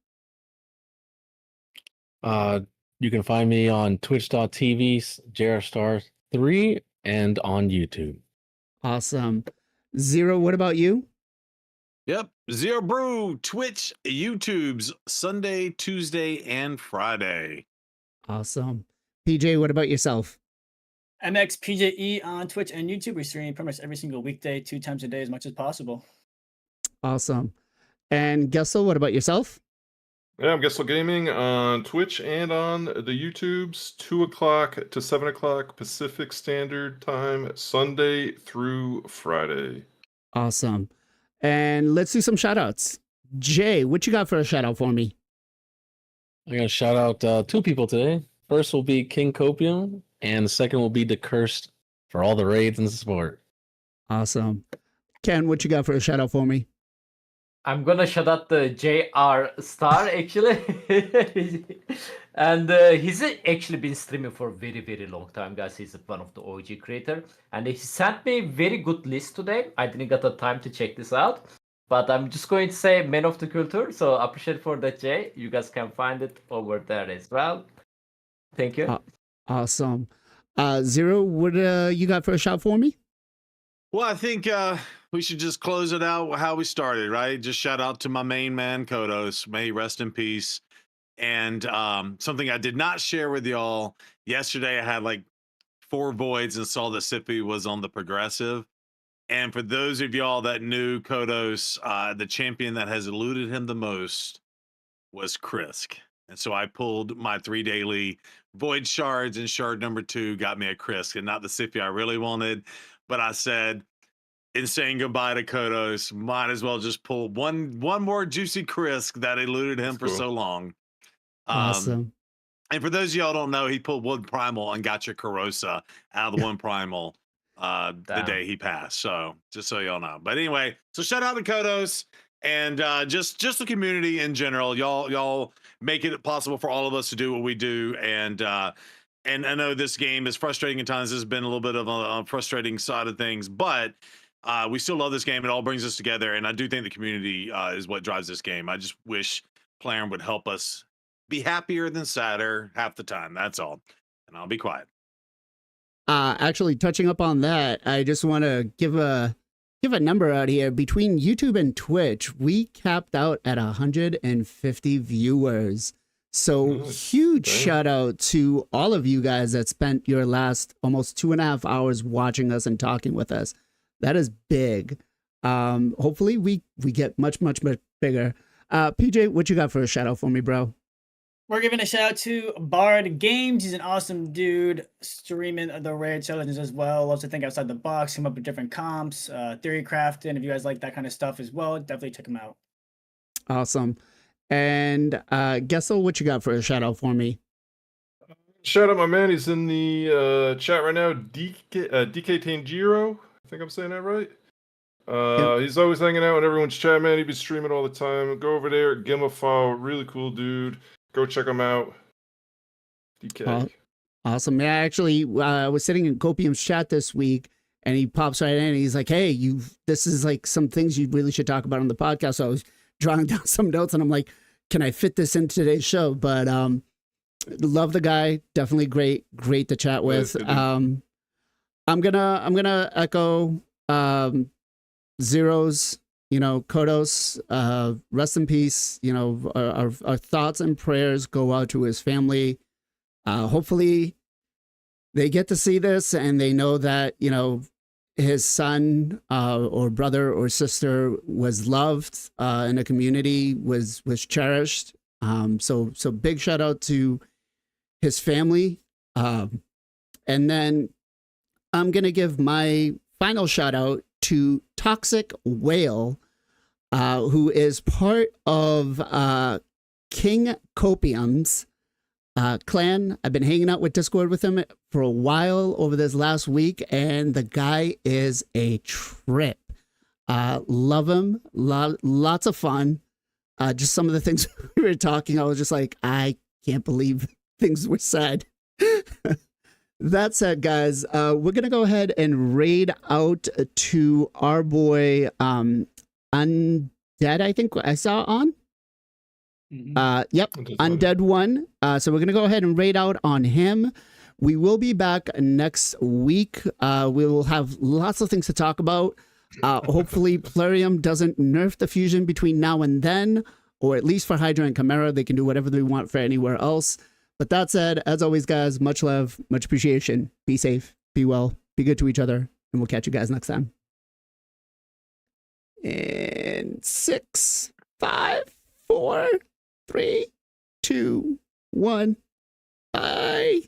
You can find me on twitch.tv jrstar3 and on YouTube. Awesome. Zero, what about you? Yep. Zero Brew, Twitch, YouTube's Sunday, Tuesday, and Friday. Awesome. PJ, what about yourself? MXPJE on Twitch and YouTube. We stream pretty much every single weekday, 2 times a day, as much as possible. Awesome. And Gessel, what about yourself? Yeah, I'm Gessel Gaming on Twitch and on the YouTubes, 2 o'clock to 7 o'clock Pacific Standard Time, Sunday through Friday. Awesome. And let's do some shout outs. Jay, what you got for a shout out for me? I'm going to shout out 2 people today. First will be King Copium, and the second will be The Cursed for all the raids and support. Awesome. Ken, what you got for a shout out for me? I'm gonna shout out the JR Star actually, and he's actually been streaming for a very long time, guys. He's one of the OG creator, and he sent me very good list today. I didn't get the time to check this out, but I'm just going to say Man of the Culture. So appreciate for that, Jay. You guys can find it over there as well. Thank you. Awesome. Zero, what you got for a shout for me? Well, I think we should just close it out how we started, right? Just shout out to my main man, Kudos. May he rest in peace. And something I did not share with y'all yesterday, I had like 4 voids and saw that Sippy was on the progressive. And for those of y'all that knew Kudos, the champion that has eluded him the most was Krisk. And so I pulled my 3 daily void shards, and shard number 2 got me a Krisk, and not the Sippy I really wanted. But I said, in saying goodbye to Kudos, might as well just pull one more juicy Krisk that eluded him for so long. Awesome. And for those of y'all don't know, he pulled 1 primal and got your Karosa out of the 1 primal the day he passed. So just so y'all know. But anyway, so shout out to Kudos and just the community in general. Y'all make it possible for all of us to do what we do. And I know this game is frustrating at times. This has been a little bit of a frustrating side of things, but we still love this game. It all brings us together, and I do think the community is what drives this game. I just wish Plarium would help us be happier than sadder half the time. That's all, and I'll be quiet. Actually, touching up on that, I just want to give a number out here. Between YouTube and Twitch, we capped out at 150 viewers. So huge shout out to all of you guys that spent your last almost 2.5 hours watching us and talking with us. That is big. Hopefully we get much bigger. PJ, what you got for a shout out for me, bro? We're giving a shout out to Bard Games. He's an awesome dude, streaming the raid challenges as well. Loves to think outside the box, come up with different comps, theory crafting. If you guys like that kind of stuff as well, definitely check him out. Awesome. And Gessel, what you got for a shout out for me? Shout out my man. He's in the chat right now. DK Tanjiro. I think I'm saying that right. He's always hanging out in everyone's chat, man. He be streaming all the time. Go over there, give him a follow. Really cool dude. Go check him out. DK. Awesome. Yeah, actually, I was sitting in Copium's chat this week, and he pops right in, and he's like, "Hey, this is like some things you really should talk about on the podcast." So I was drawing down some notes, and I'm like, can I fit this into today's show? But love the guy. Definitely great to chat with. I'm gonna echo Zero's, Kudos, rest in peace. Our thoughts and prayers go out to his family. Hopefully they get to see this and they know that, his son or brother or sister was loved in a community, was cherished. So big shout out to his family. And then I'm going to give my final shout out to Toxic Whale, who is part of King Copium's clan. I've been hanging out with Discord with him for a while over this last week, and the guy is a trip. Love him. Lots of fun. Just some of the things we were talking, I was just like, I can't believe things were said. That said, guys, we're going to go ahead and raid out to our boy Undead, I think I saw on. Yep, Undead's funny. Undead won. So we're gonna go ahead and raid out on him. We will be back next week. We will have lots of things to talk about. Hopefully, Plarium doesn't nerf the fusion between now and then, or at least for Hydra and Chimera, they can do whatever they want for anywhere else. But that said, as always, guys, much love, much appreciation. Be safe, be well, be good to each other, and we'll catch you guys next time. In 6, 5, 4, 3, 2, 1. Bye.